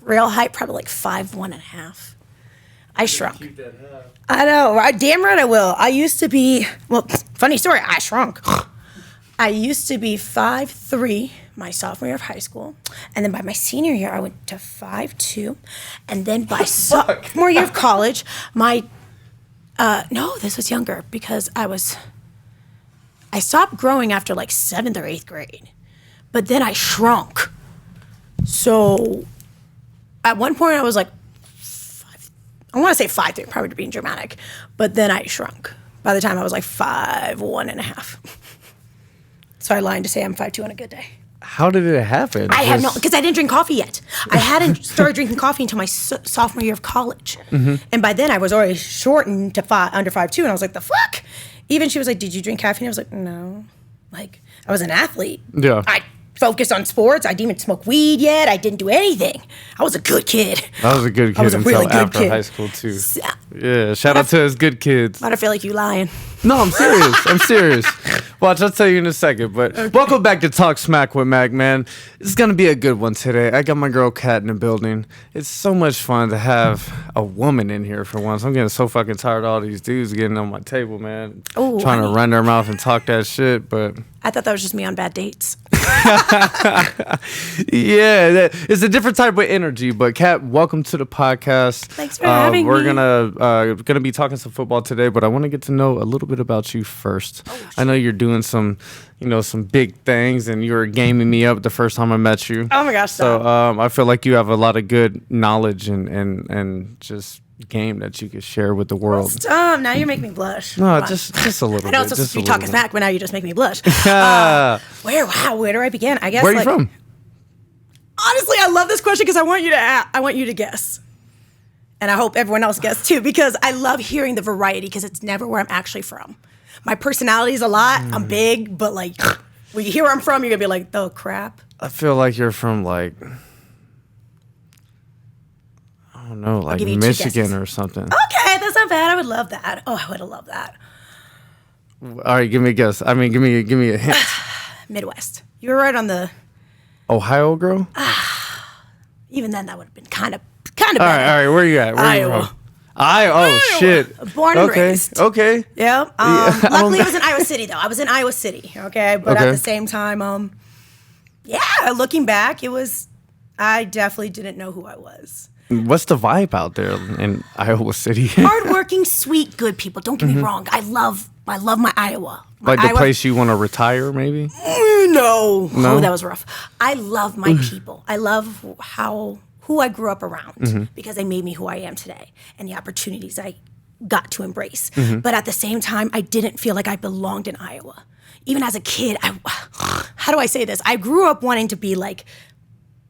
Real height, probably like 5'1.5". I shrunk. Keep that I know. Damn right I will. I used to be, well, funny story, I shrunk. I used to be 5'3" my sophomore year of high school. And then by my senior year, I went to 5'2". And then by sophomore year of college, no, this was younger because I stopped growing after like 7th or 8th grade. But then I shrunk. So at one point I was like, I want to say 5'3", probably being dramatic. But then I shrunk. By the time I was like 5'1.5". So I lied to say I'm 5'2" on a good day. How did it happen? I have no, because I didn't drink coffee yet. I hadn't started drinking coffee until my sophomore year of college. Mm-hmm. And by then I was already shortened to under 5'2", and I was like, the fuck? Even she was like, did you drink caffeine? I was like, no. Like, I was an athlete. Yeah. I focused on sports. I didn't even smoke weed yet. I didn't do anything. I was a good kid. I was a good kid until after high school, too. Yeah, shout out to his good kids. Why do I feel like you lying? No, I'm serious. I'm serious. Watch, I'll tell you in a second. But Welcome back to Talk Smack with Mac, man. It's going to be a good one today. I got my girl Kat in the building. It's so much fun to have a woman in here for once. I'm getting so fucking tired of all these dudes getting on my table, man. Ooh, trying to run their mouth and talk that shit, but... I thought that was just me on bad dates. Yeah, it's a different type of energy. But Kat, welcome to the podcast. Thanks for having me. We're gonna be talking some football today, but I want to get to know a little bit about you first. I know you're doing some big things, and you were gaming me up the first time I met you. Oh my gosh! So I feel like you have a lot of good knowledge and just game that you could share with the world. Stop! Now you're making me blush. No, just a little bit. I know it's supposed to be talking smack, but now you just make me blush. Where do I begin? I guess. Where are you from? Honestly, I love this question because I want you to guess, and I hope everyone else guesses too because I love hearing the variety because it's never where I'm actually from. My personality is a lot. I'm big, but like when you hear where I'm from, you're gonna be like, "Oh crap." I feel like you're from like. I don't know, like Michigan or something. Okay, that's not bad. I would love that. Oh, I would have loved that. All right, give me a guess. I mean, give me a hint. Midwest. You were right on the Ohio girl. Even then, that would have been kind of All right. Where you at? Where Iowa. you from? Iowa. Shit. Born and raised. Okay. Yeah. Luckily, it was in Iowa City though. I was in Iowa City. Okay, but at the same time, looking back, I definitely didn't know who I was. What's the vibe out there in Iowa City? Hardworking, sweet, good people. Don't get me wrong. I love my Iowa. The place you want to retire, maybe? No. Oh, that was rough. I love my people. I love who I grew up around because they made me who I am today and the opportunities I got to embrace. But at the same time, I didn't feel like I belonged in Iowa. Even as a kid, how do I say this? I grew up wanting to be like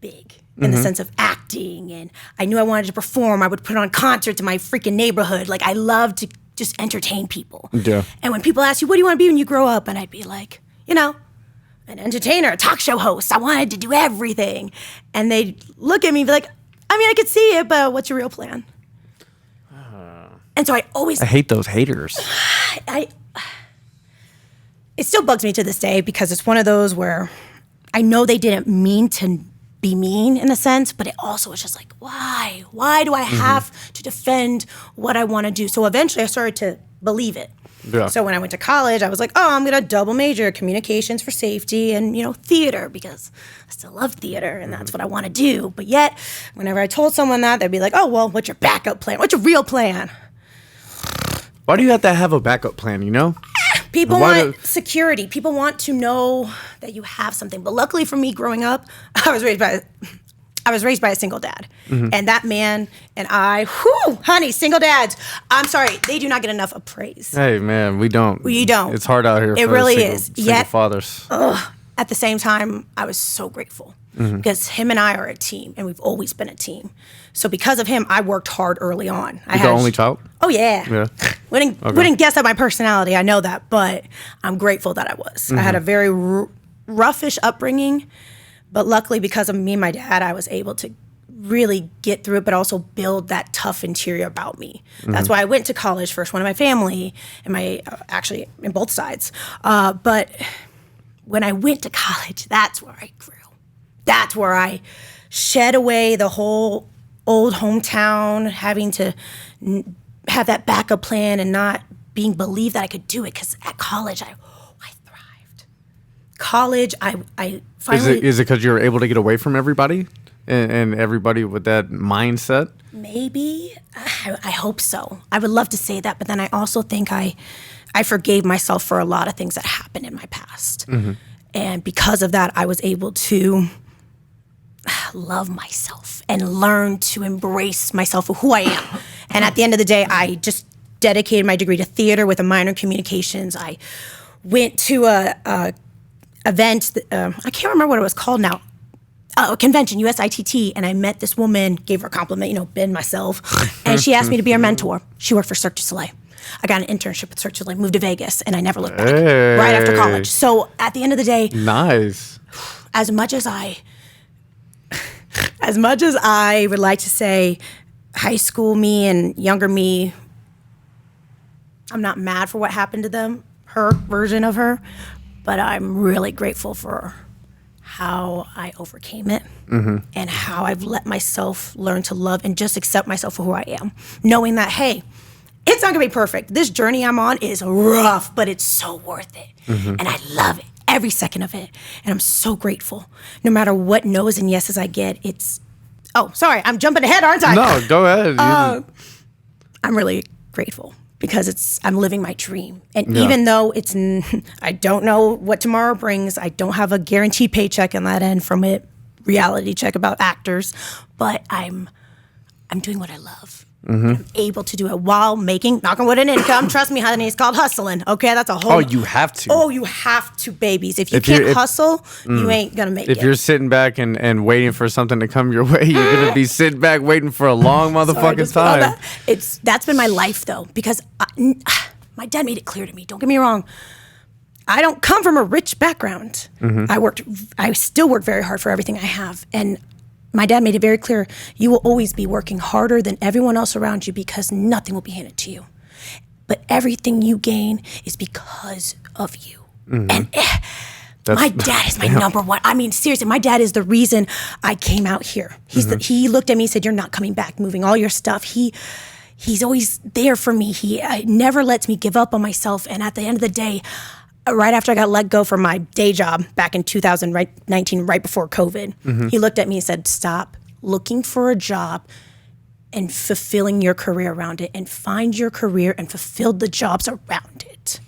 big. In the sense of acting, and I knew I wanted to perform. I would put on concerts in my freaking neighborhood. Like, I love to just entertain people. Yeah. And when people ask you, what do you want to be when you grow up? And I'd be like, an entertainer, a talk show host. I wanted to do everything. And they'd look at me and be like, I could see it, but what's your real plan? And so I hate those haters. It still bugs me to this day because it's one of those where I know they didn't mean to be mean in a sense, but it also is just like, why? Why do I have to defend what I want to do? So eventually I started to believe it. Yeah. So when I went to college, I was like, I'm going to double major communications for safety and, theater because I still love theater and that's what I want to do. But yet, whenever I told someone that, they'd be like, what's your backup plan? What's your real plan? Why do you have to have a backup plan, People want security. People want to know that you have something. But luckily for me, growing up, I was raised by a single dad. And that man and I, honey, single dads, I'm sorry, they do not get enough of praise. Hey, man, we don't. You don't. It's hard out here it for really single fathers. At the same time, I was so grateful because him and I are a team, and we've always been a team. So because of him, I worked hard early on. You're the only child? Oh, yeah. Wouldn't guess at my personality. I know that, but I'm grateful that I was. I had a very roughish upbringing, but luckily because of me and my dad, I was able to really get through it, but also build that tough interior about me. That's why I went to college, first one in my family, and actually in both sides. But when I went to college, that's where I grew. That's where I shed away the whole old hometown, having to have that backup plan and not being believed that I could do it. Because at college, I thrived. College, I finally... Is it because you were able to get away from everybody and everybody with that mindset? Maybe. I hope so. I would love to say that, but then I also think I forgave myself for a lot of things that happened in my past. And because of that, I was able to love myself and learn to embrace myself for who I am. And at the end of the day, I just dedicated my degree to theater with a minor in communications. I went to a event, I can't remember what it was called now, a convention, USITT, and I met this woman, gave her a compliment, been myself, and she asked me to be her mentor. She worked for Cirque du Soleil. I got an internship with Cirque du Soleil, moved to Vegas, and I never looked back, right after college. So at the end of the day, nice. As much as I would like to say high school me and younger me, I'm not mad for what happened to them, her version of her, but I'm really grateful for how I overcame it and how I've let myself learn to love and just accept myself for who I am, knowing that, hey, it's not gonna be perfect. This journey I'm on is rough, but it's so worth it. And I love it, every second of it. And I'm so grateful. No matter what no's and yeses I get, sorry, I'm jumping ahead, aren't I? No, go ahead. I'm really grateful because I'm living my dream. And even though I don't know what tomorrow brings, I don't have a guaranteed paycheck on that end from it, reality check about actors, but I'm doing what I love. I'm able to do it while making, knock on wood, an income. Trust me, honey, it's called hustling. Okay, that's a whole... Oh, you have to. Oh, you have to, babies. If you can't hustle, you ain't going to make it. If you're sitting back and waiting for something to come your way, you're going to be sitting back waiting for a long motherfucking time. That's been my life, though, because my dad made it clear to me. Don't get me wrong. I don't come from a rich background. I still work very hard for everything I have. And my dad made it very clear, you will always be working harder than everyone else around you because nothing will be handed to you. But everything you gain is because of you. And my dad is my number one. I mean, seriously, my dad is the reason I came out here. He looked at me and said, you're not coming back, moving all your stuff. He's always there for me. He never lets me give up on myself. And at the end of the day, right after I got let go from my day job back in 2019, right before COVID, he looked at me and said, stop looking for a job and fulfilling your career around it, and find your career and fulfill the jobs around it.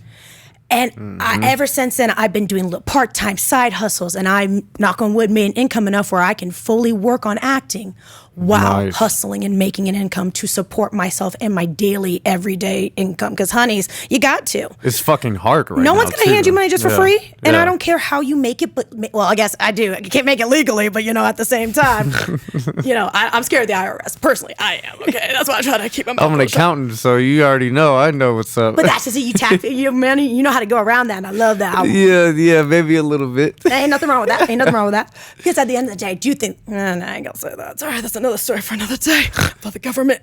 And ever since then, I've been doing little part-time side hustles, and I, knock on wood, made an income enough where I can fully work on acting while hustling and making an income to support myself and my daily, everyday income. Because, honeys, you got to. It's fucking hard right now. No one's going to hand you money just for free. And I don't care how you make it, but, well, I guess I do. I can't make it legally, but, at the same time, I'm scared of the IRS. Personally, I am, okay? That's why I try to keep my mouth I'm an accountant, so you already know. I know what's up. But that's just it. You tap your money. You know how to go around that, and I love that. Yeah, maybe a little bit. Ain't nothing wrong with that. Because at the end of the day, I do think, no, I ain't going to say that. Sorry, that's another story for another day about the government.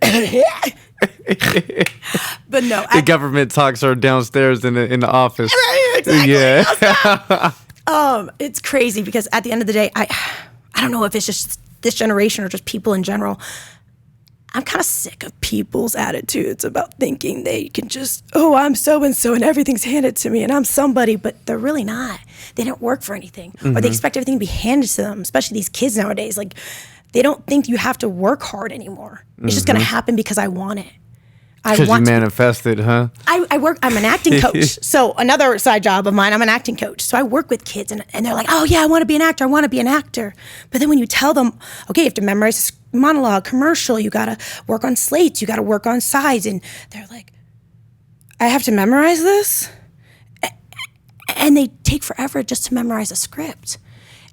But no. The government talks are downstairs in the office. Right, exactly. Yeah. It's crazy because at the end of the day, I don't know if it's just this generation or just people in general. I'm kind of sick of people's attitudes about thinking they can just, I'm so-and-so and everything's handed to me and I'm somebody, but they're really not. They don't work for anything. Or they expect everything to be handed to them, especially these kids nowadays. Like, they don't think you have to work hard anymore. It's just going to happen because I want it. Because you manifested, huh? I'm an acting coach. So another side job of mine, I'm an acting coach. So I work with kids and they're like, oh yeah, I want to be an actor. But then when you tell them, okay, you have to memorize a monologue, commercial, you got to work on slates, you got to work on sides. And they're like, I have to memorize this? And they take forever just to memorize a script.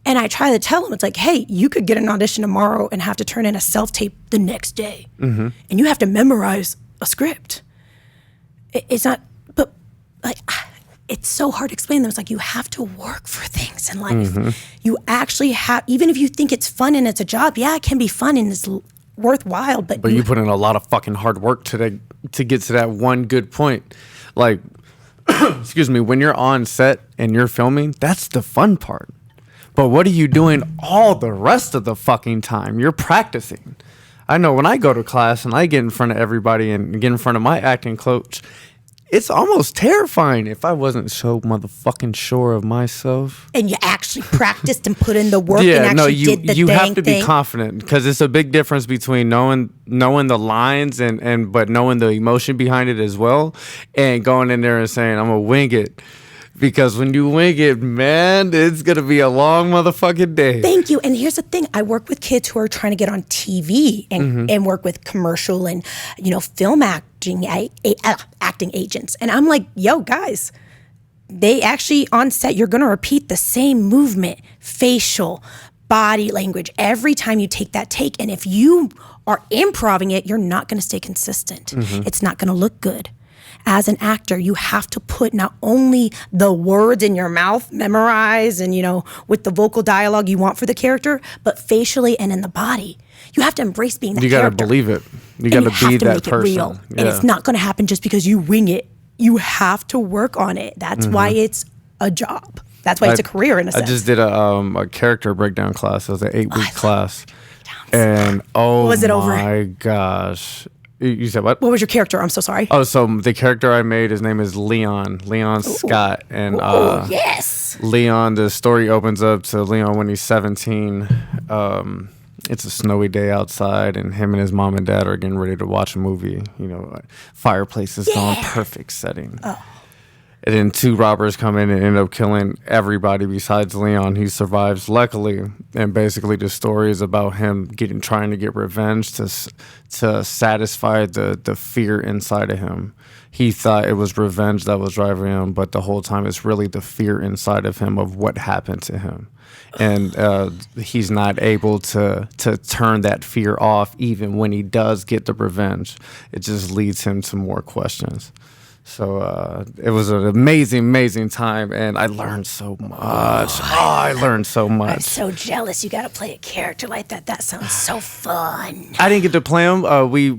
And I try to tell them, it's like, hey, you could get an audition tomorrow and have to turn in a self-tape the next day. And you have to memorize a script. It's not, but like, it's so hard to explain them. It's like, you have to work for things in life. You actually have, even if you think it's fun and it's a job, yeah, it can be fun and it's worthwhile, but you put in a lot of fucking hard work to get to that one good point. Like, excuse me, when you're on set and you're filming, that's the fun part. But what are you doing all the rest of the fucking time? You're practicing. I know when I go to class and I get in front of everybody and get in front of my acting coach, it's almost terrifying if I wasn't so motherfucking sure of myself. And you actually practiced and put in the work and actually did the you dang have to thing. be confident, because it's a big difference between knowing the lines and but knowing the emotion behind it as well, and going in there and saying, I'm gonna wing it. Because when you wing it, man, it's going to be a long motherfucking day. Thank you. And here's the thing. I work with kids who are trying to get on TV and work with commercial and, film acting agents. And I'm like, yo, guys, they actually on set, you're going to repeat the same movement, facial, body language, every time you take that take. And if you are improving it, you're not going to stay consistent. It's not going to look good. As an actor, you have to put not only the words in your mouth memorized and, with the vocal dialogue you want for the character, but facially and in the body. You have to embrace being that character. You got to believe it. You got to be that person. Real. Yeah. And it's not going to happen just because you wing it. You have to work on it. That's why it's a job. That's why it's a career in a sense. I just did a character breakdown class. It was an 8-week class. And was it over? My gosh. You said what? What was your character? I'm so sorry. Oh, so the character I made, his name is Leon Scott. And yes. Leon, the story opens up to Leon when he's 17. It's a snowy day outside, and him and his mom and dad are getting ready to watch a movie. Fireplace is going, perfect setting. Oh. And then 2 robbers come in and end up killing everybody besides Leon. He survives, luckily. And basically the story is about him trying to get revenge to satisfy the fear inside of him. He thought it was revenge that was driving him, but the whole time it's really the fear inside of him of what happened to him. And he's not able to turn that fear off even when he does get the revenge. It just leads him to more questions. So it was an amazing time, and I learned so much. I learned so much. I'm so jealous. You got to play a character like that. That sounds so fun. I didn't get to play them. We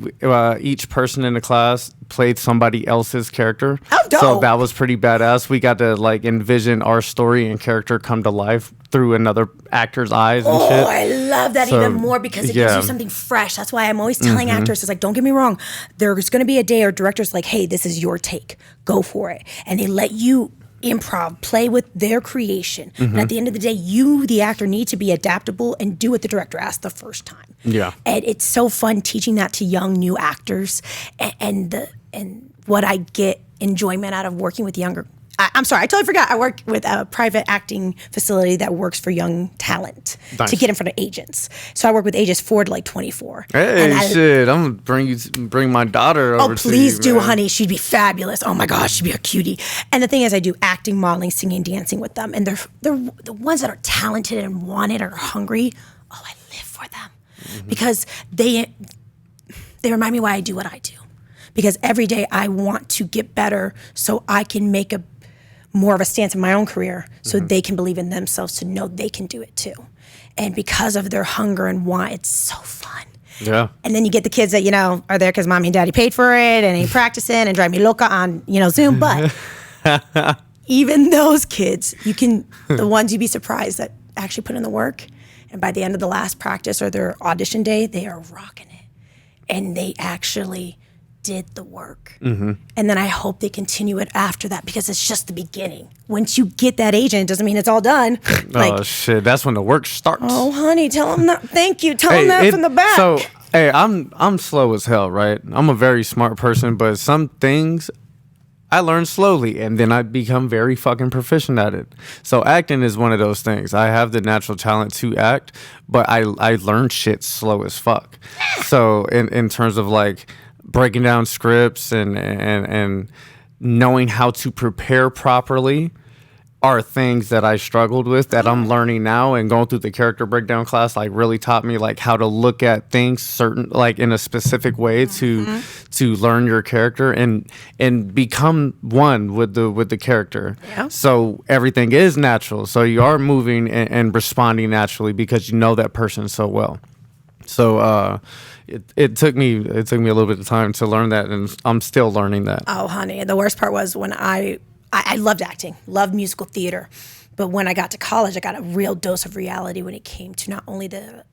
each person in the class played somebody else's character. Oh, dope. So that was pretty badass. We got to envision our story and character come to life through another actor's eyes and shit. Oh, I love that even more because it gives you something fresh. That's why I'm always telling actors, it's like, don't get me wrong. There's going to be a day or director's like, hey, this is your take. Go for it. And they let you improv, play with their creation. And at the end of the day, you, the actor, need to be adaptable and do what the director asked the first time. Yeah. And it's so fun teaching that to young, new actors. And what I get enjoyment out of working with younger I'm sorry, I totally forgot. I work with a private acting facility that works for young talent to get in front of agents. So I work with ages 4 to 24. Hey, shit! I'm gonna bring my daughter over. Oh, please do, honey. She'd be fabulous. Oh my gosh, she'd be a cutie. And the thing is, I do acting, modeling, singing, dancing with them, and they're the ones that are talented and want it or are hungry. Oh, I live for them because they remind me why I do what I do. Because every day I want to get better so I can make more of a stance in my own career so they can believe in themselves to know they can do it too. And because of their hunger and want, it's so fun. Yeah. And then you get the kids that, are there because mommy and daddy paid for it and ain't practicing and drive me loca on, Zoom. But even those kids, the ones you'd be surprised that actually put in the work. And by the end of the last practice or their audition day, they are rocking it. And they actually did the work. And then I hope they continue it after that because it's just the beginning. Once you get that agent, it doesn't mean it's all done. Oh, shit. That's when the work starts. Oh, honey, tell them that. Thank you. Tell them that from the back. So, hey, I'm slow as hell, right? I'm a very smart person, but some things I learn slowly and then I become very fucking proficient at it. So acting is one of those things. I have the natural talent to act, but I learn shit slow as fuck. So in terms of breaking down scripts and knowing how to prepare properly are things that I struggled with that I'm learning now, and going through the character breakdown class really taught me how to look at things in a specific way to learn your character and become one with the character. Yeah. So everything is natural. So you are moving and responding naturally because you know that person so well. So it took me a little bit of time to learn that, and I'm still learning that. Oh, honey, the worst part was when I loved acting, loved musical theater, But when I got to college, I got a real dose of reality when it came to not only the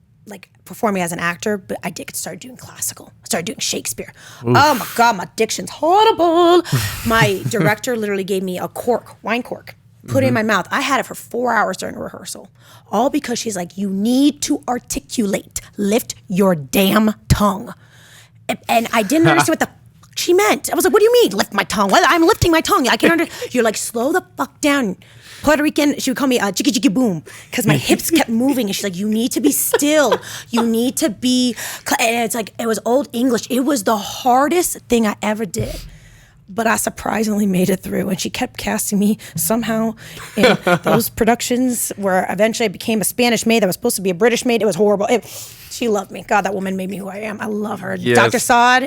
performing as an actor, but I did start doing classical. I started doing Shakespeare. Oof. Oh my God, my diction's horrible. My director literally gave me a wine cork, put it in my mouth. I had it for 4 hours during a rehearsal, all because she's like, you need to articulate, lift your damn tongue. And I didn't understand what the fuck she meant. I was like, what do you mean, lift my tongue? Well, I'm lifting my tongue. I can understand. You're like, slow the fuck down. Puerto Rican, she would call me chicka chicka boom because my hips kept moving. And she's like, you need to be still. You need to be, and it's like, it was old English. It was the hardest thing I ever did. But I surprisingly made it through. And she kept casting me somehow in those productions where eventually I became a Spanish maid that was supposed to be a British maid. It was horrible. She loved me. God, that woman made me who I am. I love her. Yes. Dr. Saad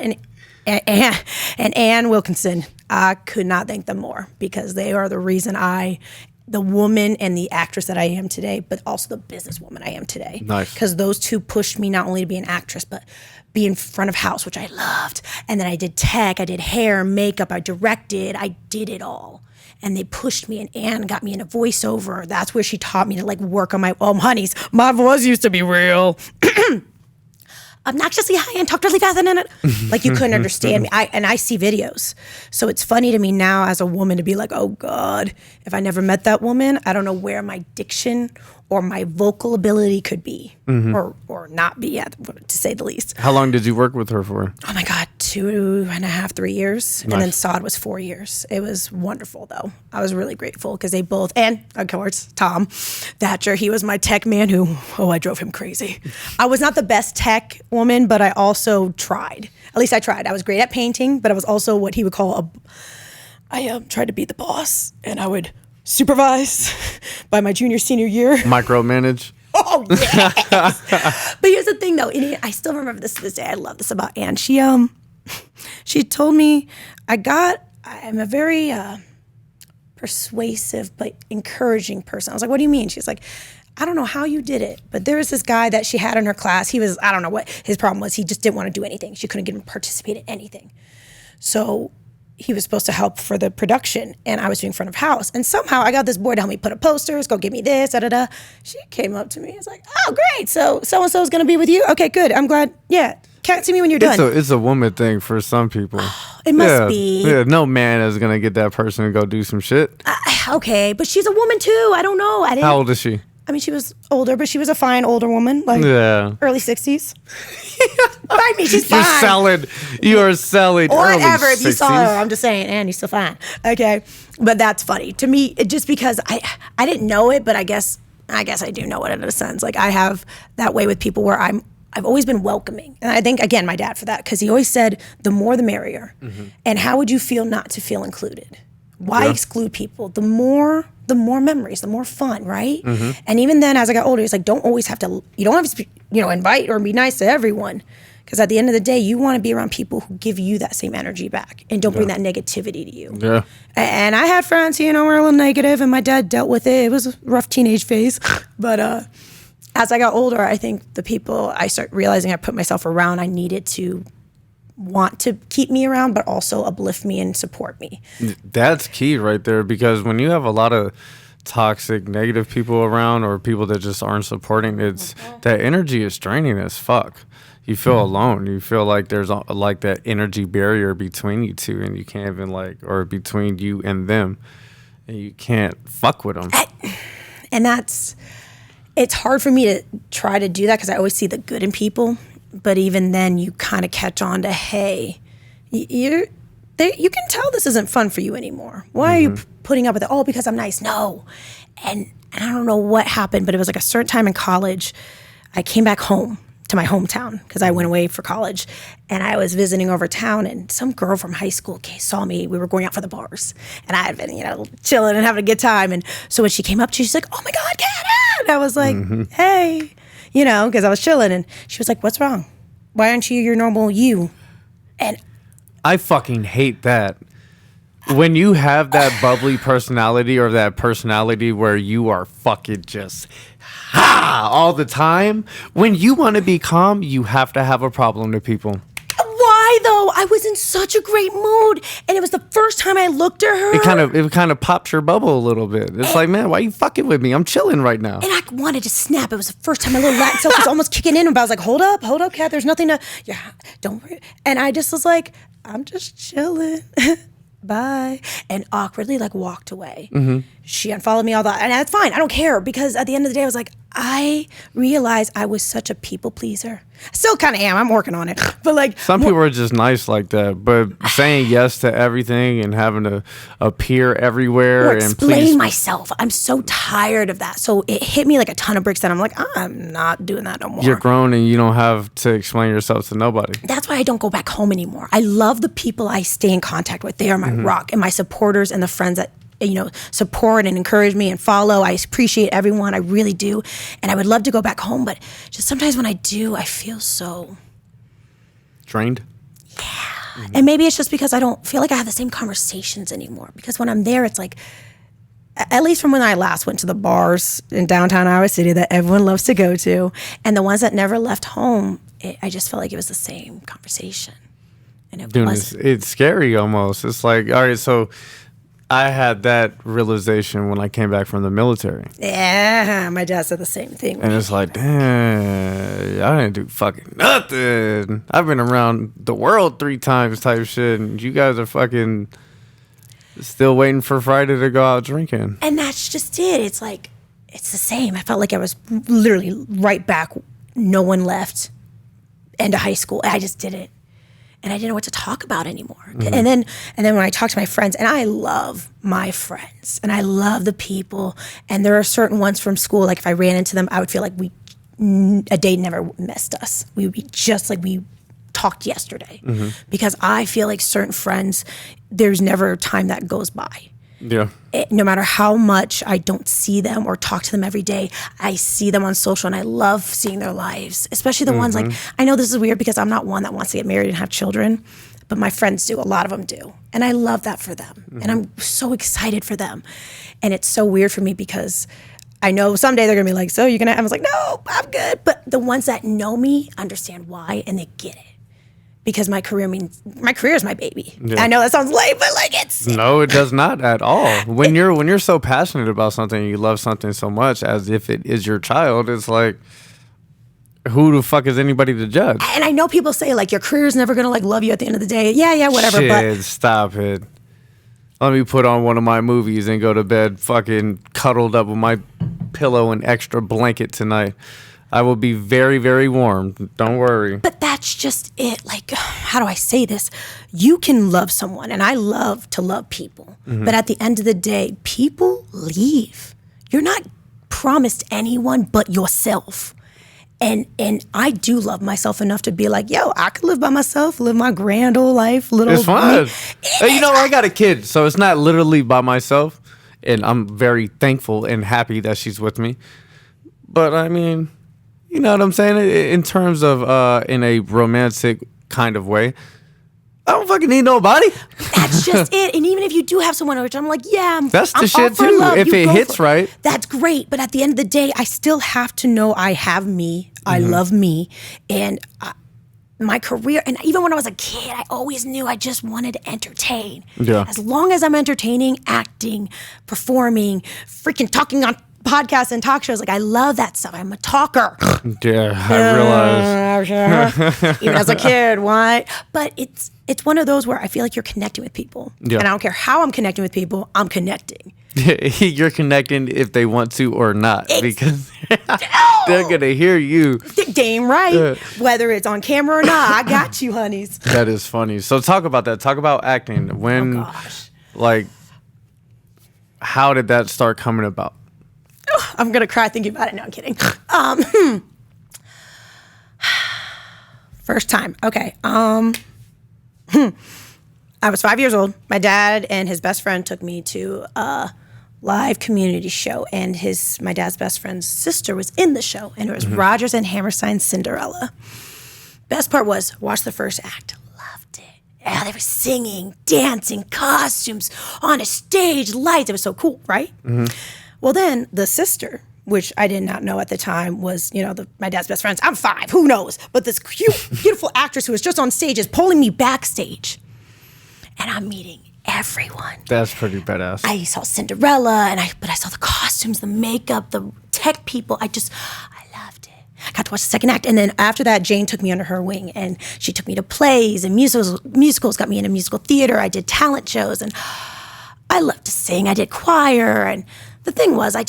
and Ann Wilkinson. I could not thank them more because they are the reason the woman and the actress that I am today, but also the businesswoman I am today. Nice. Because those two pushed me not only to be an actress, but be in front of house, which I loved. And then I did tech, I did hair, makeup, I directed, I did it all. And they pushed me, and Anne got me into voiceover. That's where she taught me to work on my, honeys, my voice used to be real. Obnoxiously high and talk really fast and like you couldn't understand me. I see videos. So it's funny to me now as a woman to be like, oh God, if I never met that woman, I don't know where my diction or my vocal ability could be or not be, to say the least. How long did you work with her for? Oh my God, 2.5, 3 years. Nice. And then Saad was 4 years. It was wonderful though. I was really grateful because they both, and of course, Tom Thatcher, he was my tech man who, I drove him crazy. I was not the best tech woman, but I also tried. At least I tried. I was great at painting, but I was also what he would call I tried to be the boss, and I would supervise by my junior, senior year. Micromanage. Oh, yes. But here's the thing, though. I still remember this to this day. I love this about Anne. She told me, I'm a very persuasive but encouraging person. I was like, what do you mean? She's like, I don't know how you did it, but there was this guy that she had in her class. He was, I don't know what his problem was. He just didn't want to do anything. She couldn't get him to participate in anything. So he was supposed to help for the production, and I was doing front of house. And somehow I got this boy to help me put up posters, go give me this, da-da-da. She came up to me and was like, oh, great. So-and-so is going to be with you? Okay, good. I'm glad. Yeah. Can't see me when you're done. It's a woman thing for some people. It must be. Yeah, no man is going to get that person to go do some shit. Okay, but she's a woman too. I don't know. How old is she? I mean, she was older, but she was a fine older woman, early 60s. I mean, she's fine. You are selling or early ever, if 60s. you saw her, I'm just saying, and you're still fine. Okay, but that's funny to me. Just because I didn't know it, but I guess I do know it in a sense. Like I have that way with people where I've always been welcoming, and I think again my dad for that because he always said the more the merrier. Mm-hmm. And how would you feel not to feel included? Why exclude people? The more memories, the more fun, right? Mm-hmm. And even then, as I got older, it's like, you don't have to, invite or be nice to everyone. Because at the end of the day, you want to be around people who give you that same energy back and don't bring that negativity to you. Yeah. And I had friends, were a little negative, and my dad dealt with it. It was a rough teenage phase. But as I got older, I think the people I start realizing I put myself around, I needed to want to keep me around, but also uplift me and support me. That's key right there, because when you have a lot of toxic, negative people around or people that just aren't supporting, that energy is draining as fuck. You feel alone. You feel like there's like that energy barrier between you two, and you can't even or between you and them, and you can't fuck with them. And it's hard for me to try to do that because I always see the good in people. But even then, you kind of catch on to, hey, you can tell this isn't fun for you anymore. Why are you putting up with it? Oh, because I'm nice. No. And I don't know what happened, but it was like a certain time in college, I came back home to my hometown because I went away for college. And I was visiting over town, and some girl from high school saw me. We were going out for the bars. And I had been, chilling and having a good time. And so when she came up to me, she's like, oh, my God, Kat. And I was like, hey. Because I was chilling, and she was like, what's wrong? Why aren't you your normal you? And I fucking hate that. When you have that bubbly personality, or that personality where you are fucking just all the time, when you want to be calm, you have to have a problem to people. Why why though? I was in such a great mood, and it was the first time I looked at her. It kind of popped your bubble a little bit. It's like, man, why are you fucking with me? I'm chilling right now. And I wanted to snap. It was the first time my little Latin self was almost kicking in, but I was like, hold up, Kat. There's nothing to. Yeah, don't worry. And I just was like, I'm just chilling. Bye. And awkwardly walked away. She unfollowed me, all that. And that's fine. I don't care, because at the end of the day, I was like, I realized I was such a people pleaser. I still kind of am. I'm working on it. But some people are just nice like that. But saying yes to everything and having to appear everywhere or and explain myself. I'm so tired of that. So it hit me like a ton of bricks that I'm like, I'm not doing that no more. You're grown and you don't have to explain yourself to nobody. That's why I don't go back home anymore. I love the people I stay in contact with. They are my rock and my supporters and the friends that support and encourage me and follow. I appreciate everyone. I really do. And I would love to go back home, but just sometimes when I do, I feel so drained. Yeah. And maybe it's just because I don't feel like I have the same conversations anymore. Because when I'm there, it's like, at least from when I last went to the bars in downtown Iowa City that everyone loves to go to, and the ones that never left home, I just felt like it was the same conversation. And it wasn't. It's scary almost. It's like, all right, so I had that realization when I came back from the military. Yeah, my dad said the same thing. And it's like, damn, I didn't do fucking nothing. I've been around the world 3 times type shit, and you guys are fucking still waiting for Friday to go out drinking. And that's just it. It's like, it's the same. I felt like I was literally right back. No one left. End of high school. I just did it. And I didn't know what to talk about anymore. And then when I talk to my friends, and I love my friends, and I love the people, and there are certain ones from school, like if I ran into them, I would feel like a day never missed us. We would be just like we talked yesterday. Because I feel like certain friends, there's never a time that goes by. Yeah. No matter how much I don't see them or talk to them every day, I see them on social, and I love seeing their lives, especially the ones like, I know this is weird because I'm not one that wants to get married and have children, but my friends do. A lot of them do. And I love that for them. And I'm so excited for them. And it's so weird for me because I know someday they're going to be like, so you're going to, I was like, no, I'm good. But the ones that know me understand why, and they get it. Because my career is my baby. Yeah. I know that sounds lame, but it's no, it does not at all. When you're so passionate about something, you love something so much, as if it is your child. It's like, who the fuck is anybody to judge? And I know people say your career is never gonna love you at the end of the day. Yeah, whatever. Shit, but stop it. Let me put on one of my movies and go to bed fucking cuddled up with my pillow and extra blanket tonight. I will be very, very warm. Don't worry. But that's just it. How do I say this? You can love someone, and I love to love people. But at the end of the day, people leave. You're not promised anyone but yourself. And I do love myself enough to be like, yo, I could live by myself, live my grand old life. It's fun. I got a kid, so it's not literally by myself. And I'm very thankful and happy that she's with me. But I mean, you know what I'm saying? In terms of in a romantic kind of way, I don't fucking need nobody. That's just it. And even if you do have someone, which I'm like, yeah, that's the I'm shit too. If it hits right, that's great. But at the end of the day, I still have to know I have me. I love me, and my career. And even when I was a kid, I always knew I just wanted to entertain. Yeah. As long as I'm entertaining, acting, performing, freaking talking on podcasts and talk shows, I love that stuff. I'm a talker. Yeah, I realize. Even as a kid, what? But it's one of those where I feel like you're connecting with people. Yeah. And I don't care how I'm connecting with people, I'm connecting. You're connecting if they want to or not, because they're going to hear you. Damn right. Whether it's on camera or not, I got you, honeys. That is funny. So talk about that. Talk about acting. When, how did that start coming about? I'm going to cry thinking about it. No, I'm kidding. First time. Okay. I was 5 years old. My dad and his best friend took me to a live community show, and my dad's best friend's sister was in the show, and it was Rodgers and Hammerstein's Cinderella. Best part was, watch the first act. Loved it. Yeah, they were singing, dancing, costumes, on a stage, lights. It was so cool, right? Well, then the sister which I did not know at the time was, my dad's best friends. I'm 5, who knows? But this cute, beautiful actress who was just on stage is pulling me backstage. And I'm meeting everyone. That's pretty badass. I saw Cinderella, but I saw the costumes, the makeup, the tech people. I loved it. I got to watch the second act. And then after that, Jane took me under her wing, and she took me to plays and musicals, got me into musical theater. I did talent shows, and I loved to sing. I did choir. And the thing was, I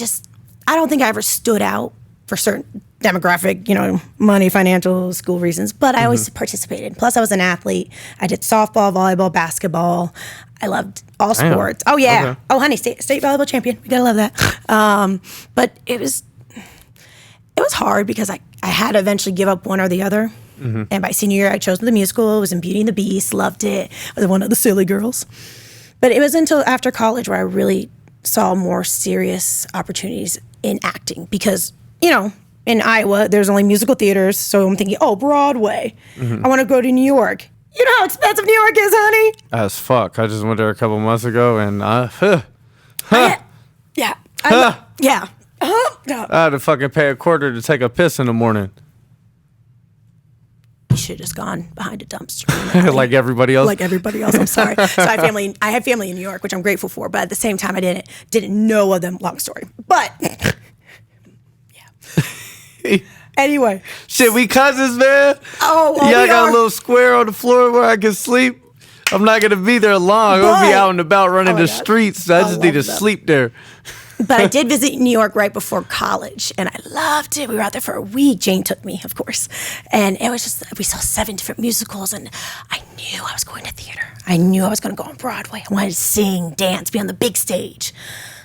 don't think I ever stood out for certain demographic, money, financial, school reasons, but I always participated. Plus, I was an athlete. I did softball, volleyball, basketball. I loved all sports. Oh, yeah. Okay. Oh, honey, state volleyball champion. We gotta love that. But it was hard because I had to eventually give up one or the other. Mm-hmm. And by senior year, I chose the musical. I was in Beauty and the Beast, loved it. I was one of the silly girls. But it was until after college where I really saw more serious opportunities in acting because, in Iowa, there's only musical theaters. So I'm thinking, Broadway. Mm-hmm. I want to go to New York. You know how expensive New York is, honey? As fuck. I just went there a couple months ago and I had to fucking pay $0.25 to take a piss in the morning. You should have just gone behind a dumpster. Like everybody else? Like everybody else. I'm sorry. So I have family in New York, which I'm grateful for. But at the same time, I didn't know of them. Long story. But anyway. Shit, we cousins, man. Oh, well, y'all got a little square on the floor where I can sleep. I'm not going to be there long. I'll be out and about running the streets. I just need to sleep there. But I did visit New York right before college, and I loved it. We were out there for a week. Jane took me, of course. And it was just, we saw 7 different musicals, and I knew I was going to theater. I knew I was going to go on Broadway. I wanted to sing, dance, be on the big stage.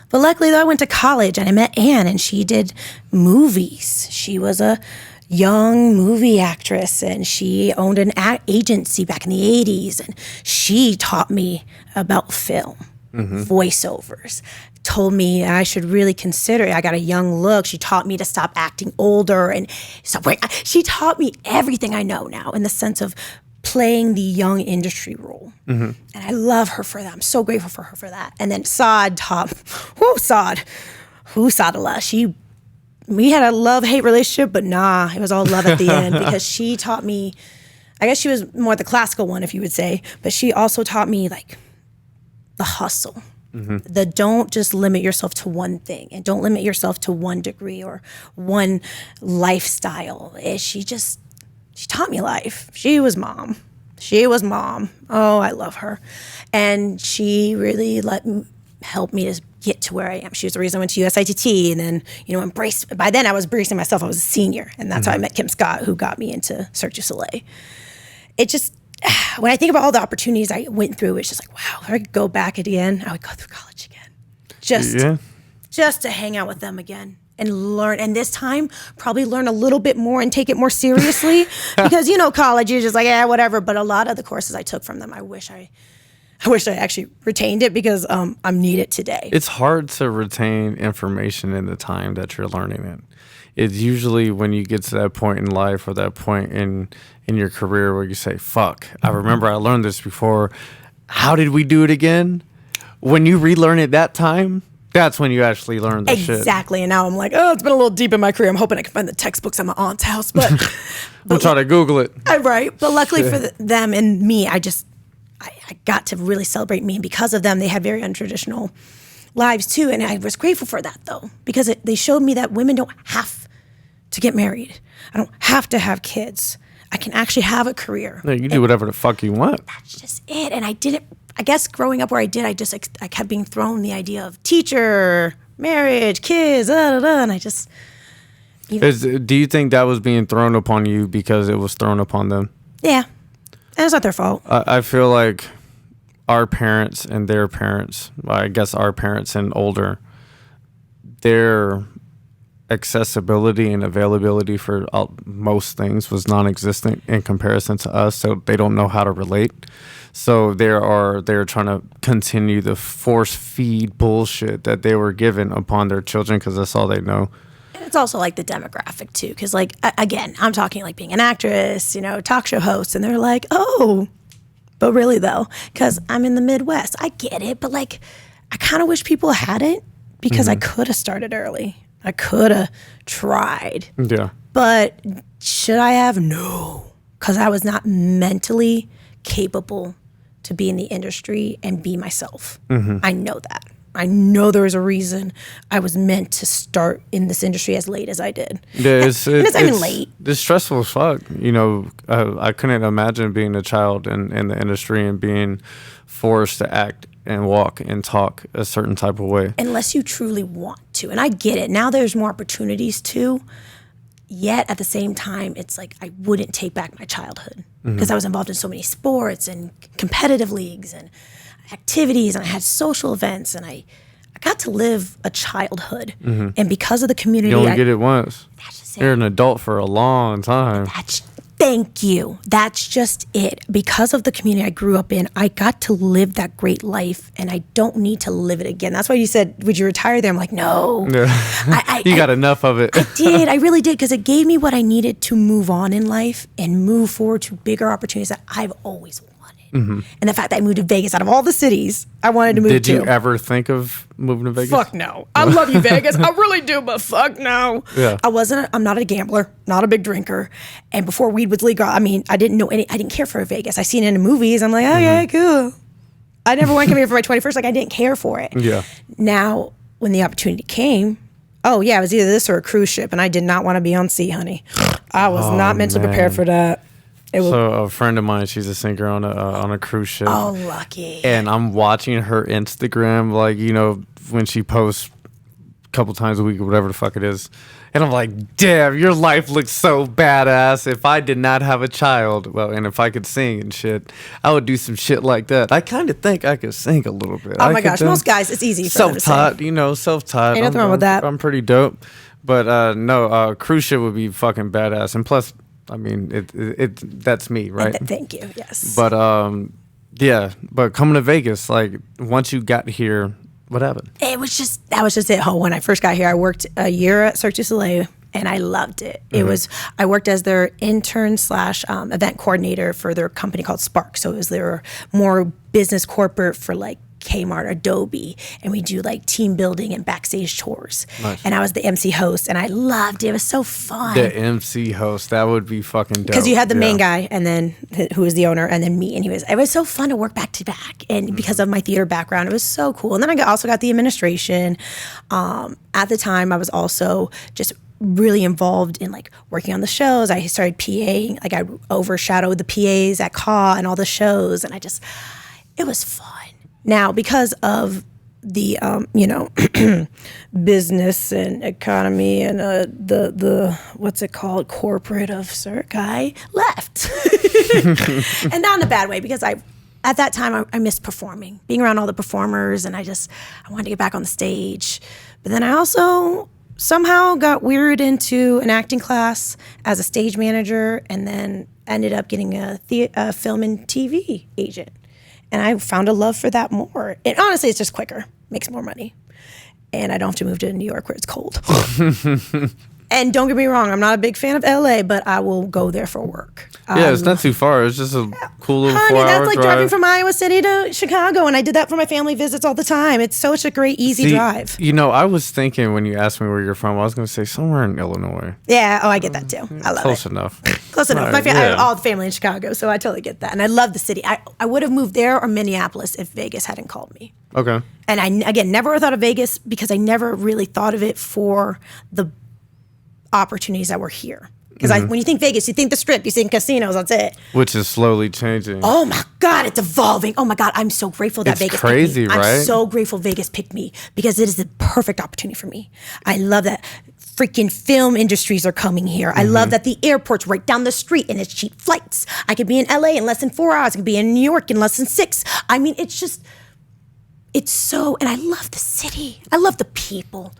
But luckily, though, I went to college, and I met Anne, and she did movies. She was a young movie actress, and she owned an agency back in the 80s, and she taught me about film, voiceovers, told me I should really consider it. I got a young look. She taught me to stop acting older, and she taught me everything I know now in the sense of playing the young industry role. Mm-hmm. And I love her for that. I'm so grateful for her for that. And then Saad taught, Saadallah. We had a love-hate relationship, but it was all love at the end because she taught me, I guess she was more the classical one, if you would say, but she also taught me like the hustle. Mm-hmm. Don't just limit yourself to one thing and don't limit yourself to one degree or one lifestyle. She taught me life. She was mom. Oh, I love her. And she really helped me to get to where I am. She was the reason I went to USITT and then, embraced. By then I was bracing myself. I was a senior. And that's how I met Kim Scott, who got me into Cirque du Soleil. It just, when I think about all the opportunities I went through, it's just like, wow, if I could go back again, I would go through college again. Just to hang out with them again and learn. And this time, probably learn a little bit more and take it more seriously. Because, college, you're just like, whatever. But a lot of the courses I took from them, I wish I actually retained it because I'm needed today. It's hard to retain information in the time that you're learning it. It's usually when you get to that point in life or that point in your career where you say, fuck, I remember I learned this before. How did we do it again? When you relearn it that time, that's when you actually learn the shit. Exactly. And now I'm like, it's been a little deep in my career. I'm hoping I can find the textbooks at my aunt's house. But we'll try to Google it. Right. But luckily for them and me, I got to really celebrate me. And because of them, they had very untraditional lives too. And I was grateful for that though, because they showed me that women don't have to get married. I don't have to have kids. I can actually have a career. No, you can do whatever the fuck you want. That's just it. And I didn't, I guess growing up where I did, I kept being thrown the idea of teacher, marriage, kids, and I just. Do you think that was being thrown upon you because it was thrown upon them? Yeah. And it's not their fault. I feel like our parents and their parents, I guess our parents and older, their accessibility and availability for most things was non-existent in comparison to us, so they don't know how to relate. So they're trying to continue the force feed bullshit that they were given upon their children because that's all they know. And it's also like the demographic too, because like again, I'm talking like being an actress, talk show host, and they're like, oh, but really though, because I'm in the Midwest, I get it, but like I kind of wish people had it because I could have started early. I could have tried. Yeah. But should I have? No. Because I was not mentally capable to be in the industry and be myself. I know that. I know there was a reason I was meant to start in this industry as late as I did. Yeah, it's late. It's stressful as fuck. You know, I couldn't imagine being a child in the industry and being forced to act and walk and talk a certain type of way. Unless you truly want to. And I get it. Now there's more opportunities too. Yet at the same time, it's like I wouldn't take back my childhood because I was involved in so many sports and competitive leagues and activities, and I had social events, and I got to live a childhood. And because of the community, You only get it once. That's just You're it. an adult for a long time. Thank you. That's just it. Because of the community I grew up in, I got to live that great life, and I don't need to live it again. That's why you said, would you retire there? I'm like, no. Yeah. You got enough of it. I really did, because it gave me what I needed to move on in life and move forward to bigger opportunities that I've always wanted. And the fact that I moved to Vegas, out of all the cities I wanted to move to. Did you ever think of moving to Vegas? Fuck no. I love you, Vegas. I really do, but fuck no. Yeah. I'm not a gambler, not a big drinker. And before weed was legal, I didn't care for Vegas. I seen it in the movies. I'm like, okay, cool. I never want to come here for my 21st. Like, I didn't care for it. Yeah. Now, when the opportunity came, it was either this or a cruise ship, and I did not want to be on sea, honey. I was not mentally prepared for that. So a friend of mine, she's a singer on a cruise ship. Oh, lucky. And I'm watching her Instagram, like, you know, when she posts a couple times a week or whatever the fuck it is. And I'm like, damn, your life looks so badass. If I did not have a child, and if I could sing and shit, I would do some shit like that. I kind of think I could sing a little bit. Oh my gosh, most guys, it's easy for them to self-taught, you know, self-taught. Ain't nothing wrong with that. I'm pretty dope. But no, cruise ship would be fucking badass. And plus, I mean, that's me, right? Thank you. Yes. But but coming to Vegas, like, once you got here, what happened? That was just it. When I first got here, I worked a year at Cirque du Soleil, and I loved it. I worked as their intern / event coordinator for their company called Spark. So it was their more business corporate for like Kmart, Adobe, and we do like team building and backstage tours. Nice. And I was the MC host, and I loved it. It was so fun. The MC host, that would be fucking dope. Because you had the main guy, and then who was the owner, and then me, and it was so fun to work back to back. And because of my theater background, it was so cool. And then I also got the administration. At the time, I was also just really involved in like working on the shows. I started PAing, like I overshadowed the PAs at CAW and all the shows, and it was fun. Now, because of the business and economy and the what's it called, corporate of Cirque, I left, and not in a bad way, because at that time I missed performing, being around all the performers, and I wanted to get back on the stage. But then I also somehow got weird into an acting class as a stage manager, and then ended up getting a film and TV agent. And I found a love for that more. And honestly, it's just quicker, makes more money. And I don't have to move to New York where it's cold. And don't get me wrong, I'm not a big fan of LA, but I will go there for work. Yeah, it's not too far. It's just a cool little 4-hour drive. That's like driving from Iowa City to Chicago, and I did that for my family visits all the time. It's such a great, easy drive. You know, I was thinking when you asked me where you're from, I was going to say somewhere in Illinois. Yeah, I get that too. I love Close it. enough. Close enough. Right, I have all the family in Chicago, so I totally get that. And I love the city. I would have moved there or Minneapolis if Vegas hadn't called me. Okay. And I, again, never thought of Vegas because I never really thought of it for the opportunities that were here. Because when you think Vegas, you think the Strip, you think casinos, that's it. Which is slowly changing. Oh my God, it's evolving. Oh my God, I'm so grateful that Vegas crazy, picked me. right? I'm so grateful Vegas picked me because it is the perfect opportunity for me. I love that freaking film industries are coming here. I love that the airport's right down the street and it's cheap flights. I could be in LA in less than 4 hours. I could be in New York in less than 6. I mean, it's so, and I love the city. I love the people.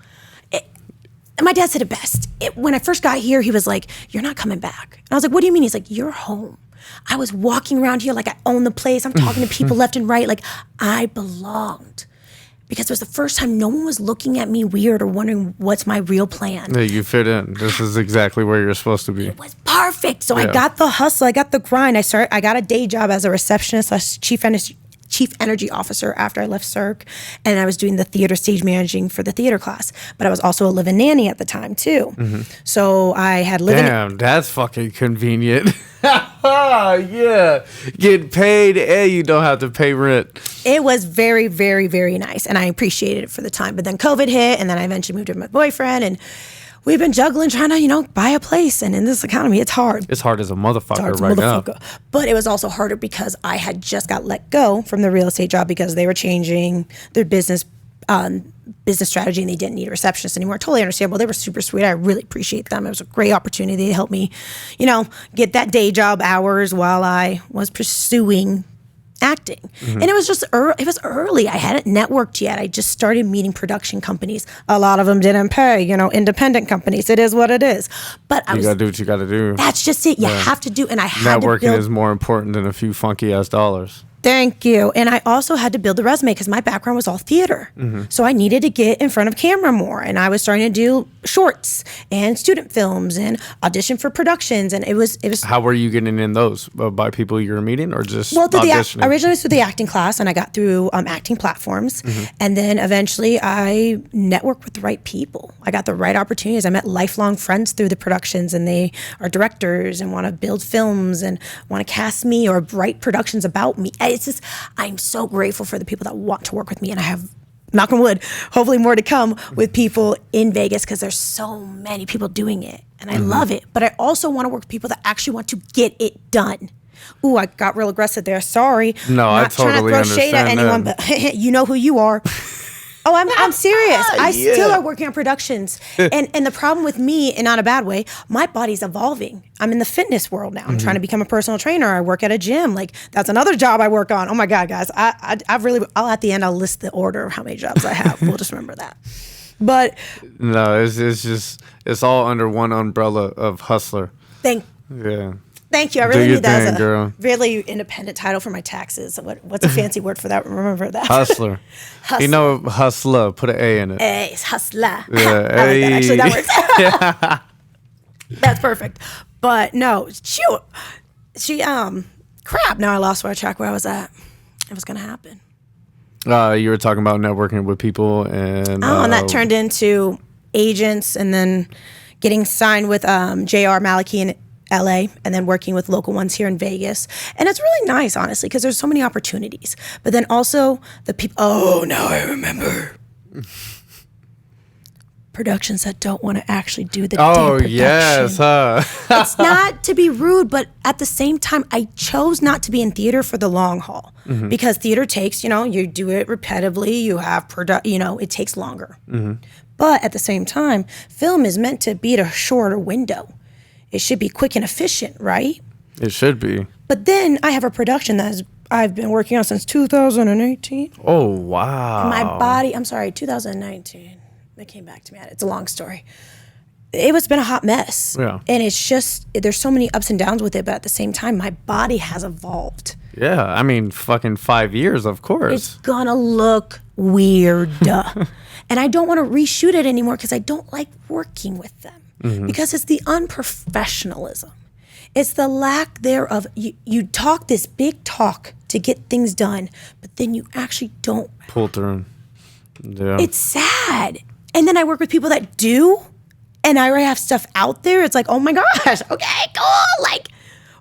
And my dad said it best. When I first got here, he was like, "You're not coming back." And I was like, "What do you mean?" He's like, "You're home." I was walking around here like I own the place. I'm talking to people left and right like I belonged. Because it was the first time no one was looking at me weird or wondering what's my real plan. Yeah, you fit in. This is exactly where you're supposed to be. It was perfect. So I got the hustle. I got the grind. I got a day job as a receptionist / chief chief energy officer after I left Cirque, and I was doing the theater stage managing for the theater class. But I was also a live-in nanny at the time too. So I had live-in. Damn, that's fucking convenient. Yeah, get paid and you don't have to pay rent. It was very, very, very nice, and I appreciated it for the time. But then COVID hit, and then I eventually moved in with my boyfriend, and we've been juggling, trying to, buy a place. And in this economy, it's hard. It's hard as a motherfucker now. But it was also harder because I had just got let go from the real estate job because they were changing their business strategy and they didn't need a receptionist anymore. Totally understandable. They were super sweet. I really appreciate them. It was a great opportunity to help me, get that day job hours while I was pursuing acting. And it was just it was early. I hadn't networked yet. I just started meeting production companies. A lot of them didn't pay, independent companies. It is what it is. But you gotta do what you gotta do. That's just it. You have to do. And I had to networking is more important than a few funky ass dollars. Thank you. And I also had to build the resume because my background was all theater. So I needed to get in front of camera more. And I was starting to do shorts and student films and audition for productions. And it was. How were you getting in those? By people you were meeting or just auditioning? Originally it was through the acting class, and I got through acting platforms. And then eventually I networked with the right people. I got the right opportunities. I met lifelong friends through the productions, and they are directors and want to build films and want to cast me or write productions about me. It's just, I'm so grateful for the people that want to work with me, and I have, knock on wood, hopefully more to come with people in Vegas because there's so many people doing it, and I love it. But I also want to work with people that actually want to get it done. Ooh, I got real aggressive there. Sorry. No, I totally understand. Not trying to throw shade at anyone, but you know who you are. Oh, I'm serious. I still are working on productions. And the problem with me, and not a bad way, my body's evolving. I'm in the fitness world now. I'm trying to become a personal trainer. I work at a gym. Like, that's another job I work on. Oh my God, guys. I'll at the end, I'll list the order of how many jobs I have. We'll just remember that. But no, it's all under one umbrella of hustler. Thank you. I really need that as a really independent title for my taxes. What's a fancy word for that? Remember that. Hustler. Hustler. Put an A in it. It's hustler. Yeah, I like that. Actually, that works. That's perfect. But no, crap. Now I lost track where I was at. It was going to happen. You were talking about networking with people and that turned into agents and then getting signed with J.R. Maliki in LA and then working with local ones here in Vegas. And it's really nice, honestly, because there's so many opportunities. But then also the people, now I remember. Productions that don't want to actually do the damn production. Yes. It's not to be rude, but at the same time, I chose not to be in theater for the long haul because theater takes, you do it repetitively, you have, it takes longer. But at the same time, film is meant to be at a shorter window. It should be quick and efficient, right? It should be. But then I have a production I've been working on since 2018. Oh, wow. My body, 2019. It came back to me. It's a long story. It's been a hot mess. Yeah. And it's just, there's so many ups and downs with it, but at the same time, my body has evolved. Yeah, fucking 5 years, of course. It's gonna look weird. And I don't want to reshoot it anymore because I don't like working with them. Because it's the unprofessionalism. It's the lack thereof. You talk this big talk to get things done, but then you actually don't pull through. Yeah. It's sad. And then I work with people that do, and I already have stuff out there. It's like, oh my gosh, okay, cool. Like,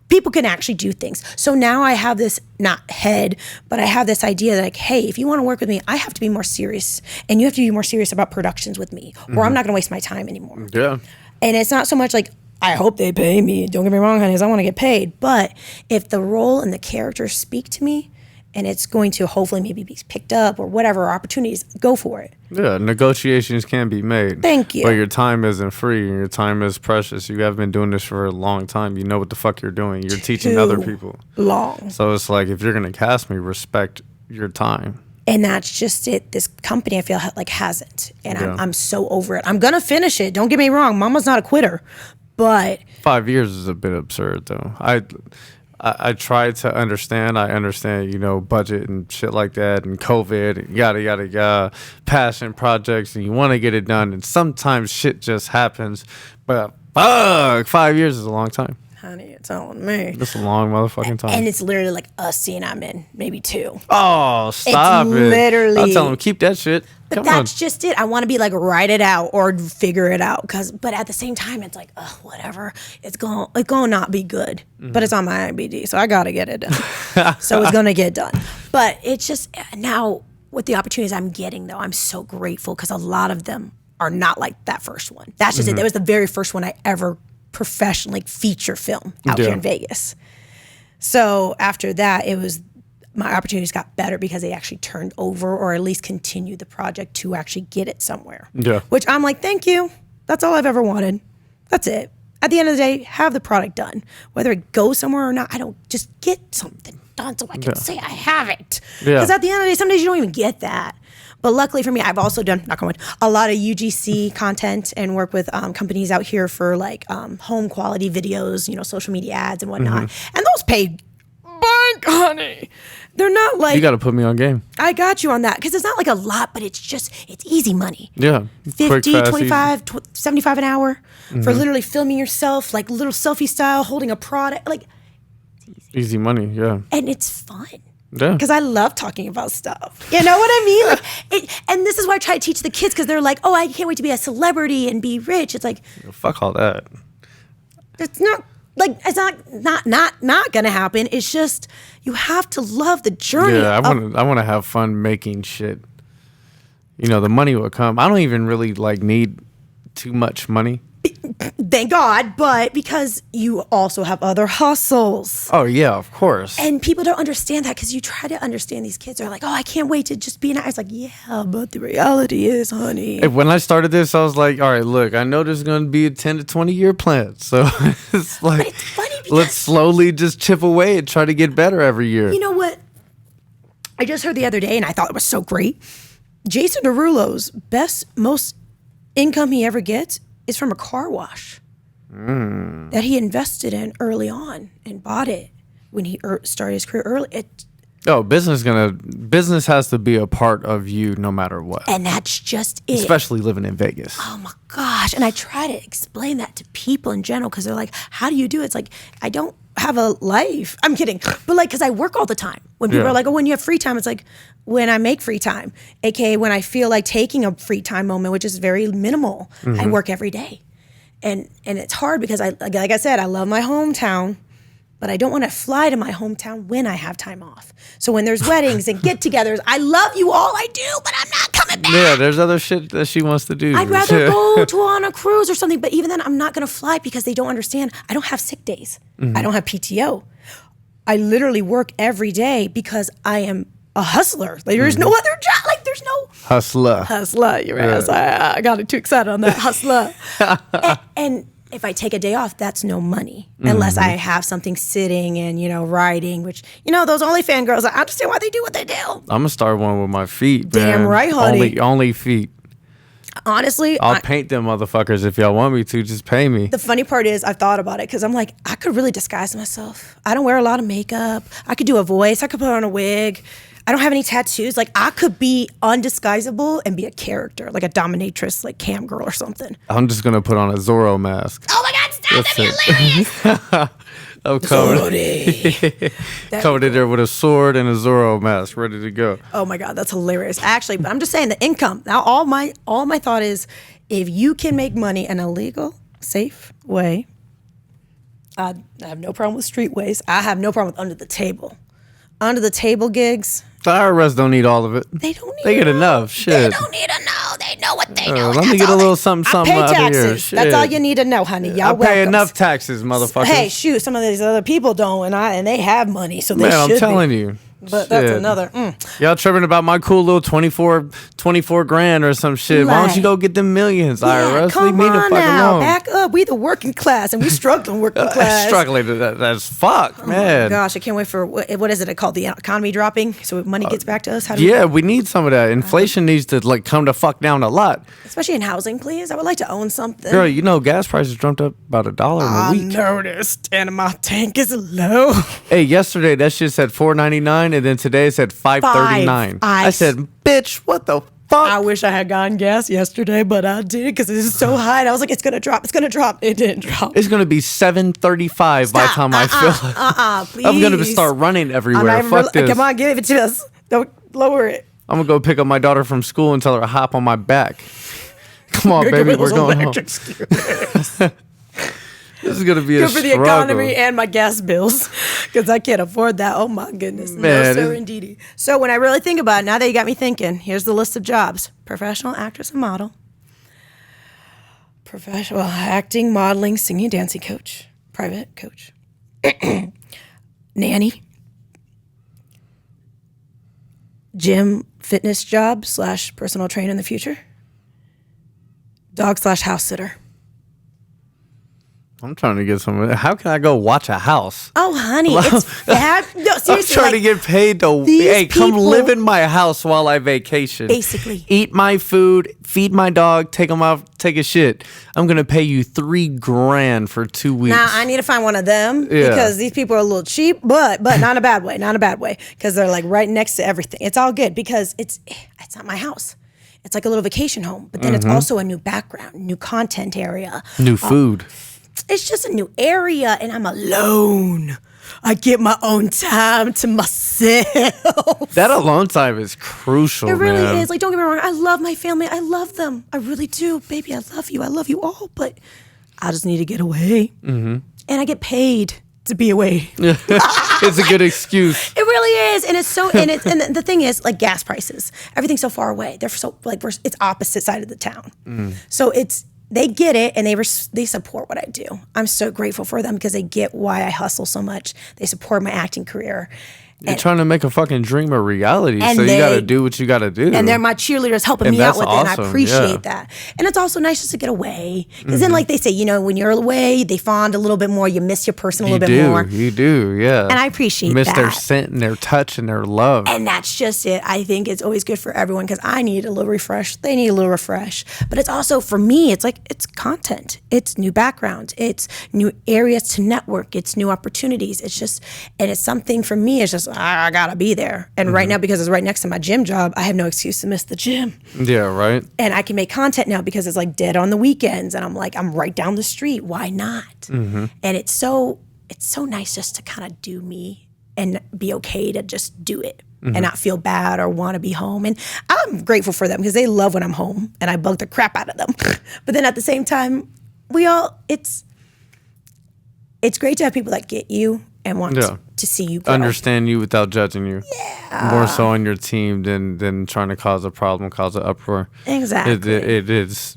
people can actually do things. So now I have this, not head, but I have this idea that, like, hey, if you want to work with me, I have to be more serious. And you have to be more serious about productions with me, or I'm not going to waste my time anymore. Yeah. And it's not so much like, I hope they pay me. Don't get me wrong, honey, I want to get paid. But if the role and the characters speak to me, and it's going to hopefully maybe be picked up or whatever opportunities, go for it. Yeah, negotiations can be made. Thank you. But your time isn't free. Your time is precious. You have been doing this for a long time. You know what the fuck you're doing. You're teaching other people. Long. So it's like, if you're going to cast me, respect your time. And that's just it. This company, I feel like, hasn't. And I'm so over it. I'm going to finish it. Don't get me wrong. Mama's not a quitter. But 5 years is a bit absurd, though. I try to understand. I understand, budget and shit like that, and COVID and yada, yada, yada, passion projects, and you want to get it done. And sometimes shit just happens. But fuck, 5 years is a long time. honey, it's on me. That's a long motherfucking time. And it's literally like a scene I'm in, maybe 2. Oh, stop it's it. Literally. I'll tell him, keep that shit. But Come that's on. just it. I want to be like, write it out or figure it out. But at the same time, it's like, whatever. It's going to not be good. But it's on my IBD, so I got to get it done. So it's going to get done. But it's just, now with the opportunities I'm getting, though, I'm so grateful because a lot of them are not like that first one. That's just it. That was the very first one I ever professionally feature film out here in Vegas. So after that, my opportunities got better because they actually turned over or at least continued the project to actually get it somewhere. Yeah. Which I'm like, thank you. That's all I've ever wanted. That's it. At the end of the day, have the product done. Whether it goes somewhere or not, I don't just get something done so I can say I have it. Because at the end of the day, some days you don't even get that. But luckily for me, I've also done, knock on wood, a lot of UGC content and work with companies out here for like home quality videos, social media ads and whatnot. And those pay bank, honey. They're not like... You got to put me on game. I got you on that because it's not like a lot, but it's easy money. Yeah. 50, Quick, fast, 25, 75 an hour for literally filming yourself, like little selfie style, holding a product. Like, easy money, yeah. And it's fun. Yeah. Because I love talking about stuff. You know what I mean? Like, and this is why I try to teach the kids because they're like, oh, I can't wait to be a celebrity and be rich. It's like... Fuck all that. It's not... Like, it's not gonna happen. It's just you have to love the journey. Yeah, I want to have fun making shit. The money will come. I don't even really need too much money. Thank God, but because you also have other hustles. Oh yeah, of course. And people don't understand that because you try to understand these kids are like, oh, I can't wait to just be an actor. It's like, yeah, but the reality is, honey. When I started this, I was like, all right, look, I know there's going to be a 10 to 20 year plan. So it's like, it's funny because let's slowly just chip away and try to get better every year. You know what? I just heard the other day and I thought it was so great. Jason Derulo's most income he ever gets is from a car wash that he invested in early on and bought it when he started his career early. Business has to be a part of you no matter what. And that's just it. Especially living in Vegas. Oh my gosh. And I try to explain that to people in general because they're like, how do you do it? It's like, I don't have a life. I'm kidding. But because I work all the time. When people are like, oh, when you have free time, it's like when I make free time, aka when I feel like taking a free time moment, which is very minimal. I work every day. And it's hard because like I said, I love my hometown, but I don't want to fly to my hometown when I have time off. So when there's weddings and get-togethers, I love you all, I do, but I'm not coming back. Yeah, there's other shit that she wants to do. I'd rather go on a cruise or something, but even then, I'm not going to fly because they don't understand. I don't have sick days. I don't have PTO. I literally work every day because I am a hustler. Like, there's no other job. Like, there's no... Hustler, you're right. I got too excited on that. Hustler. and if I take a day off, that's no money. Unless I have something sitting and, writing, which, those OnlyFans girls, I understand why they do what they do. I'm going to start one with my feet, Damn man. right, honey. Only feet. Honestly, I'll paint them motherfuckers if y'all want me to. Just pay me. The funny part is I've thought about it because I'm like, I could really disguise myself. I don't wear a lot of makeup. I could do a voice. I could put on a wig. I don't have any tattoos. Like, I could be undisguisable and be a character, like a dominatrix, like cam girl or something. I'm just going to put on a Zorro mask. Oh my God, stop! That'd be hilarious. I'm covered in there with a sword and a Zorro mask, ready to go. Oh my God, that's hilarious. Actually, but I'm just saying the income. Now, all my thought is, if you can make money in a legal, safe way, I have no problem with streetways. I have no problem with under the table gigs. The IRS don't need all of it. They don't need. They get enough. Shit. They don't need to know. They know what they know. Let me get a little something I pay out taxes. of here. Shit. That's all you need to know, honey. Y'all I pay welcome. enough taxes, motherfuckers. Hey, shoot, some of these other people don't, and they have money, so they should I'm telling you. But that's another. Y'all tripping about my cool little 24 grand or some shit. Why don't you go get them millions, IRS? Come Leave me the on fuck now. alone. Back up. We the working class, and we struggling working class. Struggling. That's fuck, man. Oh my gosh, I can't wait for, what is it called? The economy dropping, so money gets back to us? How do we need some of that. Inflation needs to come the fuck down a lot. Especially in housing, please. I would like to own something. Girl, gas prices jumped up about $1 in a week. I noticed, and my tank is low. Hey, yesterday that shit said $4.99, and then today it said $5.39. I said, bitch, what the fuck? I wish I had gotten gas yesterday, but I did because it is so high. And I was like, it's going to drop. It's going to drop. It didn't drop. It's going to be 7:35 by the time I fill it. Please. I'm going to start running everywhere. Fuck this. Come on, give it to us. Don't lower it. I'm going to go pick up my daughter from school and tell her to hop on my back. Come on, baby. We're going home. This is going to be a struggle. Good for the economy and my gas bills because I can't afford that. Oh, my goodness. Man, no, sir, indeedy. So when I really think about it, now that you got me thinking, here's the list of jobs. Professional actress and model. Professional acting, modeling, singing, dancing coach. Private coach. Nanny. Gym, fitness job / personal trainer in the future. Dog / house sitter. I'm trying to get some. How can I go watch a house? Oh, honey, it's fab. No, seriously. I'm trying to get paid to. Hey, come live in my house while I vacation. Basically, eat my food, feed my dog, take him out, take a shit. I'm gonna pay you $3,000 for 2 weeks. Now I need to find one of them because these people are a little cheap, but not in a bad way. Not in a bad way because they're like right next to everything. It's all good because it's not my house. It's like a little vacation home, but then it's also a new background, new content area, new food. It's just a new area, and I'm alone. I get my own time to myself. That alone time is crucial, It really man. is. Like, don't get me wrong. I love my family. I love them. I really do. Baby, I love you. I love you all, but I just need to get away. Mm-hmm. And I get paid to be away. It's a good excuse. It really is. And it's so, and the thing is, like gas prices, everything's so far away. They're so, like, it's opposite side of the town. So they get it and they support what I do. I'm so grateful for them because they get why I hustle so much. They support my acting career. You're trying to make a fucking dream a reality, so you got to do what you got to do. And they're my cheerleaders helping me out with it, and I appreciate that. And it's also nice just to get away. Because then, like they say, when you're away, they fond a little bit more. You miss your person a little bit more. You do, yeah. And I appreciate that. Miss their scent and their touch and their love. And that's just it. I think it's always good for everyone because I need a little refresh. They need a little refresh. But it's also, for me, it's like, it's content. It's new backgrounds. It's new areas to network. It's new opportunities. It's just, and it's something for me, it's just, I gotta be there. And right now, because it's right next to my gym job, I have no excuse to miss the gym. Yeah, right. And I can make content now because it's like dead on the weekends. And I'm like, I'm right down the street. Why not? And it's so nice just to kind of do me and be okay to just do it and not feel bad or want to be home. And I'm grateful for them because they love when I'm home and I bug the crap out of them. But then at the same time, it's great to have people that get you and want to see you grow. Understand you without judging you. Yeah. More so on your team than trying to cause a problem, cause an uproar. Exactly. It is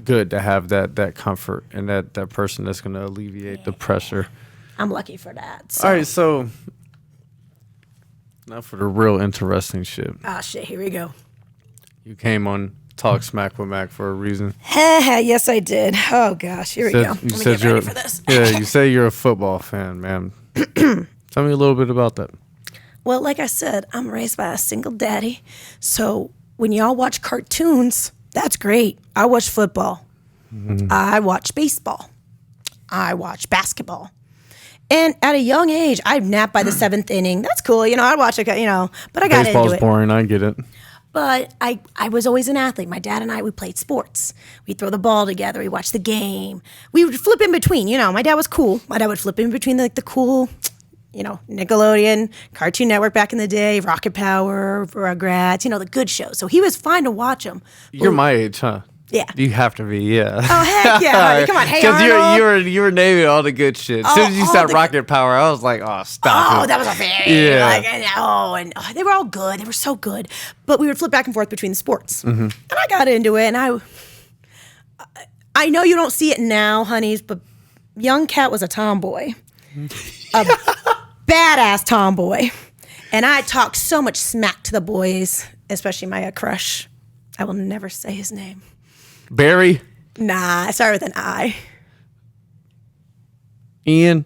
good to have that comfort and that person that's going to alleviate the pressure. I'm lucky for that. So. All right, so now for the real interesting shit. Ah, shit, here we go. You came on Talk Smack with Mac for a reason. Yes, I did. Oh, gosh, here we go. Let me get ready for this. Yeah, you say you're a football fan, man. Tell me a little bit about that. Well, like I said, I'm raised by a single daddy. So when y'all watch cartoons, that's great. I watch football. I watch baseball. I watch basketball. And at a young age, I'd nap by the 7th inning. That's cool. I'd watch it, but I got into it. Baseball's boring. I get it. But I was always an athlete. My dad and I, we played sports. We'd throw the ball together. We watched the game. We would flip in between. My dad was cool. My dad would flip in between the cool, Nickelodeon, Cartoon Network back in the day, Rocket Power, Rugrats, the good shows. So he was fine to watch them. You're my age, huh? Yeah. You have to be, yeah. Oh, heck yeah, honey. Come on, hey, Because you were naming all the good shit. As soon as you said Rocket Power, I was like, oh, stop it. Oh, that was a fan. Yeah. They were all good. They were so good. But we would flip back and forth between the sports. And I got into it, and I know you don't see it now, honeys, but young Cat was a tomboy. A badass tomboy. And I talked so much smack to the boys, especially my crush. I will never say his name. Barry? Nah, I started with an I. Ian?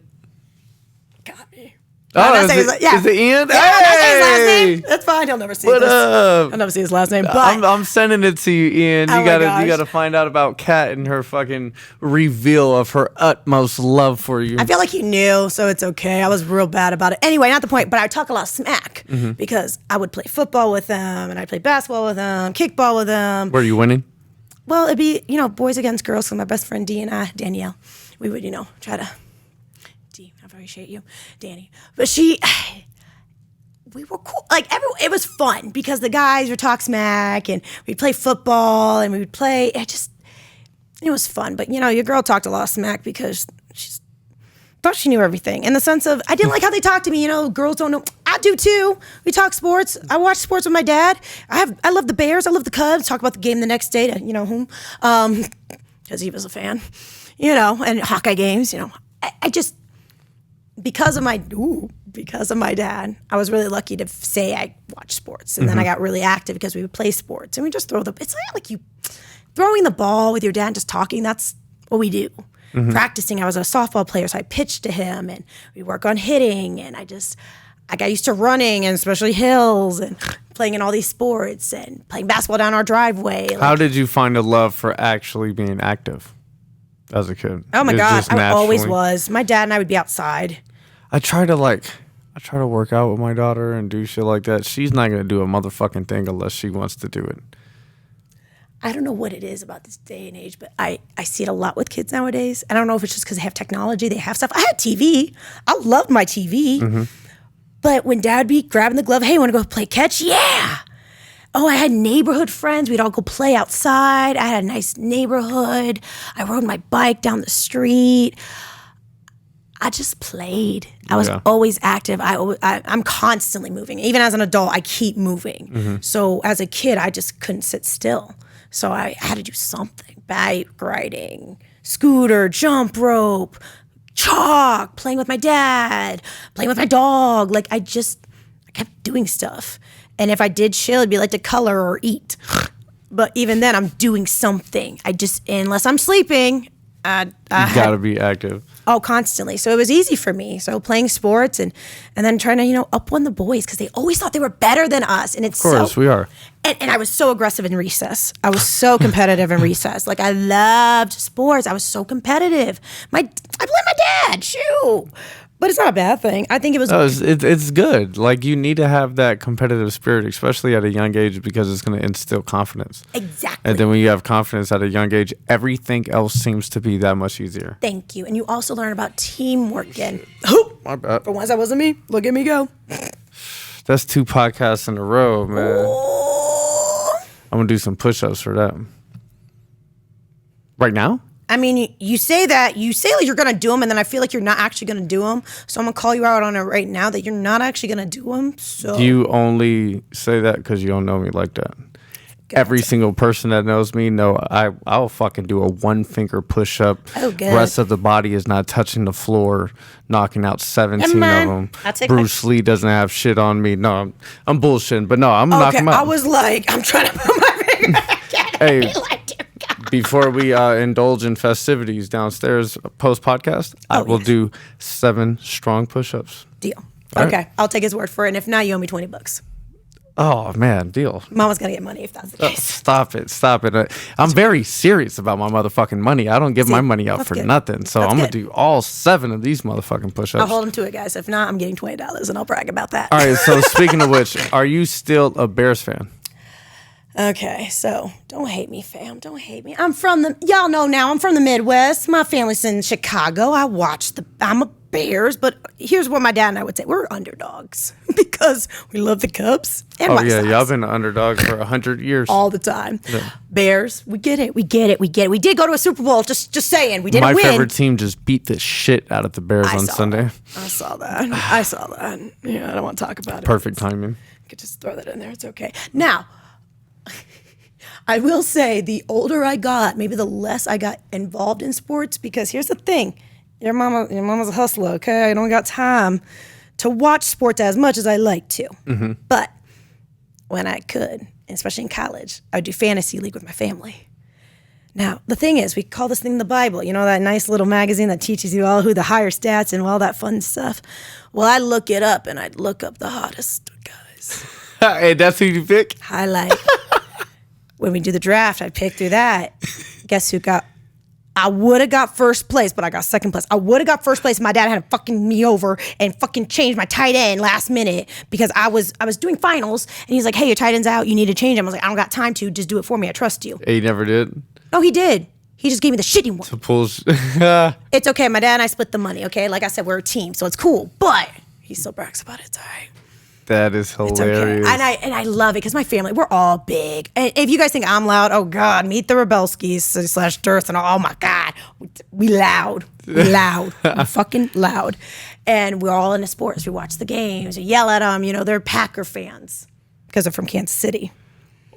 Got me. Oh, is it Ian? Yeah, his last name? That's fine. He'll never see this. What up? I'll never see his last name. But I'm sending it to you, Ian. Oh You gotta find out about Kat and her fucking reveal of her utmost love for you. I feel like he knew, so it's okay. I was real bad about it. Anyway, not the point, but I talk a lot of smack because I would play football with them and I'd play basketball with them, kickball with them. Were you winning? Well, it'd be, boys against girls. So my best friend Danielle, we would, try to, I appreciate you, Danny. But we were cool. Like, it was fun because the guys would talk smack and we'd play football and we would play. It was fun. But, your girl talked a lot of smack because she thought she knew everything. In the sense of, I didn't like how they talked to me. Girls don't know. I do too. We talk sports. I watch sports with my dad. I love the Bears. I love the Cubs. Talk about the game the next day to, whom. Because he was a fan, and Hawkeye games, I just, because of my dad, I was really lucky to say I watched sports. And then I got really active because we would play sports. And we just it's not like you throwing the ball with your dad and just talking. That's what we do. Practicing, I was a softball player, so I pitched to him and we work on hitting. And I got used to running and especially hills and playing in all these sports and playing basketball down our driveway. How did you find a love for actually being active as a kid? Oh my God, I always was. My dad and I would be outside. I try to work out with my daughter and do shit like that. She's not going to do a motherfucking thing unless she wants to do it. I don't know what it is about this day and age, but I see it a lot with kids nowadays. I don't know if it's just because they have technology, they have stuff. I had TV. I loved my TV. But when Dad would be grabbing the glove, hey, want to go play catch? Yeah. Oh, I had neighborhood friends. We'd all go play outside. I had a nice neighborhood. I rode my bike down the street. I just played. I was always active. I'm constantly moving. Even as an adult, I keep moving. So as a kid, I just couldn't sit still. So I had to do something. Bike riding, scooter, jump rope, chalk, playing with my dad, playing with my dog. Like, I kept doing stuff. And if I did chill, it'd be like to color or eat. But even then, I'm doing something. Unless I'm sleeping, you gotta be active. Oh, constantly. So it was easy for me. So playing sports and then trying to, up-one the boys because they always thought they were better than us. And it's of course, we are. And I was so aggressive in recess. I was so competitive in recess. Like, I loved sports. I was so competitive. I blame my dad. Shoot. But it's not a bad thing. I think it was... No, it's good. Like, you need to have that competitive spirit, especially at a young age, because it's going to instill confidence. Exactly. And then when you have confidence at a young age, everything else seems to be that much easier. Thank you. And you also learn about teamwork and... My bad. For once that wasn't me. Look at me go. That's 2 podcasts in a row, man. Ooh. I'm going to do some push-ups for that. Right now? I mean, you say that, like you're going to do them, and then I feel like you're not actually going to do them. So I'm going to call you out on it right now that you're not actually going to do them. So you only say that because you don't know me like that. Gotcha. Every single person that knows me, I'll fucking do a 1-finger push-up. Oh, good. Rest of the body is not touching the floor, knocking out 17 of them. Bruce Lee doesn't have shit on me. No, I'm bullshitting, but no, I'm knocking him out. I was like, I'm trying to put my finger back at Hey. Before we indulge in festivities downstairs post-podcast, I will do 7 strong push-ups. Deal. All okay. right. I'll take his word for it. And if not, you owe me $20. Oh, man, deal. Mama's going to get money if that's the case. Stop it. I'm very serious about my motherfucking money. I don't give my money out for nothing. So I'm going to do all 7 of these motherfucking push-ups. I'll hold him to it, guys. If not, I'm getting $20 and I'll brag about that. All right, so speaking of which, are you still a Bears fan? Okay, so don't hate me, fam. Don't hate me. Y'all know now, I'm from the Midwest. My family's in Chicago. I'm a Bears, but here's what my dad and I would say. We're underdogs because we love the Cubs and Oh, my yeah, size. y'all been underdogs for 100 years. All the time. Yeah. Bears, we get it. We did go to a Super Bowl, just saying. We didn't win. My favorite team just beat the shit out of the Bears on Sunday. I saw that. Yeah, I don't want to talk about it. Perfect timing. I could just throw that in there. It's okay. Now, I will say the older I got, maybe the less I got involved in sports, because here's the thing. Your mama's a hustler, okay? I don't got time to watch sports as much as I like to. Mm-hmm. But when I could, especially in college, I would do fantasy league with my family. Now, the thing is, we call this thing the Bible. You know, that nice little magazine that teaches you all who the higher stats and all that fun stuff. Well, I'd look it up, and I'd look up the hottest guys. Rebelskys. Hey, that's who you pick? Highlight. When we do the draft, I pick through that. Guess who got? I would have got first place, but I got second place. I would have got first place. My dad had to fucking me over and fucking change my tight end last minute because I was doing finals, and he's like, "Hey, your tight end's out. You need to change him." I was like, "I don't got time to. Just do it for me. I trust you." He never did. No, he did. He just gave me the shitty one. To pull. It's okay. My dad and I split the money. Okay, like I said, we're a team, so it's cool. But he still brags about it. It's all right. That is hilarious. Okay. And I love it because my family, we're all big. And if you guys think I'm loud, oh God, meet the Rebelskys / Durst and oh my God, we loud. We loud. We fucking loud. And we're all into sports. We watch the games. We yell at them. You know, they're Packer fans because they're from Kansas City.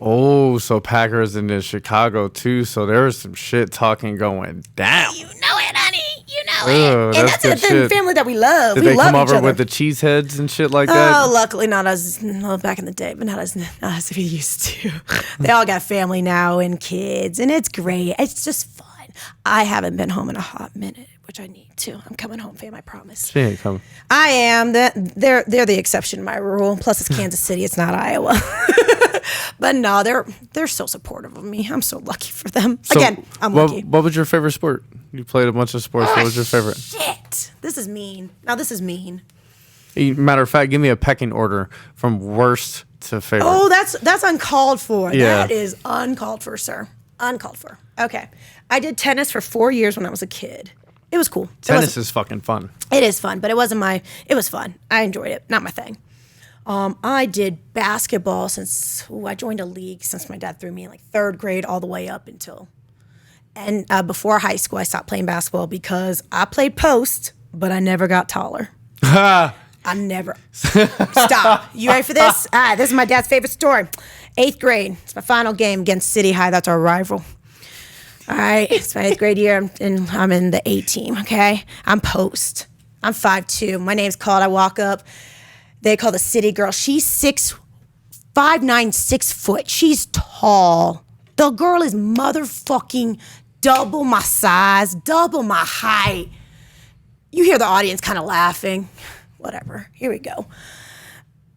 Oh, so Packers in Chicago too. So there was some shit talking going down. You know it, honey. You know it. And that's the family that we love. Did we they love come each over other. with the cheeseheads and shit like that? Oh, luckily not as back in the day, but not as we used to. They all got family now and kids, and it's great. It's just fun. I haven't been home in a hot minute, which I need to. I'm coming home, fam. I promise. She ain't coming. I am. They're the exception to my rule. Plus, it's Kansas City. It's not Iowa. But no, they're so supportive of me. I'm so lucky for them. So Again, I'm lucky. What was your favorite sport? You played a bunch of sports. What was your favorite? Shit. This is mean. Now this is mean. Matter of fact, give me a pecking order from worst to favorite. Oh, that's uncalled for. Yeah. That is uncalled for, sir. Uncalled for. Okay. I did tennis for 4 years when I was a kid. It was cool. Tennis is fucking fun. It is fun, but it was fun. I enjoyed it. Not my thing. I did basketball I joined a league since my dad threw me in like third grade all the way up until. And before high school, I stopped playing basketball because I played post, but I never got taller. I never. Stop. You ready for this? This is my dad's favorite story. 8th grade. It's my final game against City High. That's our rival. All right. It's my 8th grade year, and I'm in the A team, okay? I'm post. I'm 5'2". My name's called. I walk up. They call the city girl. She's 5'9", 6 foot. She's tall. The girl is motherfucking double my size, double my height. You hear the audience kind of laughing. Whatever. Here we go.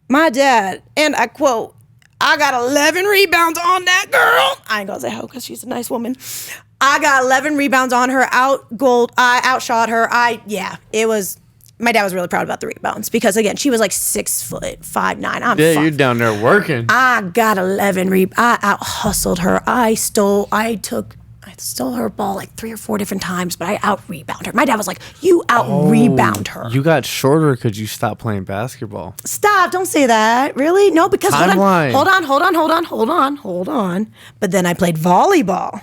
My dad, and I quote, "I got 11 rebounds on that girl." I ain't gonna say how because she's a nice woman. I got 11 rebounds on her. I outshot her. It was. My dad was really proud about the rebounds because, again, she was like 6 foot, 5'9". You're down there working. I got 11 rebounds. I out-hustled her. I stole her ball like 3 or 4 different times, but I out-rebound her. My dad was like, "You out-rebound her." You got shorter because you stopped playing basketball. Stop, don't say that. Really? No, because Timeline. hold on. But then I played volleyball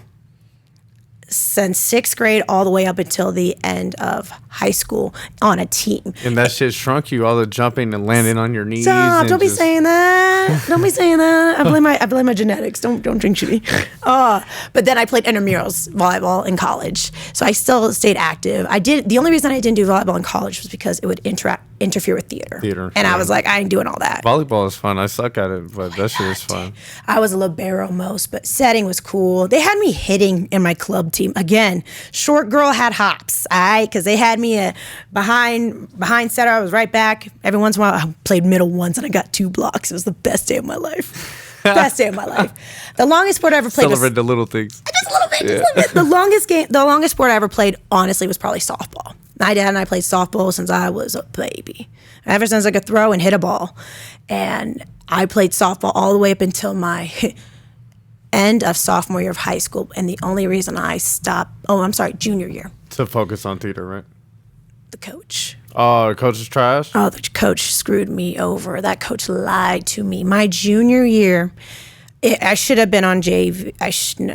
since 6th grade all the way up until the end of high school on a team. And that shit shrunk you, all the jumping and landing on your knees. Stop, don't be saying that. Don't be saying that. I blame my genetics. Don't jinx me. But then I played intramurals volleyball in college. So I still stayed active. The only reason I didn't do volleyball in college was because it would interfere with theater. And I was like, I ain't doing all that. Volleyball is fun. I suck at it, but that shit is fun. I was a libero most, but setting was cool. They had me hitting in my club team. Again, short girl had hops, all right? Because they had me behind setter. I was right back. Every once in a while, I played middle once, and I got 2 blocks. It was the best day of my life. Best day of my life. The longest sport I ever played Celebrate the little things. Just a little bit. The longest sport I ever played, honestly, was probably softball. My dad and I played softball since I was a baby. Ever since I could throw and hit a ball. And I played softball all the way up until my end of sophomore year of high school. And the only reason I stopped, junior year. To focus on theater, right? The coach. Oh, the coach is trash? Oh, the coach screwed me over. That coach lied to me. My junior year, I should have been on JV. I should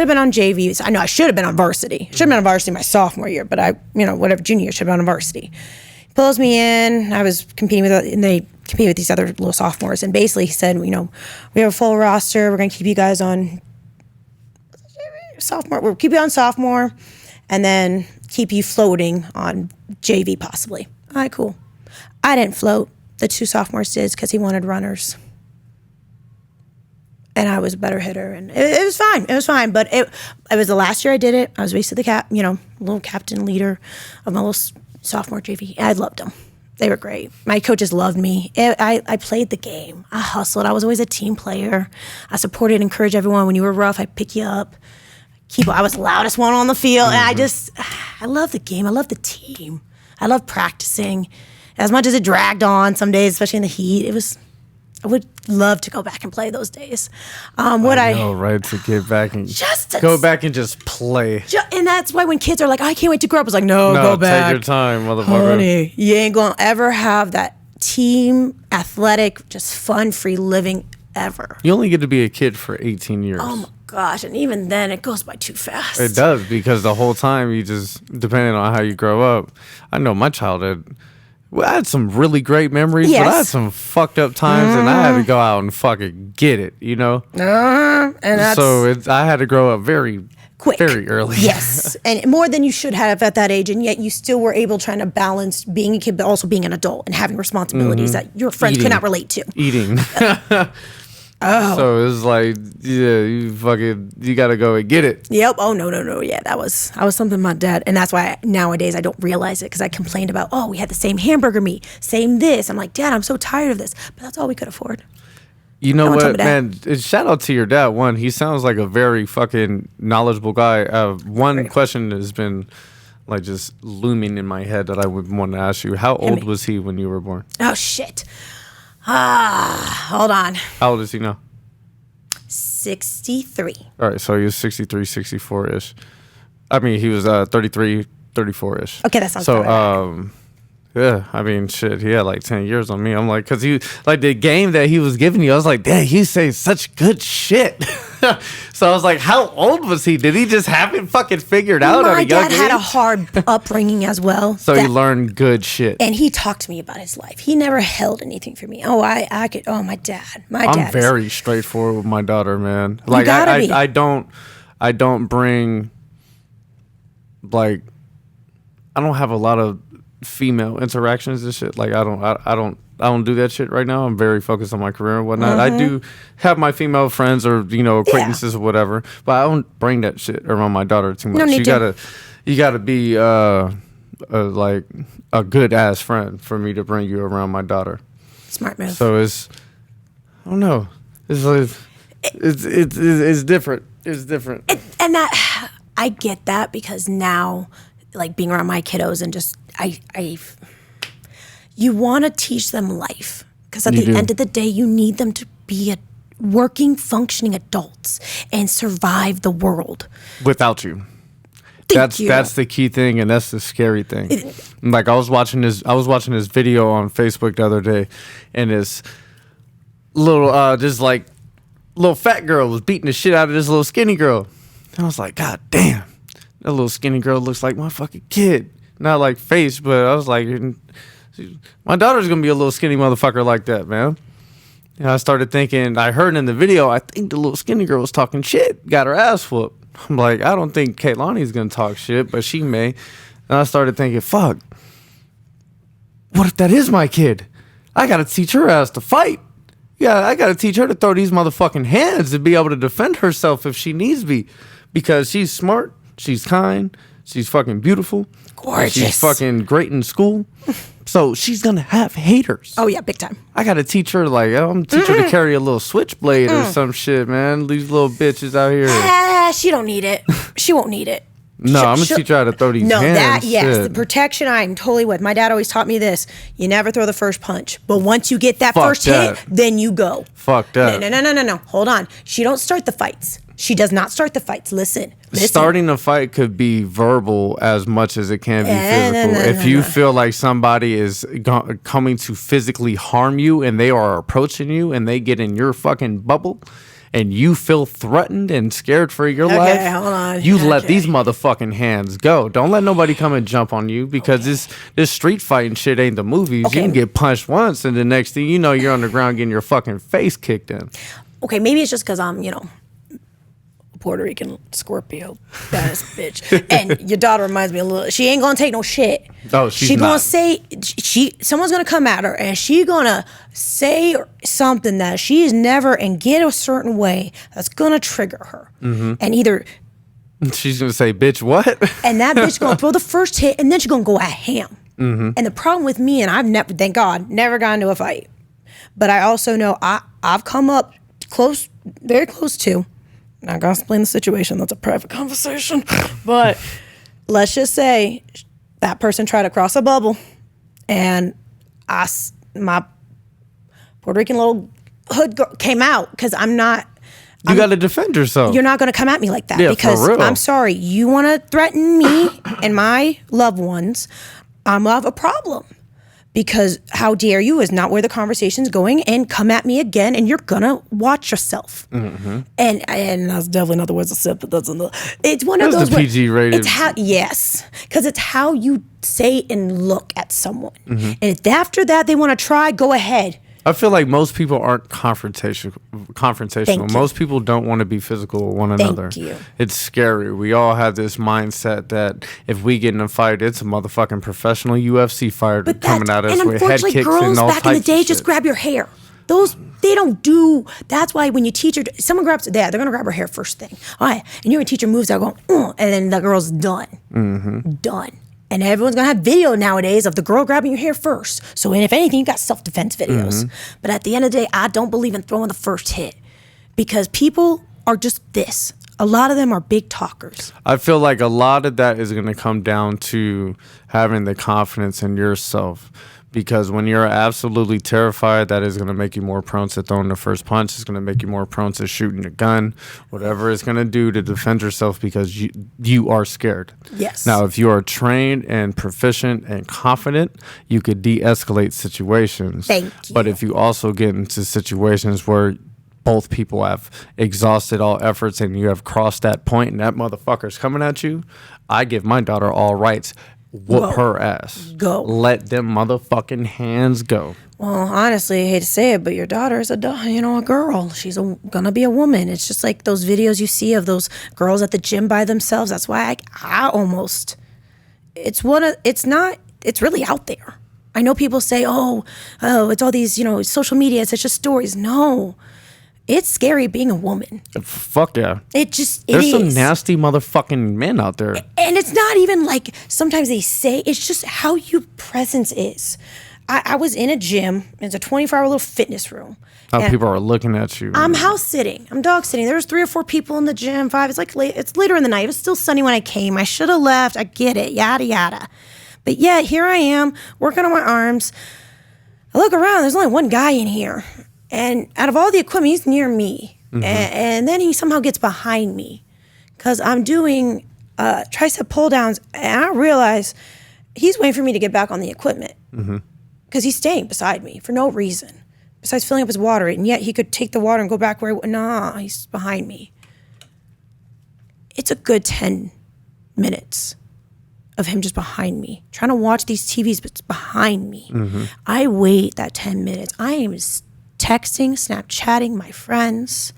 have been on JV. I know I should have been on varsity. I should have been on varsity my sophomore year, but junior year should have been on varsity. He pulls me in. I was competing and they competed with these other little sophomores, and basically he said, we have a full roster. We're going to keep you guys on sophomore. We'll keep you on sophomore, and then keep you floating on JV possibly. All right, cool. I didn't float. The 2 sophomores did because he wanted runners. And I was a better hitter, and it was fine. It was fine, but it was the last year I did it. I was basically the little captain leader of my little sophomore JV. I loved him. They were great. My coaches loved me. I played the game. I hustled. I was always a team player. I supported and encouraged everyone. When you were rough, I'd pick you up. I was the loudest one on the field. And I love the game. I love the team. I love practicing. As much as it dragged on some days, especially in the heat, I would love to go back and play those days. I know, right? To get back and go back and just play. And that's why when kids are like, I can't wait to grow up, it's like, no, go back. Take your time, motherfucker. Honey, you ain't gonna ever have that team, athletic, just fun, free living ever. You only get to be a kid for 18 years. Oh my gosh, and even then it goes by too fast. It does, because the whole time you just, depending on how you grow up. I know my childhood, well, I had some really great memories, but I had some fucked up times, and I had to go out and fucking get it, you know? And that's I had to grow up very quick, very early. Yes, and more than you should have at that age, and yet you still were able trying to balance being a kid, but also being an adult and having responsibilities that your friends could not relate to. Eating. So it's like, yeah, you gotta go and get it. Yep. Oh no. Yeah, that was something my dad, and that's why nowadays I don't realize it, because I complained about, oh, we had the same hamburger meat, same this. I'm like, Dad, I'm so tired of this, but that's all we could afford. You know what, man? Shout out to your dad. One, he sounds like a very fucking knowledgeable guy. One question has been like just looming in my head that I would want to ask you. How old was he when you were born? Oh shit. Hold on. How old is he now? 63. All right, so he was 63, 64-ish. I mean, he was 33, 34-ish. Okay, that sounds so, yeah, I mean, shit, he had like 10 years on me. I'm like, because he, like, the game that he was giving you, I was like, damn, he's saying such good shit. So I was like, how old was he? Did he just have it fucking figured out at a young age? My dad had a hard upbringing as well. So he learned good shit. And he talked to me about his life. He never held anything for me. Oh, I could, oh, my dad. I'm very straightforward with my daughter, man. Like, I don't bring, like, I don't have a lot of female interactions and shit. Like, I don't do that shit right now. I'm very focused on my career and whatnot. I do have my female friends or, you know, acquaintances or whatever, but I don't bring that shit around my daughter too much. No need to. You gotta be like a good ass friend for me to bring you around my daughter. Smart move. So I don't know. It's different. It's different. And that, I get that, because now, like, being around my kiddos and just you want to teach them life, because at the end of the day, you need them to be working, functioning adults and survive the world without you. That's the key thing, and that's the scary thing. Like, I was watching this video on Facebook the other day, and this little little fat girl was beating the shit out of this little skinny girl. And I was like, God damn, that little skinny girl looks like my fucking kid. Not like face, but I was like, my daughter's gonna be a little skinny motherfucker like that, man. And I started thinking, I heard in the video, I think the little skinny girl was talking shit, got her ass whooped. I'm like, I don't think Kaylani's gonna talk shit, but she may. And I started thinking, fuck, what if that is my kid? I gotta teach her ass to fight. Yeah, I gotta teach her to throw these motherfucking hands and be able to defend herself if she needs be. Because she's smart, she's kind, she's fucking beautiful. Gorgeous. She's fucking great in school. So she's gonna have haters. Oh yeah, big time. I gotta teach her, like, I'm gonna teach her to carry a little switchblade or some shit, man. These little bitches out here. She don't need it. She won't need it. No, I'm gonna teach her how to throw these hands. Yes, the protection I'm totally with. My dad always taught me this. You never throw the first punch. But once you get that first hit, then you go. Fuck that. No. Hold on. She don't start the fights. She does not start the fights. Listen. Starting a fight could be verbal as much as it can be physical. If you feel like somebody is coming to physically harm you and they are approaching you and they get in your fucking bubble and you feel threatened and scared for your life, hold on. You let these motherfucking hands go. Don't let nobody come and jump on you, because this street fighting shit ain't the movies. You can get punched once and the next thing you know, you're on the ground getting your fucking face kicked in. Okay, maybe it's just because I'm, Puerto Rican Scorpio, badass bitch. And your daughter reminds me a little. She ain't gonna take no shit. Oh, she's she not. Gonna say someone's gonna come at her and she gonna say something that she's never and get a certain way that's gonna trigger her. Mm-hmm. And either she's gonna say, "Bitch, what?" And that bitch gonna throw the first hit, and then she's gonna go at him. And the problem with me, and I've never, thank God, never gotten into a fight. But I also know I've come up close, very close to, not gonna explain the situation, that's a private conversation. But let's just say that person tried to cross a bubble and my Puerto Rican little hood girl came out because I'm not. You got to defend yourself. You're not going to come at me like that because for real. I'm sorry. You want to threaten me and my loved ones, I'm gonna have a problem. Because how dare you is not where the conversation's going, and come at me again, and you're gonna watch yourself. And that's definitely not the words I said, but it's one of those. The PG rated. It's how because it's how you say and look at someone, and if after that they want to try, go ahead. I feel like most people aren't confrontational. Most people don't want to be physical with one another. Thank you. It's scary. We all have this mindset that if we get in a fight, it's a motherfucking professional UFC fighter coming at us with head kicks and all types of shit. And unfortunately, girls back in the day just grab your hair. They don't do. That's why when you teach her, someone grabs they're gonna grab her hair first thing. All right, and you're gonna teach her moves that are going, and then the girl's done, done. And everyone's gonna have video nowadays of the girl grabbing your hair first. So, and if anything, you got self-defense videos. But at the end of the day, I don't believe in throwing the first hit because people are just this. A lot of them are big talkers. I feel like a lot of that is gonna come down to having the confidence in yourself. Because when you're absolutely terrified, that is going to make you more prone to throwing the first punch. It's going to make you more prone to shooting a gun, whatever it's going to do to defend yourself because you are scared. Yes. Now, if you are trained and proficient and confident, you could de-escalate situations. Thank you. But if you also get into situations where both people have exhausted all efforts and you have crossed that point and that motherfucker's coming at you, I give my daughter all rights. Whoop her ass. Go. Let them motherfucking hands go. Well, honestly, I hate to say it, but your daughter is a girl. She's gonna be a woman. It's just like those videos you see of those girls at the gym by themselves. That's why I almost. It's really out there. I know people say, oh, it's all these, social media. It's just stories. No. It's scary being a woman. Fuck yeah. There's some nasty motherfucking men out there. And it's not even like sometimes they say, it's just how your presence is. I was in a gym. It's a 24-hour little fitness room. How people are looking at you. I'm house sitting. I'm dog sitting. There's 3 or 4 people in the gym, 5. It's like it's later in the night. It was still sunny when I came. I should have left. I get it. Yada, yada. But yeah, here I am working on my arms. I look around. There's only one guy in here. And out of all the equipment, he's near me. And then he somehow gets behind me because I'm doing tricep pull downs. And I realize he's waiting for me to get back on the equipment because he's staying beside me for no reason besides filling up his water. And yet he could take the water and go back where he's behind me. It's a good 10 minutes of him just behind me, trying to watch these TVs, but it's behind me. I wait that 10 minutes. I am texting, Snapchatting my friends.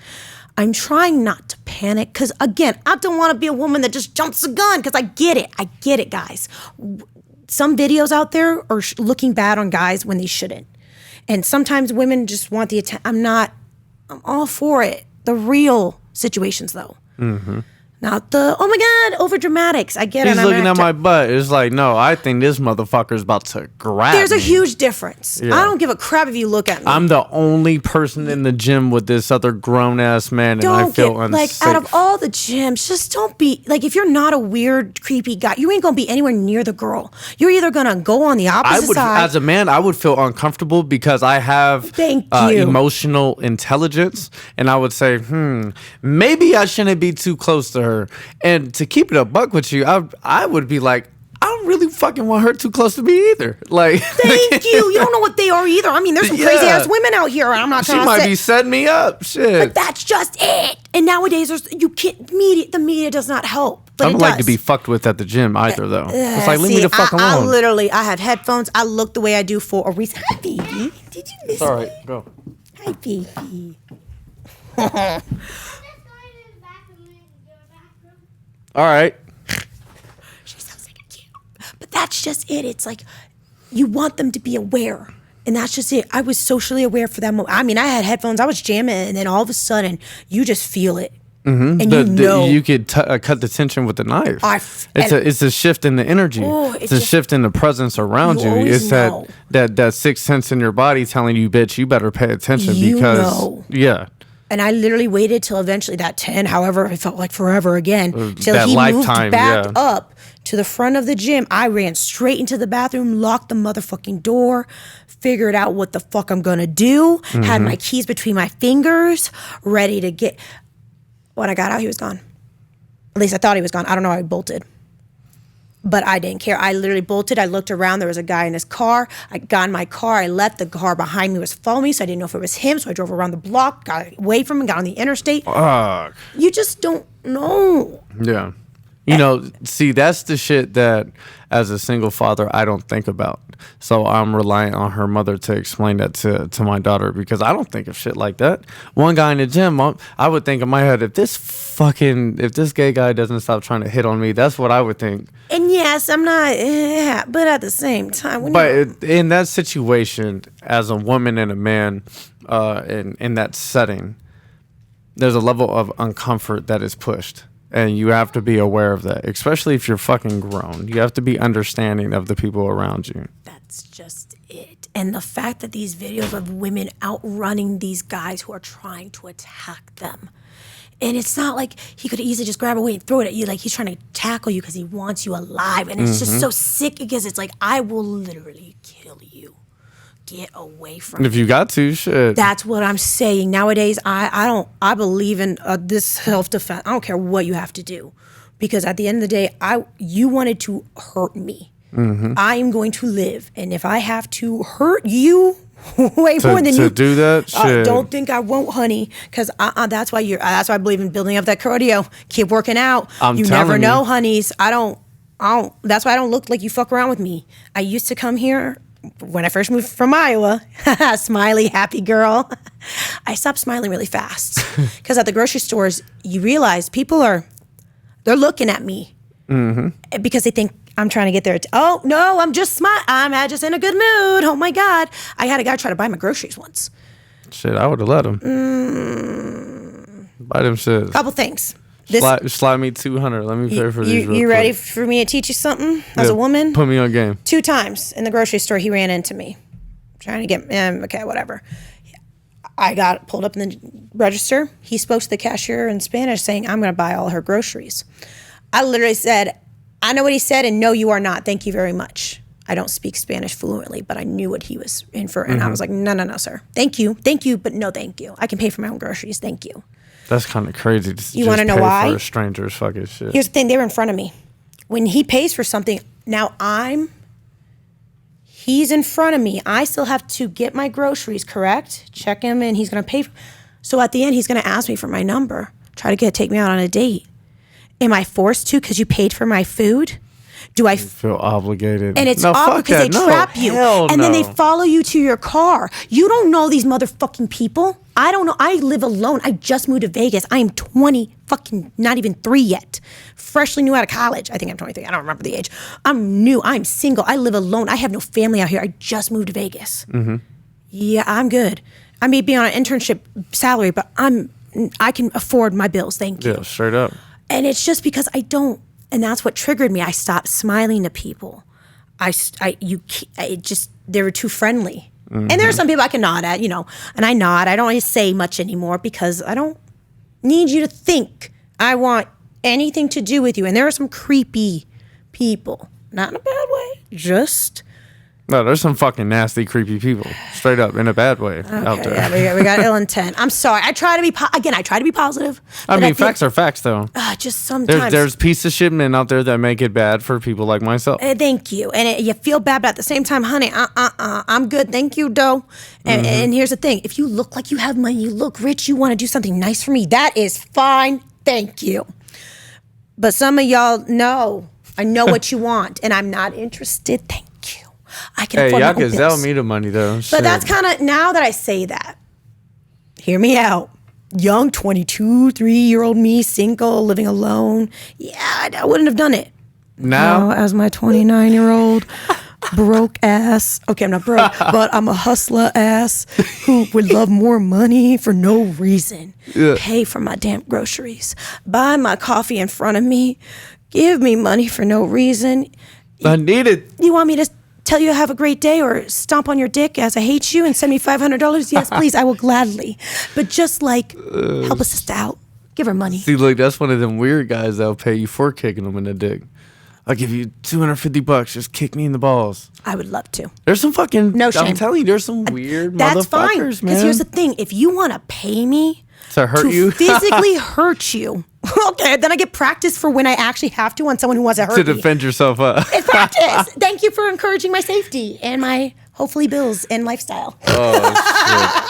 I'm trying not to panic because, again, I don't want to be a woman that just jumps the gun because I get it, guys. Some videos out there are looking bad on guys when they shouldn't. And sometimes women just want the attention. I'm all for it. The real situations, though. Not the, oh my God, over dramatics. I get it. He's looking at my butt. It's like, no, I think this motherfucker's about to grab me. There's a huge difference. Yeah. I don't give a crap if you look at me. I'm the only person in the gym with this other grown-ass man, and I feel unsafe. Like, out of all the gyms, just don't be, like, if you're not a weird, creepy guy, you ain't gonna be anywhere near the girl. You're either gonna go on the opposite side. As a man, I would feel uncomfortable because I have emotional intelligence, and I would say, maybe I shouldn't be too close to her. And to keep it a buck with you, I would be like, I don't really fucking want her too close to me either. Like, thank you. You don't know what they are either. I mean, there's some crazy ass women out here. I'm not trying to say. She might be setting me up. Shit. But that's just it. And nowadays, the media does not help. But I don't like to be fucked with at the gym either, though. It's like, leave me the fuck alone. I have headphones. I look the way I do for a reason. Hi, baby. Did you miss me? All right, go. Hi, baby. All right. She sounds like a cute. But that's just it. It's like you want them to be aware. And that's just it. I was socially aware for that moment. I mean, I had headphones. I was jamming. And then all of a sudden, you just feel it. And you could cut the tension with a knife. It's a shift in the energy. It's a shift in the presence around you. It's that sixth sense in your body telling you, bitch, you better pay attention yeah. And I literally waited till eventually that 10, however, it felt like forever again, till he moved back up to the front of the gym. I ran straight into the bathroom, locked the motherfucking door, figured out what the fuck I'm gonna do, had my keys between my fingers, ready to get. When I got out, he was gone. At least I thought he was gone. I don't know how he bolted. But I didn't care. I literally bolted. I looked around. There was a guy in his car. I got in my car. I left. The car behind me was following me, so I didn't know if it was him. So I drove around the block, got away from him, got on the interstate. Fuck. You just don't know. Yeah. You know, see, that's the shit that as a single father, I don't think about. So I'm relying on her mother to explain that to my daughter, because I don't think of shit like that. One guy in the gym, I would think in my head, if this gay guy doesn't stop trying to hit on me, that's what I would think. And yes, I'm not, but at the same time. In that situation, as a woman and a man, in that setting, there's a level of uncomfort that is pushed. And you have to be aware of that, especially if you're fucking grown. You have to be understanding of the people around you. That's just it. And the fact that these videos of women outrunning these guys who are trying to attack them. And it's not like he could easily just grab a weight and throw it at you. Like, he's trying to tackle you because he wants you alive. And it's just so sick, because it's like, I will literally kill you. Get away from me. If you got to, shit. That's what I'm saying. Nowadays, I believe in this self-defense. I don't care what you have to do, because at the end of the day, you wanted to hurt me. I am going to live, and if I have to hurt you way more than you do that, shit. Don't think I won't, honey. Because that's why I believe in building up that cardio. Keep working out. You never know, honeys. I don't. That's why I don't look like you fuck around with me. I used to come here. When I first moved from Iowa, smiley, happy girl, I stopped smiling really fast. Because at the grocery stores, you realize people they're looking at me because they think I'm trying to get there. Oh, no, I'm just I'm just in a good mood. Oh, my God. I had a guy try to buy my groceries once. Shit, I would have let him. Buy them shit. Couple things. Slide me 200. Let me pay for these. You ready for me to teach you something as a woman? Put me on game. 2 times in the grocery store, he ran into me, trying to get okay, whatever. I got pulled up in the register. He spoke to the cashier in Spanish, saying, "I'm going to buy all her groceries." I literally said, "I know what he said, and no, you are not. Thank you very much." I don't speak Spanish fluently, but I knew what he was in for, and I was like, "No, sir. Thank you, but no, thank you. I can pay for my own groceries. Thank you." That's kind of crazy. You want to know why? For a stranger's fucking shit. Here's the thing: they were in front of me. When he pays for something, now he's in front of me. I still have to get my groceries, correct? Check him, and he's gonna pay. So at the end, he's gonna ask me for my number, try to take me out on a date. Am I forced to because you paid for my food? Do I feel obligated? And it's awful because they trap you. And then they follow you to your car. You don't know these motherfucking people. I don't know. I live alone. I just moved to Vegas. I am 20, fucking not even 3 yet. Freshly new out of college. I think I'm 23. I don't remember the age. I'm new. I'm single. I live alone. I have no family out here. I just moved to Vegas. Yeah, I'm good. I may be on an internship salary, but I can afford my bills. Thank you. Yeah, straight up. And it's just because I don't. And that's what triggered me. I stopped smiling to people. They were too friendly. And there are some people I can nod at, and I nod. I don't really say much anymore because I don't need you to think I want anything to do with you. And there are some creepy people, not in a bad way, just. No, there's some fucking nasty, creepy people, straight up, in a bad way out there. Yeah, we got ill intent. I'm sorry. I try to be positive. I mean, facts are facts, though. Just sometimes. There's piece of shit men out there that make it bad for people like myself. Thank you. And you feel bad, but at the same time, honey, I'm good. Thank you, though. And here's the thing. If you look like you have money, you look rich, you want to do something nice for me, that is fine. Thank you. But some of y'all know. I know what you want, and I'm not interested. Thank you. I can afford my own bills. Y'all can sell me the money, though. But that's kind of, now that I say that, hear me out. Young 22, 3-year-old me, single, living alone. Yeah, I wouldn't have done it. Now, as my 29-year-old, broke ass. Okay, I'm not broke, but I'm a hustler ass who would love more money for no reason. Yeah. Pay for my damn groceries. Buy my coffee in front of me. Give me money for no reason. I need it. You want me to tell you have a great day or stomp on your dick as I hate you and send me $500? Yes, please. I will gladly. But just like help a sister out. Give her money. See, look, that's one of them weird guys that'll pay you for kicking them in the dick. I'll give you $250. Just kick me in the balls. I would love to. There's some fucking... No shame. I'm telling you, there's some weird That's motherfuckers, fine. man. Because here's the thing. If you want to pay me... To hurt you? Physically hurt you. Okay, then I get practice for when I actually have to on someone who wants to hurt me. To defend yourself up. It's practice. Thank you for encouraging my safety and my, hopefully, bills and lifestyle. Oh,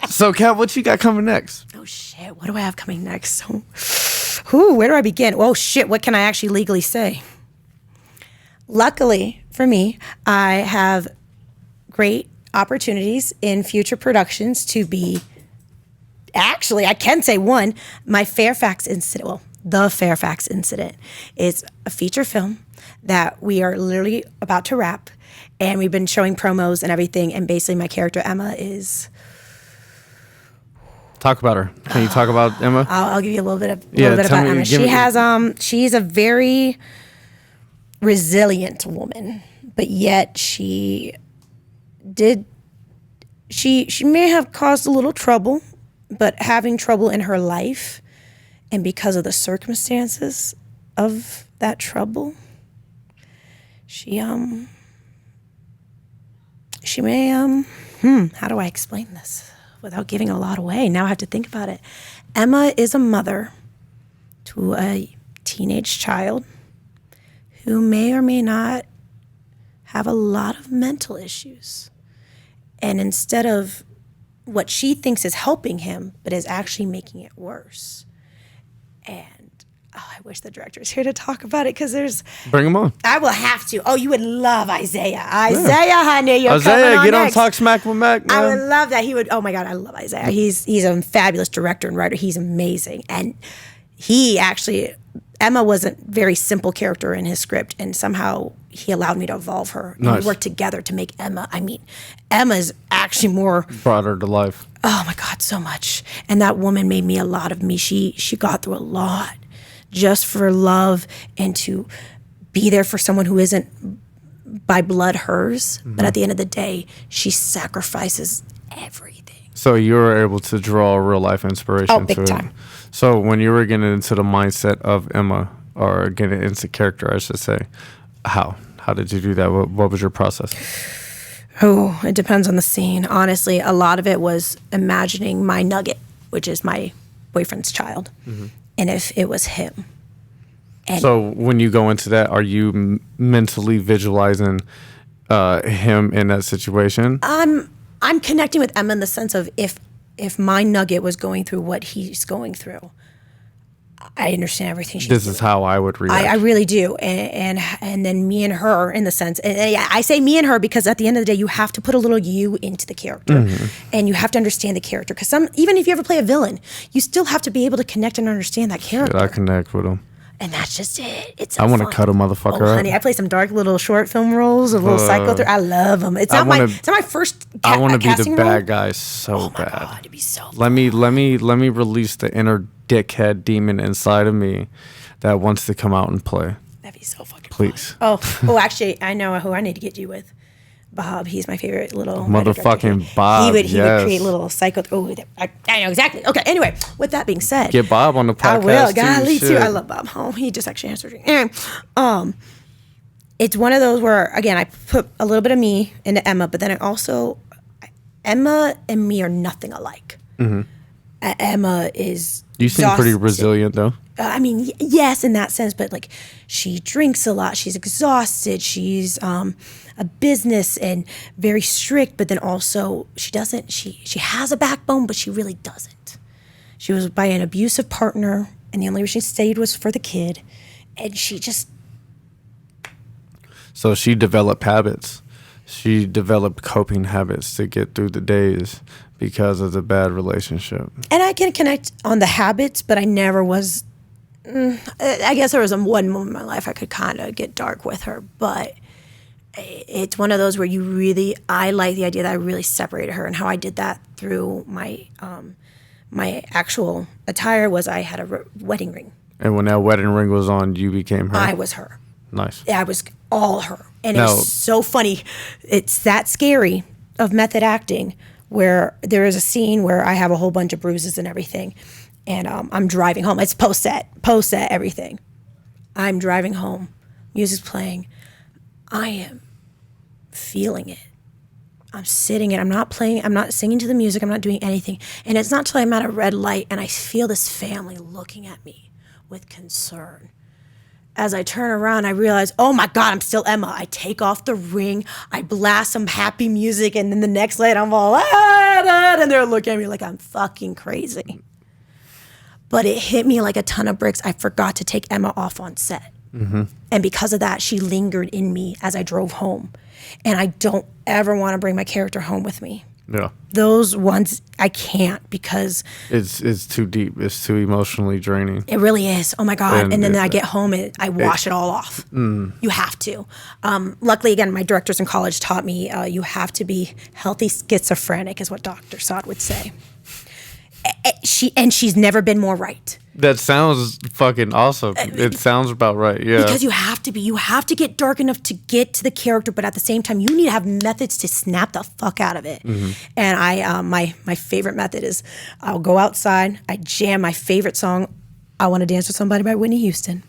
shit. So, Kat, what you got coming next? Oh, shit. What do I have coming next? Where do I begin? Oh, shit. What can I actually legally say? Luckily for me, I have great opportunities in future productions to be... Actually, I can say one, my Fairfax Incident, well, The Fairfax Incident is a feature film that we are literally about to wrap, and we've been showing promos and everything, and basically my character, Emma, is... Talk about her. Can you talk about Emma? I'll give you a little bit about Emma. She's a very resilient woman, but yet she may have caused a little trouble, but having trouble in her life, and because of the circumstances of that trouble, she may, how do I explain this without giving a lot away? Now I have to think about it. Emma is a mother to a teenage child who may or may not have a lot of mental issues. And instead of what she thinks is helping him, but is actually making it worse. And I wish the director was here to talk about it, because there's... Bring him on. I will have to. Oh, you would love Isaiah. Isaiah, honey, you're coming on get next. on Talk Smack with Mac, man. I would love that. He would... Oh, my God, I love Isaiah. He's a fabulous director and writer. He's amazing. And he actually... Emma was a very simple character in his script, and somehow he allowed me to evolve her. And we worked together to make Emma. I mean, Emma's actually more... Brought her to life. Oh, my God, so much. And that woman made me a lot of me. She got through a lot just for love and to be there for someone who isn't by blood hers. Mm-hmm. But at the end of the day, she sacrifices everything. So you were able to draw real life inspiration. Oh, big time. So when you were getting into the mindset of Emma, or getting into character, I should say, how did you do that? What was your process? Oh, it depends on the scene. Honestly, a lot of it was imagining my nugget, which is my boyfriend's child, and if it was him. And so when you go into that, are you mentally visualizing him in that situation? I'm connecting with Emma in the sense of if my nugget was going through what he's going through, I understand everything she's doing. This is how I would react. I really do. And then me and her in the sense, and I say me and her because at the end of the day, you have to put a little you into the character, and you have to understand the character. Because even if you ever play a villain, you still have to be able to connect and understand that character. I connect with him. And that's just it. I want to cut a motherfucker up. Honey, I play some dark little short film roles, a little psycho. I love them. It's not my first. I want to be the bad role. guy so bad. God, it'd be so. Let me release the inner dickhead demon inside of me that wants to come out and play. That'd be so fucking. Please. Oh, actually, I know who I need to get you with. Bob, he's my favorite little motherfucking Bob. He would create little psycho. Oh, I know exactly. Okay, anyway, with that being said, get Bob on the podcast. I will. Golly, too. I love Bob. Oh, he just actually answered. Anyway, it's one of those where again I put a little bit of me into Emma, but then Emma and me are nothing alike. Emma is. You seem pretty resilient, though. I mean, yes, in that sense, but like she drinks a lot. She's exhausted. She's a business and very strict, but then also she doesn't. She has a backbone, but she really doesn't. She was by an abusive partner, and the only reason she stayed was for the kid, and she just. So she developed habits. She developed coping habits to get through the days because of the bad relationship. And I can connect on the habits, but I never was. I guess there was one moment in my life I could kind of get dark with her, but it's one of those where I like the idea that I really separated her, and how I did that through my actual attire was I had a wedding ring. And when that wedding ring was on, you became her? I was her. Nice. I was all her. And it was so funny. It's that scary of method acting where there is a scene where I have a whole bunch of bruises and everything, and I'm driving home. It's post-set, everything. I'm driving home. Music's playing. I am feeling it. I'm sitting and I'm not playing. I'm not singing to the music. I'm not doing anything. And it's not till I'm at a red light and I feel this family looking at me with concern. As I turn around, I realize, oh my God, I'm still Emma. I take off the ring. I blast some happy music. And then the next night I'm all, and they're looking at me like I'm fucking crazy. But it hit me like a ton of bricks. I forgot to take Emma off on set. Mm-hmm. And because of that, she lingered in me as I drove home. And I don't ever want to bring my character home with me. Yeah. Those ones, I can't because... It's too deep. It's too emotionally draining. It really is. Oh, my God. And then I get home and I wash it all off. You have to. Luckily, again, my directors in college taught me you have to be healthy schizophrenic is what Dr. Saad would say. She's never been more right. That sounds fucking awesome. It sounds about right, yeah. Because you have to get dark enough to get to the character, but at the same time, you need to have methods to snap the fuck out of it. Mm-hmm. And I, my favorite method is I'll go outside, I jam my favorite song, I Want to Dance with Somebody by Whitney Houston,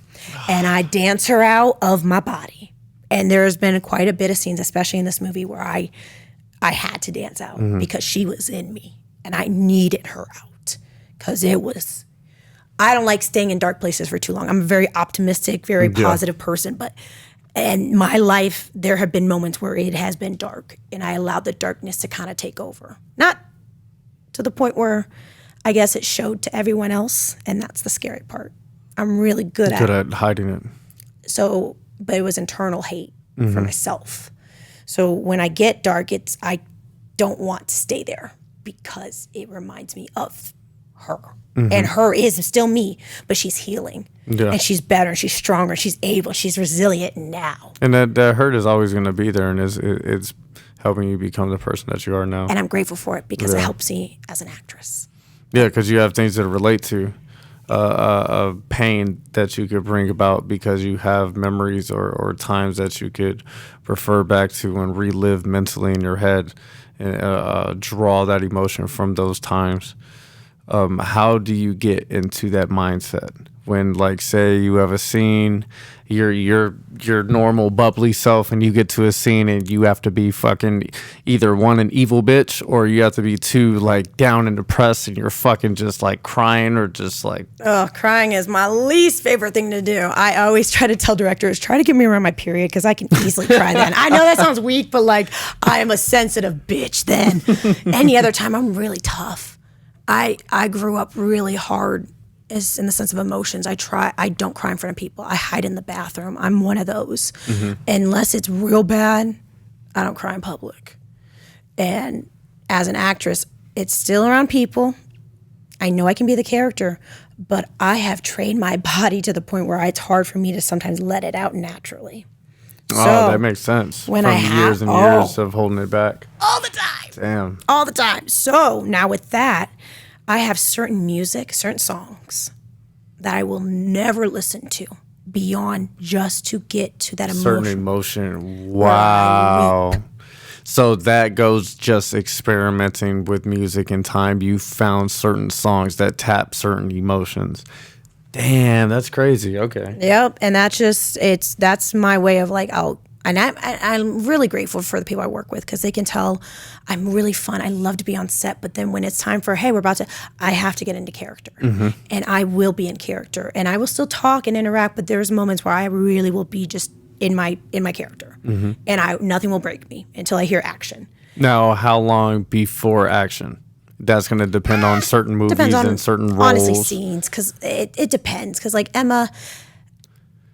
and I dance her out of my body. And there's been quite a bit of scenes, especially in this movie, where I had to dance out because she was in me, and I needed her out because it was... I don't like staying in dark places for too long. I'm a very optimistic, very positive person, but in my life, there have been moments where it has been dark, and I allowed the darkness to kind of take over. Not to the point where I guess it showed to everyone else, and that's the scary part. I'm really good at hiding it. So, but it was internal hate for myself. So when I get dark, I don't want to stay there because it reminds me of her. Mm-hmm. And her is still me, but she's healing. Yeah. And she's better, she's stronger, she's able, she's resilient now. And that hurt is always going to be there, and it's helping you become the person that you are now. And I'm grateful for it because it helps me as an actress. Yeah, because you have things that relate to pain that you could bring about because you have memories or times that you could refer back to and relive mentally in your head and draw that emotion from those times. How do you get into that mindset when, like, say you have a scene, your normal bubbly self, and you get to a scene and you have to be fucking either one, an evil bitch, or you have to be two, like, down and depressed, and you're fucking just like crying or just like... Oh, crying is my least favorite thing to do. I always try to tell directors, try to get me around my period because I can easily cry then. I know that sounds weak, but like I am a sensitive bitch then. Any other time I'm really tough. I grew up really hard as in the sense of emotions. I don't cry in front of people. I hide in the bathroom. I'm one of those. Mm-hmm. Unless it's real bad, I don't cry in public. And as an actress, it's still around people. I know I can be the character, but I have trained my body to the point where it's hard for me to sometimes let it out naturally. That makes sense. When From years and years of holding it back. All the time. Damn. All the time. So now with that, I have certain music, certain songs that I will never listen to beyond just to get to that emotion. Certain emotion. Wow. So that goes just experimenting with music and time. You found certain songs that tap certain emotions. Damn, that's crazy. Okay. Yep, and that's my way of like I'm really grateful for the people I work with because they can tell I'm really fun. I love to be on set, but then when it's time for, hey, I have to get into character. Mm-hmm. And I will be in character. And I will still talk and interact, but there's moments where I really will be just in my character. Mm-hmm. And nothing will break me until I hear action. Now, how long before action? That's going to depend on certain movies and certain roles. Honestly, scenes, because it depends. Because like Emma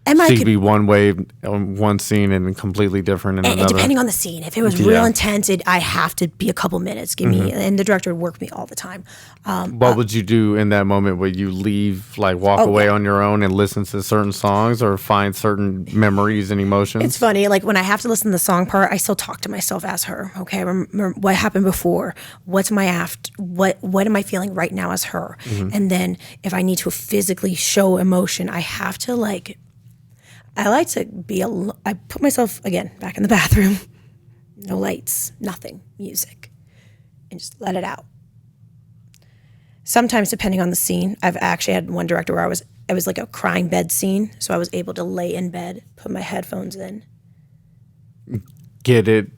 And so you could be one way on one scene and completely different in another. Depending on the scene. If it was real intense, I have to be a couple minutes. Give me, and the director would work me all the time. What would you do in that moment? Would you leave, like walk away on your own and listen to certain songs or find certain memories and emotions? It's funny. Like when I have to listen to the song part, I still talk to myself as her. Okay, remember what happened before. What's my after? What am I feeling right now as her? And then if I need to physically show emotion, I have to I like to be I put myself, again, back in the bathroom. No lights, nothing, music, and just let it out. Sometimes, depending on the scene, I've actually had one director where it was like a crying bed scene, so I was able to lay in bed, put my headphones in. Get it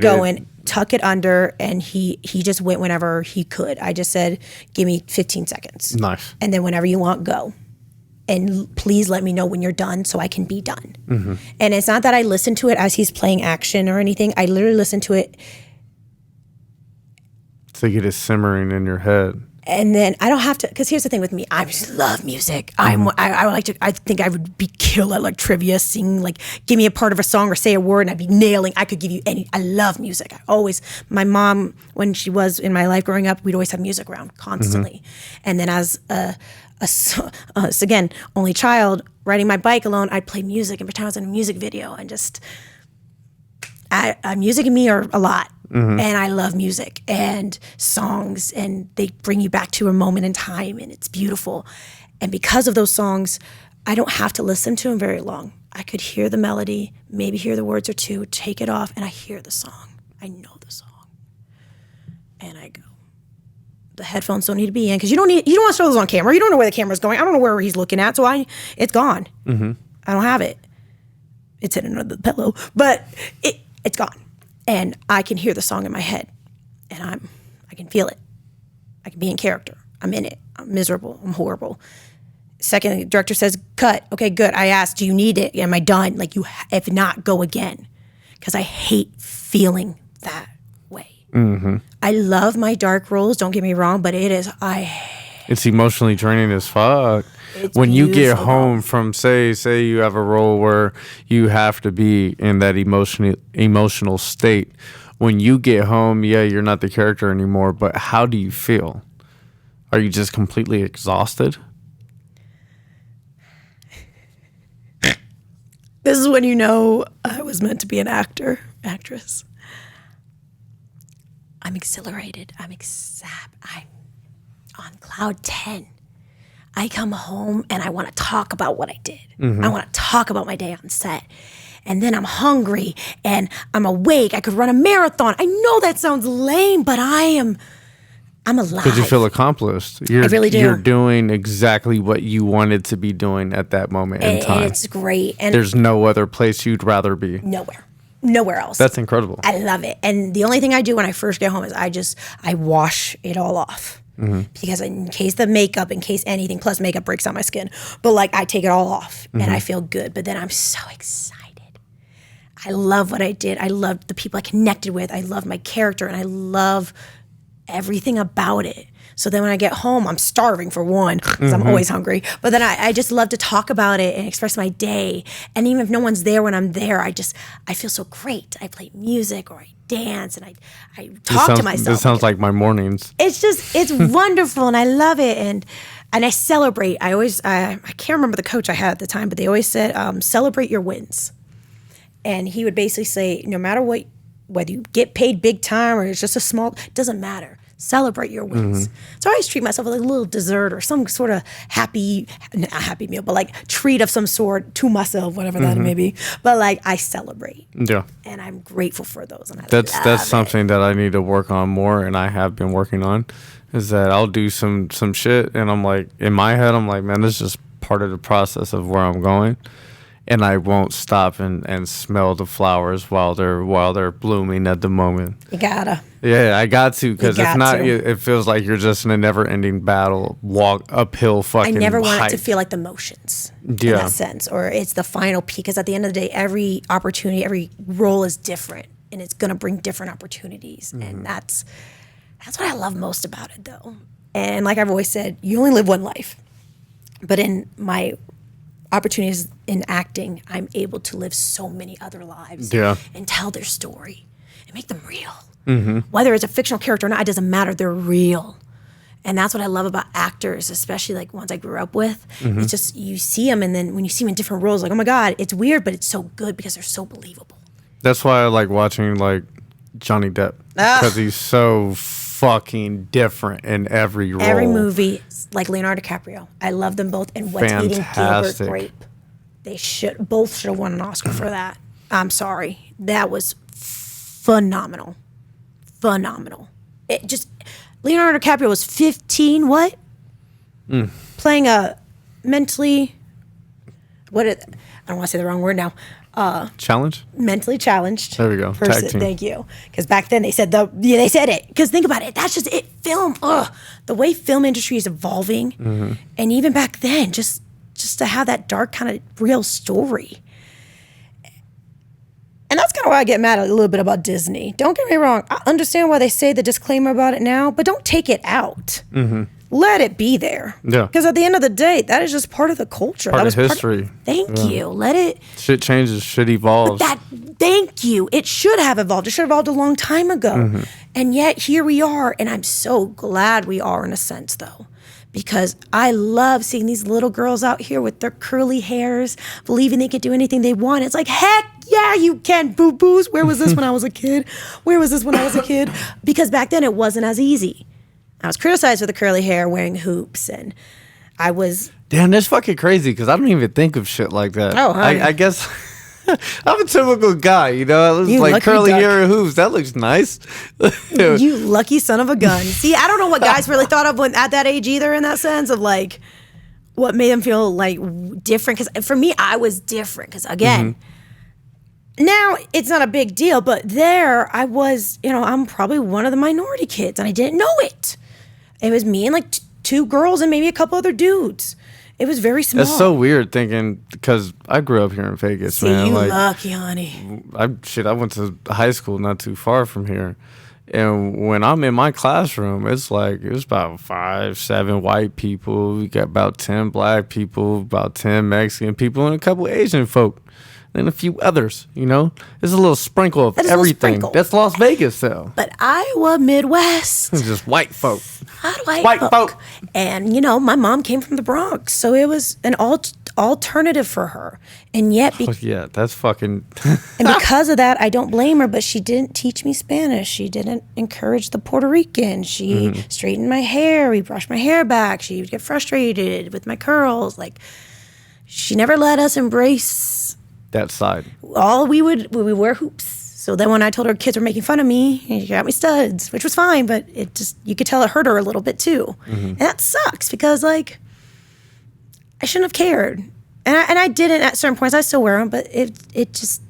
going, tuck it under, and he just went whenever he could. I just said, give me 15 seconds. Nice. And then whenever you want, go. And please let me know when you're done so I can be done. And it's not that I listen to it as he's playing action or anything. I literally listen to it. So you get it simmering in your head. And then I don't have to, because here's the thing with me, I just love music. I think I would be killed at like trivia, sing, like give me a part of a song or say a word and I'd be nailing. I could give you I love music. My mom, when she was in my life growing up, we'd always have music around constantly. And then as again, only child, riding my bike alone, I'd play music and pretend I was in a music video and just, music and me are a lot. And I love music and songs, and they bring you back to a moment in time, and it's beautiful. And because of those songs, I don't have to listen to them very long. I could hear the melody, maybe hear the words or two, take it off, and I hear the song. I know the song. And I go. The headphones don't need to be in, because you don't want to show those on camera. You don't know where the camera's going. I don't know where he's looking at, so it's gone. I don't have it. It's hidden under the pillow, but it's gone. And I can hear the song in my head, and I can feel it. I can be in character. I'm in it. I'm miserable. I'm horrible. Second, the director says, cut. Okay, good. I asked, do you need it? Am I done? Like, if not, go again. Because I hate feeling that way. I love my dark roles, don't get me wrong, but it's emotionally draining as fuck. When you get home from, say you have a role where you have to be in that emotional state. When you get home, you're not the character anymore, but how do you feel? Are you just completely exhausted? This is when you know I was meant to be an actress. I'm exhilarated. I'm on cloud 10. I come home and I want to talk about what I did. I want to talk about my day on set. And then I'm hungry and I'm awake. I could run a marathon. I know that sounds lame, but I'm alive. Because you feel accomplished. I really do. You're doing exactly what you wanted to be doing at that moment in time. And it's great. And there's no other place you'd rather be. Nowhere else. That's incredible. I love it. And the only thing I do when I first get home is I wash it all off. Because in case anything, plus makeup breaks out my skin, but like I take it all off and I feel good. But then I'm so excited. I love what I did. I loved the people I connected with. I love my character and I love everything about it. So then when I get home, I'm starving for one, because I'm always hungry. But then I just love to talk about it and express my day. And even if no one's there when I'm there, I feel so great. I play music or I dance and I talk to myself. This sounds like my mornings. It's wonderful and I love it. And I celebrate. I can't remember the coach I had at the time, but they always said, celebrate your wins. And he would basically say, no matter what, whether you get paid big time or it's just a small, it doesn't matter. Celebrate your wins. So I always treat myself like a little dessert or some sort of not happy meal, but like treat of some sort to myself, whatever that may be. But like I celebrate. Yeah. And I'm grateful for those. And that's something that I need to work on more, and I have been working on, is that I'll do some shit and I'm like, in my head, I'm like, man, this is just part of the process of where I'm going. And I won't stop and smell the flowers while they're blooming at the moment. You gotta. Yeah, I got to, because if not, it feels like you're just in a never-ending battle, walk uphill fucking I never want height. it to feel like the motions in that sense, or it's the final peak, because at the end of the day, every opportunity, every role is different, and it's going to bring different opportunities. And that's what I love most about it, though. And like I've always said, you only live one life. But in my opportunities in acting, I'm able to live so many other lives and tell their story and make them real. Whether it's a fictional character or not, it doesn't matter. They're real. And that's what I love about actors, especially like ones I grew up with. It's just, you see them, and then when you see them in different roles, like, oh my God, it's weird, but it's so good because they're so believable. That's why I like watching like Johnny Depp, because he's so fucking different in every role. Every movie, like Leonardo DiCaprio. I love them both. And What's Eating Gilbert Grape. They both should have won an Oscar for that. I'm sorry. That was phenomenal. Phenomenal. It just... Leonardo DiCaprio was 15, playing a mentally, I don't want to say the wrong word now. Challenge? Mentally challenged. There we go. Person. Tag team. Thank you. Because back then they said they said it. Because think about it. That's just it. Film. The way film industry is evolving. And even back then, just to have that dark kind of real story. And that's kind of why I get mad a little bit about Disney. Don't get me wrong. I understand why they say the disclaimer about it now, but don't take it out. Let it be there. Yeah. Because at the end of the day, that is just part of the culture. Part of history. Thank you. Let it... Shit changes. Shit evolves. Thank you. It should have evolved. It should have evolved a long time ago. And yet, here we are. And I'm so glad we are in a sense, though. Because I love seeing these little girls out here with their curly hairs, believing they could do anything they want. It's like, heck yeah, you can, boo-boos. Where was this when I was a kid? Where was this when I was a kid? Because back then it wasn't as easy. I was criticized for the curly hair, wearing hoops, and I was... Damn, that's fucking crazy, because I don't even think of shit like that. Oh, honey. I guess... I'm a typical guy, you know? It was like curly hair and hoops. That looks nice. You lucky son of a gun. See, I don't know what guys really thought of at that age either, in that sense of like what made them feel like different. Because for me, I was different. Because again, now it's not a big deal, but there I was, I'm probably one of the minority kids and I didn't know it. It was me and like two girls and maybe a couple other dudes. It was very small. It's so weird thinking, because I grew up here in Vegas, man. You lucky, honey. I went to high school not too far from here. And when I'm in my classroom, it's about 5, 7 white people. We got about 10 black people, about 10 Mexican people, and a couple Asian folk. And a few others, There's a little sprinkle of everything. That's Las Vegas, though. But Iowa, Midwest. It's just white folk. White folk. And, my mom came from the Bronx, so it was an alternative for her. And yet... yeah, that's fucking... And because of that, I don't blame her, but she didn't teach me Spanish. She didn't encourage the Puerto Rican. She straightened my hair. We brushed my hair back. She would get frustrated with my curls. Like, she never let us embrace... that side. We would wear hoops. So then when I told her kids were making fun of me, she got me studs, which was fine, but you could tell it hurt her a little bit too. And that sucks because I shouldn't have cared. And I didn't at certain points. I still wear them, but it just,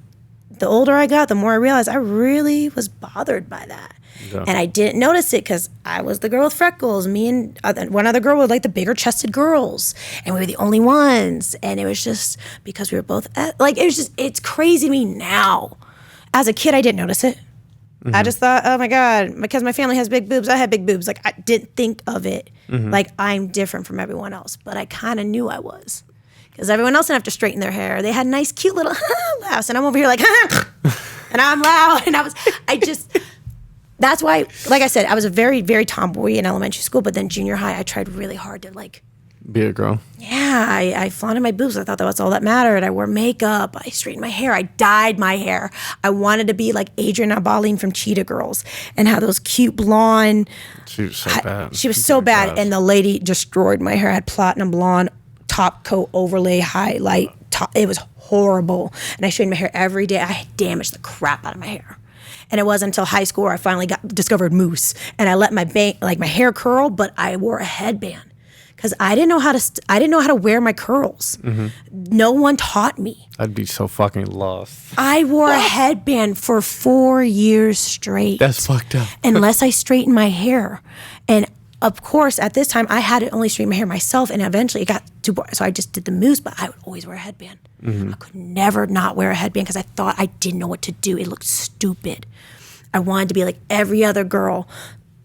the older I got, the more I realized I really was bothered by that. Yeah. And I didn't notice it because I was the girl with freckles. Me and one other girl were like the bigger chested girls. And we were the only ones. And it was just because we were both, it's crazy to me now. As a kid, I didn't notice it. I just thought, oh my God, because my family has big boobs, I had big boobs. Like, I didn't think of it like I'm different from everyone else. But I kind of knew I was. Because everyone else didn't have to straighten their hair. They had nice, cute little laughs. And I'm over here like, and I'm loud. And that's why, like I said, I was a very, very tomboy in elementary school, but then junior high, I tried really hard to be a girl. Yeah, I flaunted my boobs. I thought that was all that mattered. I wore makeup. I straightened my hair. I dyed my hair. I wanted to be like Adrienne Abaline from Cheetah Girls and have those cute blonde. She was so bad. She was so bad. And the lady destroyed my hair. I had platinum blonde, top coat overlay, highlight. It was horrible. And I straightened my hair every day. I damaged the crap out of my hair. And it wasn't until high school where I finally discovered mousse, and I let my hair curl, but I wore a headband because I didn't know how to wear my curls. No one taught me. I'd be so fucking lost. I wore a headband for 4 years straight. That's fucked up. Unless I straightened my hair, and of course, at this time, I had to only straighten my hair myself, and eventually it got too boring. So I just did the mousse, but I would always wear a headband. I could never not wear a headband because I thought I didn't know what to do. It looked stupid. I wanted to be like every other girl,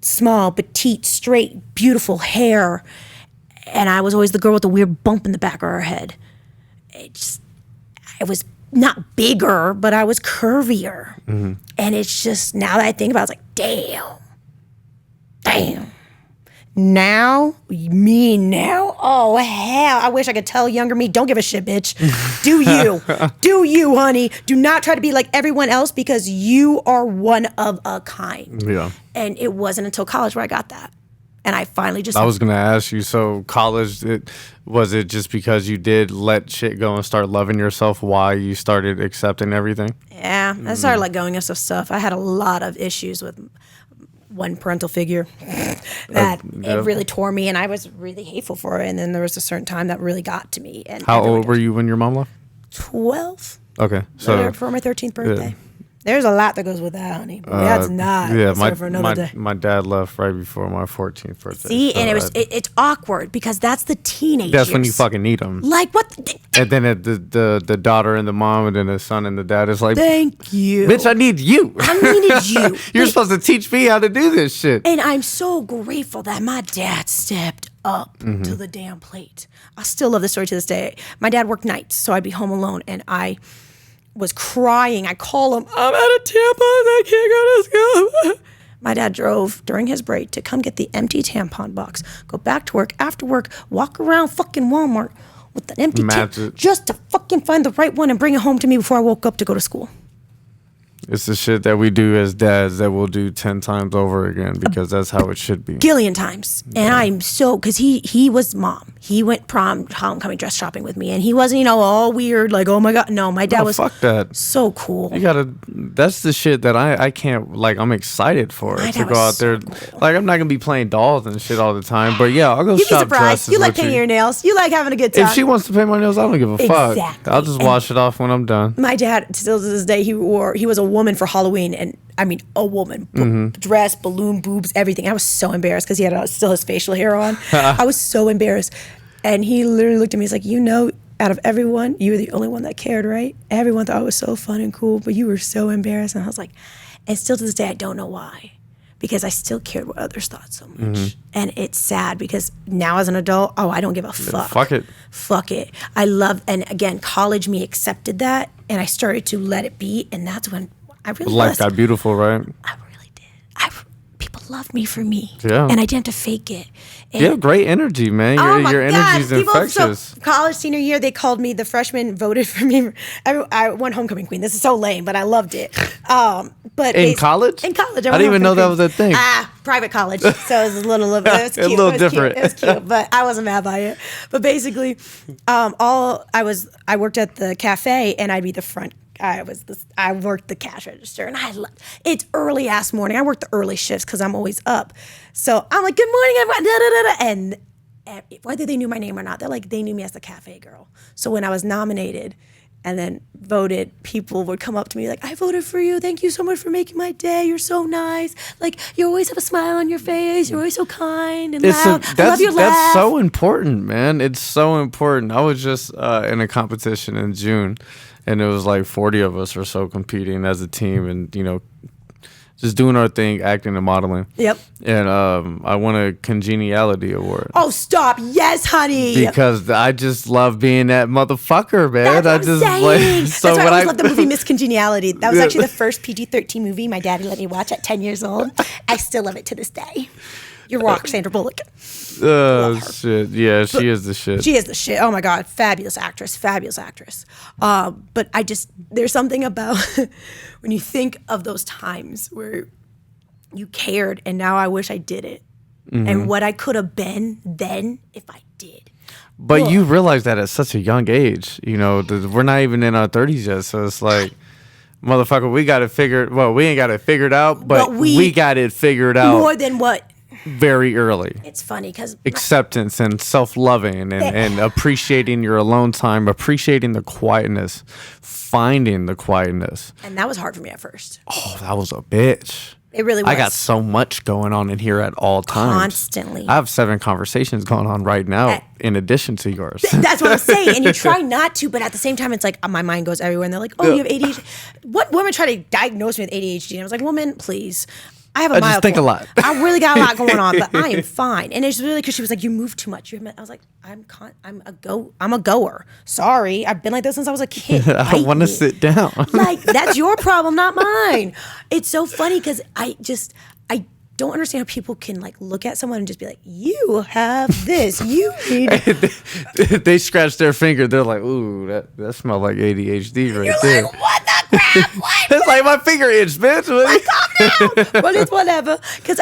small, petite, straight, beautiful hair. And I was always the girl with the weird bump in the back of her head. I was not bigger, but I was curvier. And it's just, now that I think about it, it's like, damn. Now, oh hell, I wish I could tell younger me, don't give a shit, bitch. Do you, honey. Do not try to be like everyone else because you are one of a kind. Yeah. And it wasn't until college where I got that. And I finally just... I was going to ask you, so college, was it just because you did let shit go and start loving yourself why you started accepting everything? Yeah, I started let going of some stuff. I had a lot of issues with one parental figure that it really tore me, and I was really hateful for it. And then there was a certain time that really got to me. And how old were you when your mom left? 12. Okay, so for my 13th birthday. Yeah. There's a lot that goes with that, honey. But that's not. Yeah, my dad left right before my 14th birthday. See, so and it's awkward because that's the teenage That's years. when you fucking need them. Like what? And then the daughter and the mom and then the son and the dad is like, thank you, bitch. I need you. I needed you. You're supposed to teach me how to do this shit. And I'm so grateful that my dad stepped up to the damn plate. I still love this story to this day. My dad worked nights, so I'd be home alone, and I was crying. I call him, I'm out of tampons, I can't go to school. My dad drove during his break to come get the empty tampon box, go back to work, after work, walk around fucking Walmart with an empty tampon just to fucking find the right one and bring it home to me before I woke up to go to school. It's the shit that we do as dads that we'll do 10 times over again because that's how it should be. Gillion times. And I'm so, because he was mom. He went prom, homecoming dress shopping with me. And he wasn't, all weird, like, oh my God. No, my dad was fuck that. So cool. That's the shit that I can't, like, I'm excited for it to go out there. Cool. Like, I'm not going to be playing dolls and shit all the time. But yeah, I'll go shop dresses. You like painting your nails. You like having a good time. If she wants to paint my nails, I don't give a fuck. Exactly. I'll just wash it off when I'm done. My dad, still to this day, he was a woman for Halloween, and I mean a woman, dress, balloon, boobs, everything. I was so embarrassed because he had still his facial hair on. I was so embarrassed, and he literally looked at me. He's like, out of everyone, you were the only one that cared, right? Everyone thought it was so fun and cool, but you were so embarrassed. And I was like, and still to this day, I don't know why, because I still cared what others thought so much. And it's sad because now as an adult, I don't give a fuck. Fuck it. I love, and again, college me accepted that, and I started to let it be, and that's when I really life got beautiful, right? I really did. People loved me for me. Yeah. And I didn't have to fake it. And you have great energy, man. Your energy's infectious. So college senior year, they called me, the freshmen voted for me. I won homecoming queen. This is so lame, but I loved it. But in college? In college. I didn't even know that was a thing. Private college. So it was a little bit, it was cute. A little different. It was cute, but I wasn't mad by it. But basically, I worked at the cafe, and I'd be the front. I worked the cash register, and it's early ass morning. I work the early shifts because I'm always up. So I'm like, good morning, everyone. Da, da, da, da. And whether they knew my name or not, they knew me as the cafe girl. So when I was nominated and then voted, people would come up to me like, I voted for you. Thank you so much for making my day. You're so nice. Like, you always have a smile on your face. You're always so kind and loud. I love your laugh. That's so important, man. It's so important. I was just in a competition in June. And it was like 40 of us or so competing as a team and, just doing our thing, acting and modeling. Yep. And I won a congeniality award. Oh, stop. Yes, honey. Because I just love being that motherfucker, man. That's what I'm saying. So that's why I always loved the movie Miss Congeniality. That was actually the first PG-13 movie my daddy let me watch at 10 years old. I still love it to this day. You're rock, Sandra Bullock. Shit. Yeah, she is the shit. She is the shit. Oh my God. Fabulous actress. But there's something about when you think of those times where you cared and now I wish I did it. And what I could have been then if I did. But you realize that at such a young age, we're not even in our 30s yet. So it's like, motherfucker, we got it figured. Well, we ain't got it figured out, but we got it figured out. More than what? Very early. It's funny because acceptance and self-loving and appreciating your alone time, appreciating the quietness, finding the quietness. And that was hard for me at first. Oh, that was a bitch. It really was. I got so much going on in here at all times. Constantly. I have 7 conversations going on right now in addition to yours. That's what I'm saying. And you try not to, but at the same time, it's like my mind goes everywhere. And they're like, oh, you have ADHD. What woman tried to diagnose me with ADHD? And I was like, woman, please. I have a I mild just think form. a lot. I really got a lot going on, but I am fine. And it's really because she was like, "You move too much." I was like, I'm a goer. Sorry, I've been like this since I was a kid. I want to sit down. Like, that's your problem, not mine. It's so funny because I don't understand how people can like look at someone and just be like, "You have this. You need." They scratch their finger. They're like, "Ooh, that smells like ADHD right there." Like, what the crap? What? It's like my finger itch, bitch. Like, calm down. But it's whatever. Because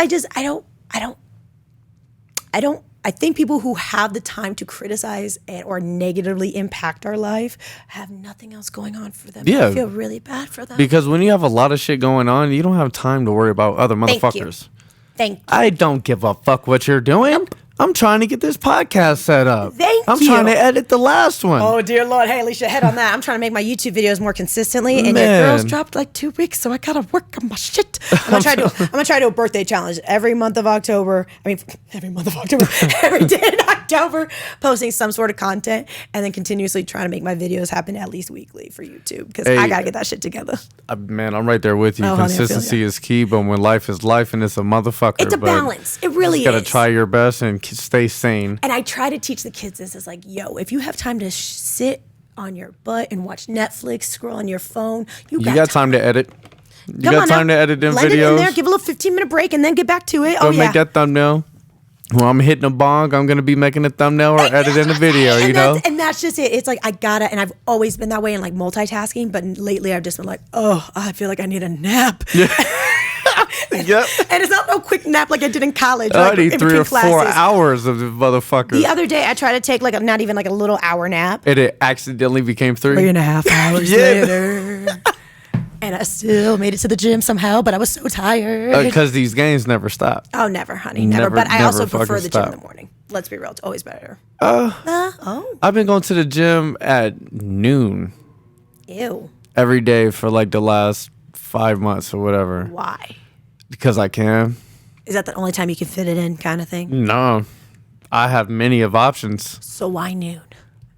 I think people who have the time to criticize or negatively impact our life have nothing else going on for them. Yeah. I feel really bad for them. Because when you have a lot of shit going on, you don't have time to worry about other motherfuckers. Thank you. I don't give a fuck what you're doing. Nope. I'm trying to get this podcast set up. I'm you. trying to edit the last one. Oh, dear Lord. Hey, Alicia, head on that. I'm trying to make my YouTube videos more consistently. And Man. your girls dropped like 2 weeks, so I got to work on my shit. I'm going to try to do a birthday challenge every month of October. Every day in October, posting some sort of content and then continuously trying to make my videos happen at least weekly for YouTube because I got to get that shit together. Man, I'm right there with you. Oh, honey, Consistency is key, but when life is life and it's a motherfucker. It's a balance. It really is. You got to try your best and stay sane. And I try to teach the kids this. It's like, yo, if you have time to sit on your butt and watch Netflix, scroll on your phone, you got time to edit. You Come got on time now. to edit them Blend videos. it in there, give a little 15-minute break, and then get back to it. Go Oh, yeah. make that thumbnail. When I'm hitting a bong, I'm going to be making a thumbnail or editing a video, you know? And that's just it. It's like, I gotta, and I've always been that way in like multitasking, but lately I've just been like, oh, I feel like I need a nap. Yeah. Yep. And it's not no quick nap like I did in college. I like need in 3 or between 4 classes. hours of the motherfucker. The other day I tried to take like not even like a little hour nap. And it accidentally became 3. 3.5 hours Yeah. later. And I still made it to the gym somehow, but I was so tired. Because these games never stop. Oh, never, honey, never. But I never also prefer fucking the gym stop. in the morning. Let's be real, it's always better. I've been going to the gym at noon Ew. every day for like the last 5 months or whatever. Why? Because I can. Is that the only time you can fit it in, kind of thing? No. I have many of options. So why noon?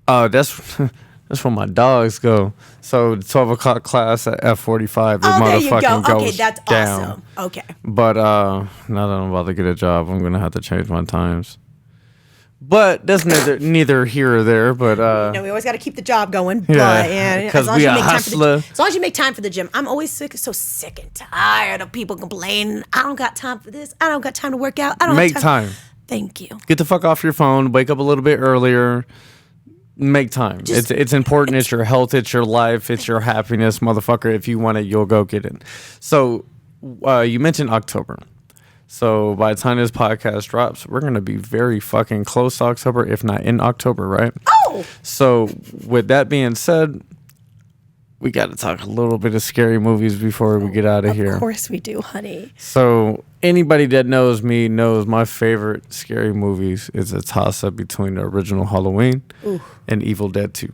Oh, that's where my dogs go. So 12 o'clock class at F45, the Oh, there you motherfucking go. goes Okay, that's down. awesome. Okay. But now that I'm about to get a job, I'm gonna have to change my times. But that's neither here or there. But No, we always got to keep the job going. But Yeah, 'cause we a hustler. as long as you make time for the gym. I'm always so sick and tired of people complaining. I don't got time for this. I don't got time to work out. I don't make have time. Thank you. Get the fuck off your phone. Wake up a little bit earlier. Make time. It's important. It's your health. It's your life. It's your happiness, motherfucker. If you want it, you'll go get it. So you mentioned October. So by the time this podcast drops, we're going to be very fucking close to October, if not in October, right? Oh! So with that being said, we got to talk a little bit of scary movies before we get out of here. Of course we do, honey. So anybody that knows me knows my favorite scary movies is a toss-up between the original Halloween and Evil Dead 2.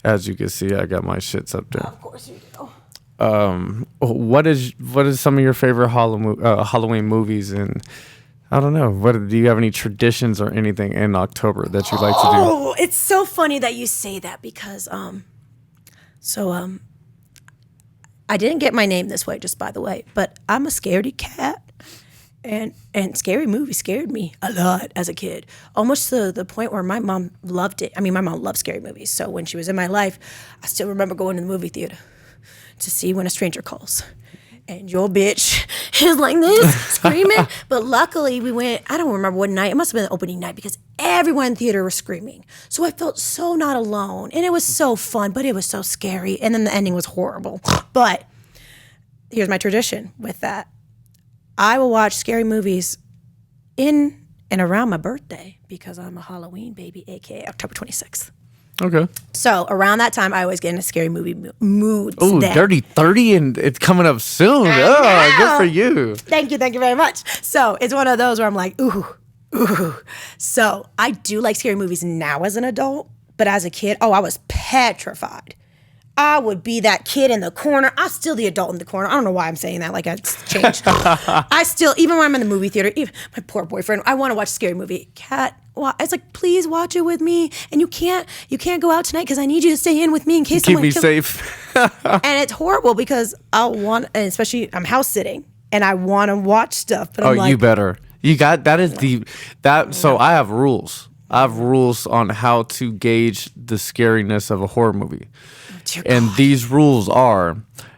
As you can see, I got my shits up there. Of course you do. What is some of your favorite Halloween movies? And I don't know, do you have any traditions or anything in October that you like to do? Oh, it's so funny that you say that because I didn't get my name this way, just by the way, but I'm a scaredy cat. And scary movies scared me a lot as a kid, almost to the point where my mom loved it. I mean, my mom loved scary movies. So when she was in my life, I still remember going to the movie theater to see When a Stranger Calls. And your bitch is like this, screaming. But luckily we went, I don't remember what night, it must have been the opening night because everyone in the theater was screaming. So I felt so not alone. And it was so fun, but it was so scary. And then the ending was horrible. But here's my tradition with that. I will watch scary movies in and around my birthday because I'm a Halloween baby, aka October 26th. Okay. So around that time, I always get into scary movie moods. Oh, Dirty 30, and it's coming up soon. Oh, good for you. Thank you very much. So it's one of those where I'm like, ooh. So I do like scary movies now as an adult, but as a kid, I was petrified. I would be that kid in the corner. I'm still the adult in the corner. I don't know why I'm saying that. Like, it's changed. I still, even when I'm in the movie theater, even my poor boyfriend, I want to watch a scary movie. Kat, it's like, please watch it with me. And you can't go out tonight because I need you to stay in with me in case Keep someone me safe. And it's horrible because and especially I'm house sitting. and I want to watch stuff, but I'm like, you better. You got that is the that. So I have rules. I have rules on how to gauge the scariness of a horror movie, and these rules are: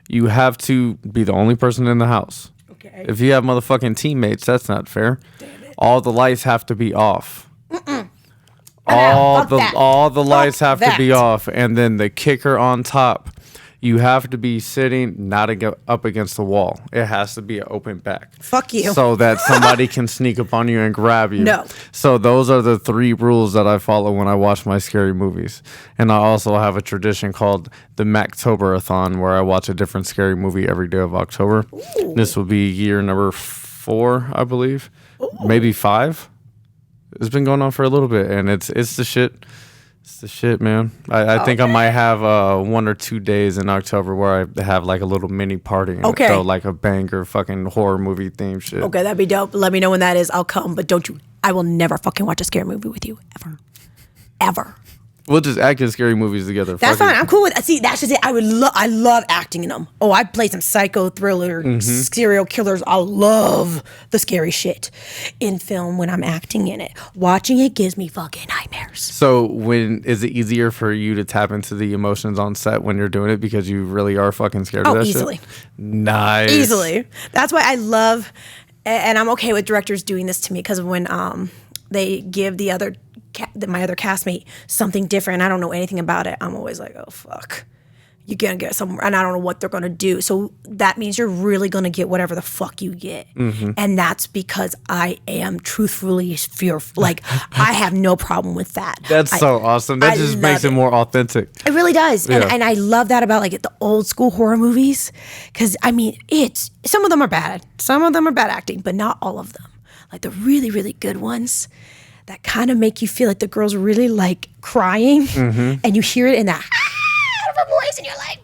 you have to be the only person in the house. Okay. If you have motherfucking teammates, that's not fair. Damn it. All the lights have to be off. All the lights have to be off, and then the kicker on top. You have to be sitting not up against the wall. It has to be an open back. Fuck you. So that somebody can sneak up on you and grab you. No. So those are the 3 rules that I follow when I watch my scary movies. And I also have a tradition called the Mactoberathon, where I watch a different scary movie every day of October. Ooh. This will be year number 4, I believe. Ooh. Maybe 5. It's been going on for a little bit, and it's the shit. It's the shit, man. I think I might have 1 or 2 days in October where I have like a little mini party and throw like a banger fucking horror movie theme shit. Okay, that'd be dope. Let me know when that is. I'll come, but don't you. I will never fucking watch a scary movie with you ever, ever. We'll just act in scary movies together. That's fine. I'm cool with. See, that's just it. I love acting in them. Oh, I play some psycho thriller, serial killers. I love the scary shit in film when I'm acting in it. Watching it gives me fucking nightmares. So, is it easier for you to tap into the emotions on set when you're doing it because you really are fucking scared of that easily. shit? Nice. Easily. That's why I love, and I'm okay with directors doing this to me, because when they give my other castmate something different, I don't know anything about it, I'm always like, oh fuck, you're gonna get somewhere, and I don't know what they're gonna do. So that means you're really gonna get whatever the fuck you get, and that's because I am truthfully fearful. Like, I have no problem with that. That's so awesome. That just makes it more authentic. It really does, Yeah. and I love that about like the old school horror movies, because I mean, some of them are bad, some of them are bad acting, but not all of them. Like the really, really good ones that kind of make you feel like the girl's really like crying, and you hear it in that out of her voice, and you're like,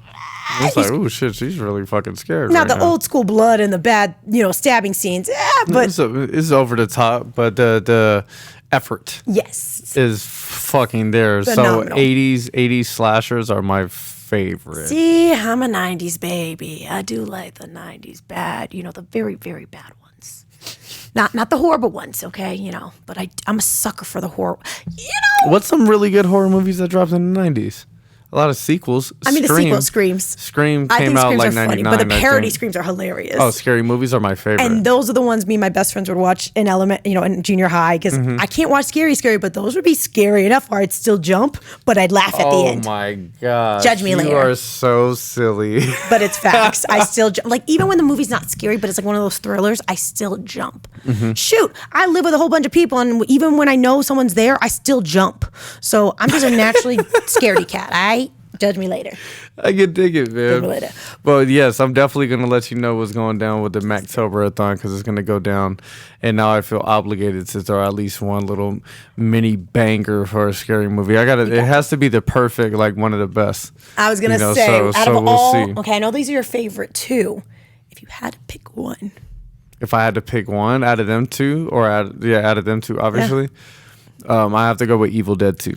it's like, oh shit, she's really fucking scared. now right the now. old school blood and the bad, stabbing scenes, but It's over the top, but the effort yes, is fucking there. Phenomenal. So 80s slashers are my favorite. See, I'm a 90s baby. I do like the 90s bad, the very, very bad ones. Not the horrible ones, okay, but I'm a sucker for the horror. What's some really good horror movies that dropped in the 90s? A lot of sequels. I mean, the sequel, Screams. Scream I came think out Screams like are funny, 99. but the parody I think. Screams are hilarious. Oh, scary movies are my favorite. And those are the ones me and my best friends would watch in in junior high, because I can't watch scary, but those would be scary enough where I'd still jump, but I'd laugh at the end. Oh my god! Judge me later. You are so silly. But it's facts. I still like, even when the movie's not scary, but it's like one of those thrillers, I still jump. Shoot, I live with a whole bunch of people, and even when I know someone's there, I still jump. So I'm just a naturally scaredy cat. Judge me later. I can dig it, man. Judge me later. But yes, I'm definitely going to let you know what's going down with the Mactoberathon, because it's going to go down. And now I feel obligated to throw at least one little mini banger for a scary movie. It has to be the perfect, like one of the best. I was going to say, so out of we'll all, see. okay, I know these are your favorite too. If you had to pick one. If I had to pick one out of them two, out of them two, obviously, I have to go with Evil Dead 2.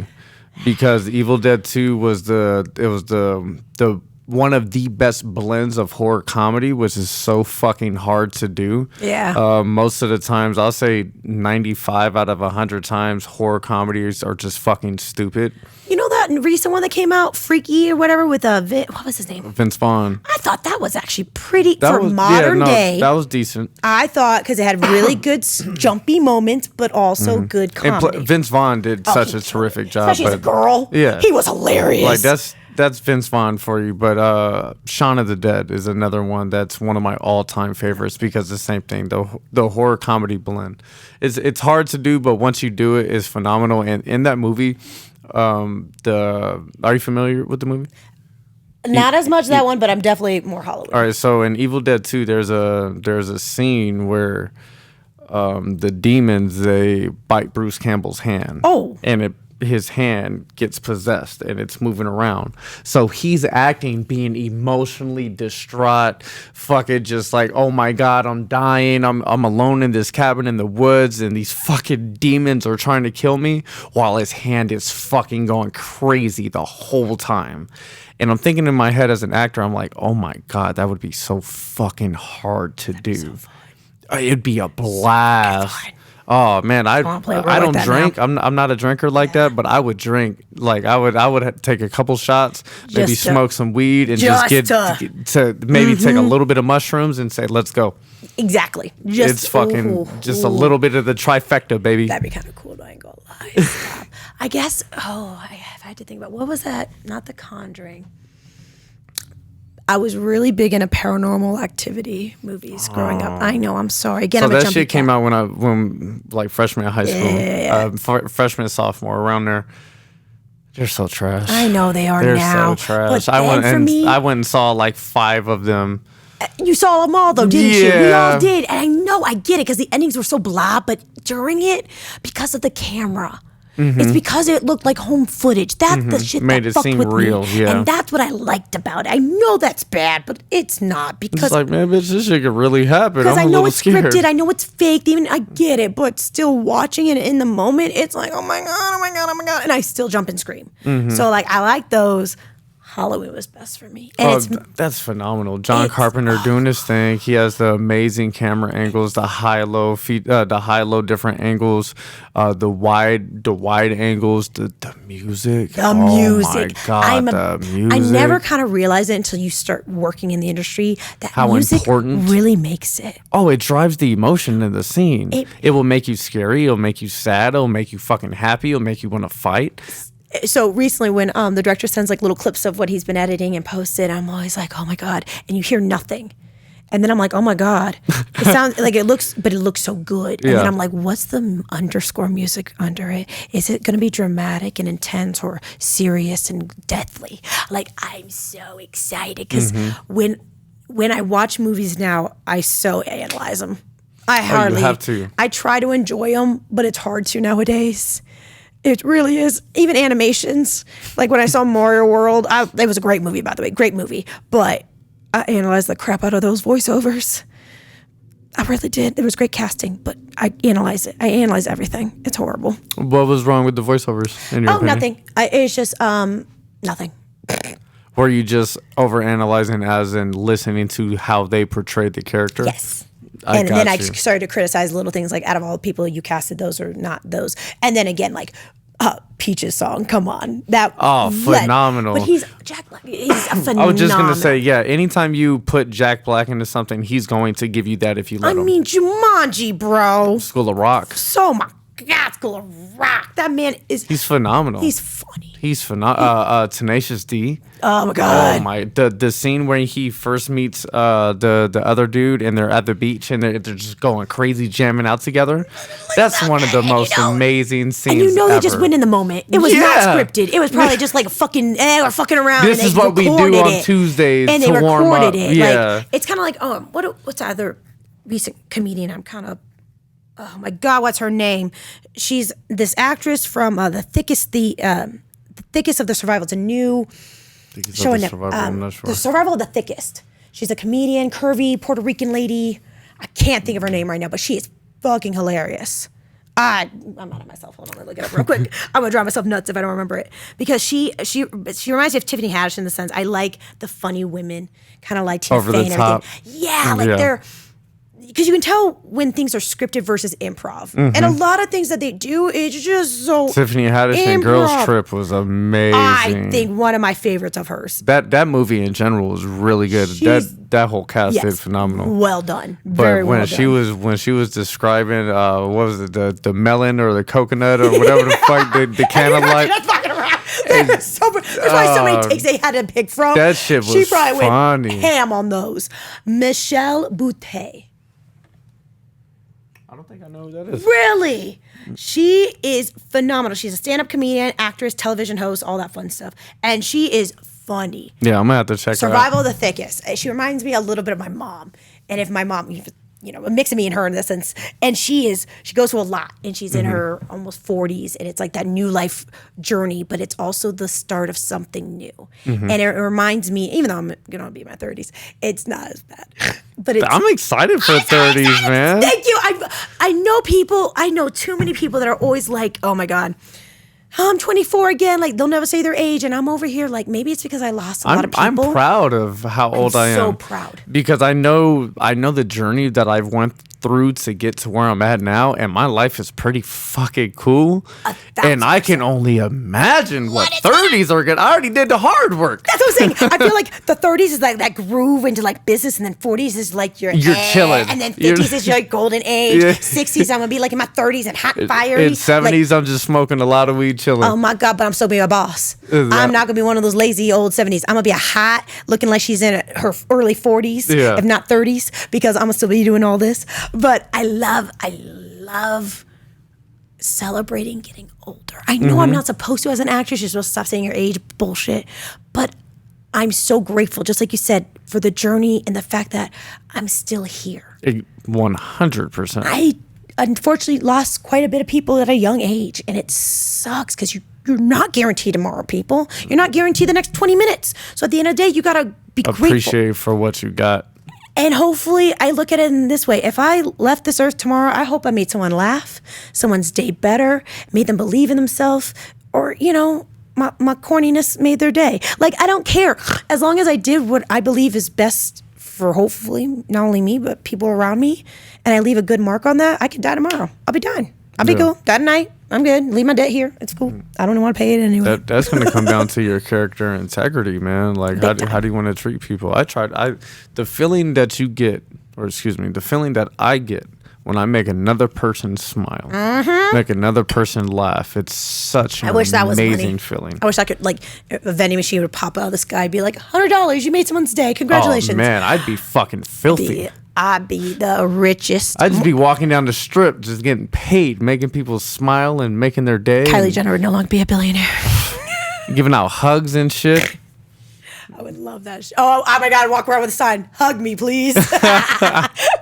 Because Evil Dead 2 was the one of the best blends of horror comedy, which is so fucking hard to do. Yeah. Most of the times, I'll say 95 out of 100 times, horror comedies are just fucking stupid. You know that recent one that came out, Freaky or whatever, with what was his name? Vince Vaughn. I thought that was actually pretty modern day. That was decent. I thought, because it had really good jumpy moments, but also good comedy. And Vince Vaughn did such a terrific job. Especially as a girl. Yeah. He was hilarious. Like that's Vince Vaughn for you. But Shaun of the Dead is another one that's one of my all-time favorites, because the same thing, the horror comedy blend. It's hard to do, but once you do it, it's phenomenal. And in that movie, are you familiar with the movie? Not as much that one, but I'm definitely more Halloween. All right, so in Evil Dead 2, there's a scene where the demons, they bite Bruce Campbell's hand. Oh. And his hand gets possessed and it's moving around. So he's acting being emotionally distraught, fucking just like, oh my God, I'm dying. I'm alone in this cabin in the woods and these fucking demons are trying to kill me, while his hand is fucking going crazy the whole time. And I'm thinking in my head as an actor, I'm like, oh my God, that would be so fucking hard to do. It'd be a blast. Oh man, I don't drink. I'm not a drinker like that, but I would drink. Like I would take a couple shots, maybe smoke some weed, and just get to maybe take a little bit of mushrooms and say, let's go. Exactly. It's fucking a little bit of the trifecta, baby. That'd be kind of cool. I ain't gonna lie. Stop. I guess. I had to think about what was that? Not The Conjuring. I was really big into Paranormal Activity movies growing up. I know. I'm sorry. Again, so that shit came out when like freshman in high school, freshman and sophomore, around there. They're so trash. I know they are now. They're so trash. But I went and saw like 5 of them. You saw them all though, didn't you? We all did. And I know, I get it, because the endings were so blah, but during it, because of the camera. It's because it looked like home footage. That's the shit made that it fucked seem with real, me. And that's what I liked about it. I know that's bad, but it's not, because it's like, man, bitch, this shit could really happen. Because I know it's scared. scripted, I know it's fake. Even I get it, but still watching it in the moment, it's like, oh my God, oh my God, oh my God, and I still jump and scream. So like, I like those. Halloween was best for me. And that's phenomenal. John Carpenter doing his thing. He has the amazing camera angles, the high-low different angles, the wide angles, the music. The music. Oh my God, the music. I never kind of realize it until you start working in the industry that how music important really makes it. Oh, it drives the emotion in the scene. It will make you scary. It'll make you sad. It'll make you fucking happy. It'll make you want to fight. So recently when the director sends like little clips of what he's been editing and posted, I'm always like, oh my God. And you hear nothing. And then I'm like, oh my God. It sounds like it looks so good. And then I'm like, what's the underscore music under it? Is it going to be dramatic and intense or serious and deathly? Like, I'm so excited because when I watch movies now, I so analyze them. I have to. I try to enjoy them, but it's hard to nowadays. It really is. Even animations. Like when I saw Mario World, it was a great movie, by the way. Great movie. But I analyzed the crap out of those voiceovers. I really did. It was great casting, but I analyzed it. I analyzed everything. It's horrible. What was wrong with the voiceovers, in your opinion? Nothing. It's just nothing. Were you just overanalyzing as in listening to how they portrayed the character? Yes. And then I started to criticize little things like, out of all the people you casted, those or not those. And then again, like Peach's song, come on, phenomenal. But Jack Black. He's a phenomenal. I was just gonna say, anytime you put Jack Black into something, he's going to give you that if you let him. I mean, Jumanji, bro. School of Rock. So my God, School of Rock. That man he's phenomenal. He's funny. He's phenomenal. Tenacious D. Oh my God. Oh my! The scene where he first meets the other dude and they're at the beach and they're just going crazy, jamming out together. That's one of the most amazing scenes. And they just went in the moment. It was not scripted. It was probably just like we're fucking around. This is what we do on Tuesdays and they to warm up. It. Yeah, like, it's kind of like what's the other recent comedian? I'm kind of. Oh my God, what's her name? She's this actress from the thickest of the survival. It's a new show in the survival of the thickest. She's a comedian, curvy Puerto Rican lady. I can't think of her name right now, but she is fucking hilarious. I'm not at myself. Hold on, let me look it up real quick. I'm gonna drive myself nuts if I don't remember it, because she reminds me of Tiffany Haddish in the sense I like the funny women, kind of like Tina Fey and everything. Yeah, they're. Because you can tell when things are scripted versus improv. And a lot of things that they do is just so Tiffany Haddish in Girls Trip was amazing. I think one of my favorites of hers. That movie in general was really good. That whole cast did phenomenal. Well done. But when she was describing what was it, the melon or the coconut or whatever the fuck the candlelight. There's probably so many takes they had to pick from. That shit was She probably funny. Went ham on those. Michelle Butte. I don't think I know who that is. Really? She is phenomenal. She's a stand-up comedian, actress, television host, all that fun stuff. And she is funny. Yeah, I'm going to have to check her out. Survival of the Thickest. She reminds me a little bit of my mom. And if my mom, a mix of me and her in this sense. And she goes through a lot, and she's in her almost 40s, and it's like that new life journey, but it's also the start of something new. And it reminds me, even though I'm going to be in my 30s, it's not as bad. But I'm excited for 30s, man. Thank you. I know too many people that are always like, oh my God, I'm 24 again. Like, they'll never say their age, and I'm over here. Like, maybe it's because I lost a lot of people. I'm proud of how old I am. So proud because I know the journey that I've went through to get to where I'm at now, and my life is pretty fucking cool. And I can only imagine what 30s are gonna. I already did the hard work. That's what I'm saying. I feel like the 30s is like that groove into like business, and then 40s is like you're chilling, and then 50s is your like golden age. Yeah. 60s I'm gonna be like in my 30s and hot and fiery. In 70s I'm just smoking a lot of weed, chilling. Oh my God, but I'm still being a boss. I'm not gonna be one of those lazy old 70s. I'm gonna be a hot, looking like she's in her early 40s, if not 30s, because I'm gonna still be doing all this. But I love celebrating getting older. I know I'm not supposed to as an actress. You're supposed to stop saying your age bullshit. But I'm so grateful, just like you said, for the journey and the fact that I'm still here. 100%. I unfortunately lost quite a bit of people at a young age, and it sucks because you're not guaranteed tomorrow, people. You're not guaranteed the next 20 minutes. So at the end of the day, you got to be appreciate for what you got. And hopefully, I look at it in this way. If I left this earth tomorrow, I hope I made someone laugh, someone's day better, made them believe in themselves, or, my corniness made their day. Like, I don't care. As long as I did what I believe is best for hopefully not only me, but people around me, and I leave a good mark on that, I could die tomorrow. I'll be done. I'll be cool. Die tonight. I'm good. Leave my debt here. It's cool. I don't even want to pay it anyway. That's going to come down to your character and integrity, man. Like, how do you want to treat people? The feeling that you get, the feeling that I get when I make another person smile, make another person laugh, it's such an amazing feeling. I wish I could, like, a vending machine would pop out of the sky and be like, $100, you made someone's day. Congratulations. Oh, man, I'd be fucking filthy. I'd be the richest. I'd just be walking down the strip, just getting paid, making people smile and making their day. Kylie Jenner would no longer be a billionaire. Giving out hugs and shit. I would love that. Oh my God, I'd walk around with a sign, hug me, please.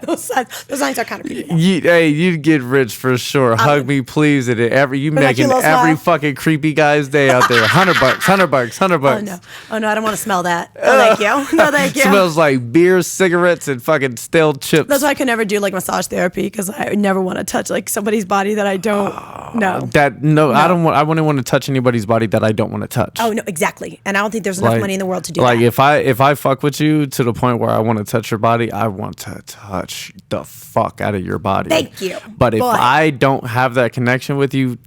Those signs are kind of pretty. You'd get rich for sure. Hug me, please. And you making every fucking creepy guy's day out there. $100. Oh no, I don't want to smell that. No, thank you. No, thank you. Smells like beer, cigarettes, and fucking stale chips. That's why I could never do like massage therapy, because I never want to touch like somebody's body that I don't know. I wouldn't want to touch anybody's body that I don't want to touch. Oh no, exactly. And I don't think there's enough money in the world to do like that. if I fuck with you to the point where I want to touch your body, I want to touch the fuck out of your body. Thank you. But if I don't have that connection with you,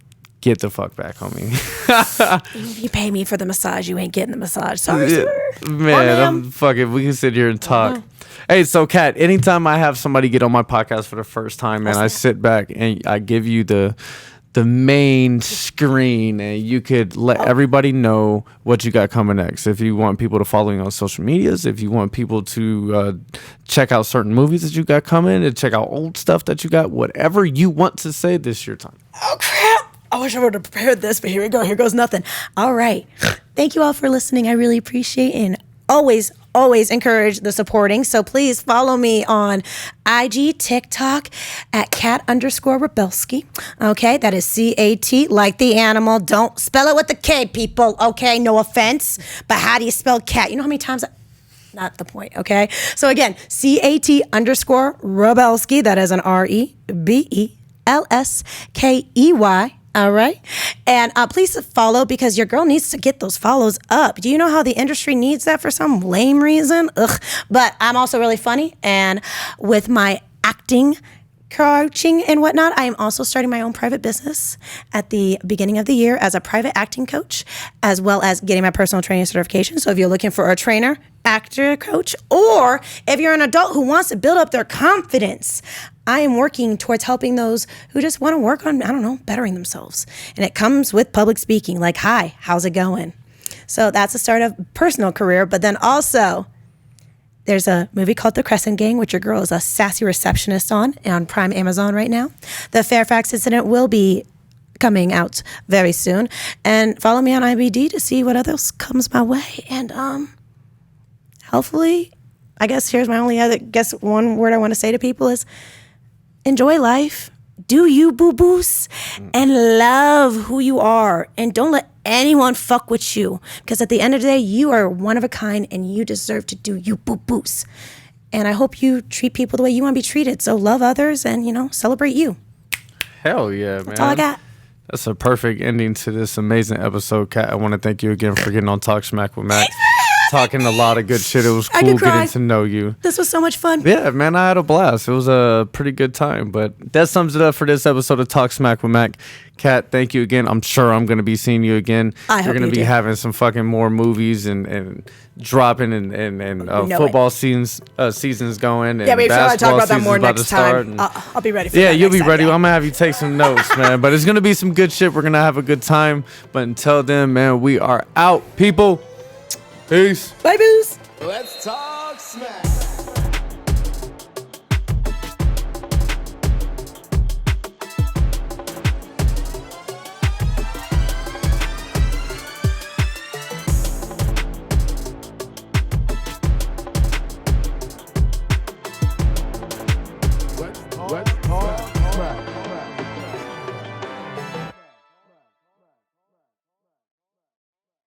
get the fuck back on me. If you pay me for the massage, you ain't getting the massage. Sorry, man. I'm fucking. We can sit here and talk. Hey, so Kat, anytime I have somebody get on my podcast for the first time, man, I sit back and I give you the main screen, and you could let everybody know what you got coming next. If you want people to follow you on social medias, if you want people to check out certain movies that you got coming, and check out old stuff that you got, whatever you want to say, this is your time. Oh, crap. I wish I would have prepared this, but here we go. Here goes nothing. All right. Thank you all for listening. I really appreciate it. And always encourage the supporting. So please follow me on IG, TikTok at @Kat_Rebelsky. Okay, that is CAT, like the animal. Don't spell it with the K, people. Okay, no offense. But how do you spell cat? You know how many times not the point, okay? So again, CAT_Rebelsky. That is an REBELSKEY. All right. And please follow, because your girl needs to get those follows up. Do you know how the industry needs that for some lame reason? Ugh. But I'm also really funny. And with my acting, coaching, and whatnot, I am also starting my own private business at the beginning of the year as a private acting coach, as well as getting my personal training certification. So if you're looking for a trainer, actor, coach, or if you're an adult who wants to build up their confidence, I am working towards helping those who just want to work on, bettering themselves. And it comes with public speaking, like, hi, how's it going? So that's the start of personal career. But then also, there's a movie called The Crescent Gang, which your girl is a sassy receptionist on Prime Amazon right now. The Fairfax Incident will be coming out very soon. And follow me on IBD to see what else comes my way. And hopefully I guess here's my only other, one word I want to say to people is enjoy life. Do you, boo-boos, and love who you are. And don't let anyone fuck with you. Because at the end of the day, you are one of a kind and you deserve to do you, boo-boos. And I hope you treat people the way you want to be treated. So love others and, celebrate you. Hell yeah, man. That's all I got. That's a perfect ending to this amazing episode, Kat. I want to thank you again for getting on Talk Smack with Mac. Talking a lot of good shit. It was cool getting to know you. This was so much fun. Yeah, man, I had a blast. It was a pretty good time. But that sums it up for this episode of Talk Smack with Mac. Kat, thank you again. I'm sure I'm going to be seeing you again. You're going to be having some fucking more movies and dropping and football seasons going. And yeah, make sure I talk about that more next time. And I'll be ready for that. Yeah, you'll be ready. I'm going to have you take some notes, man. But it's going to be some good shit. We're going to have a good time. But until then, man, we are out, people. Peace. Bye, boos. Let's talk smack.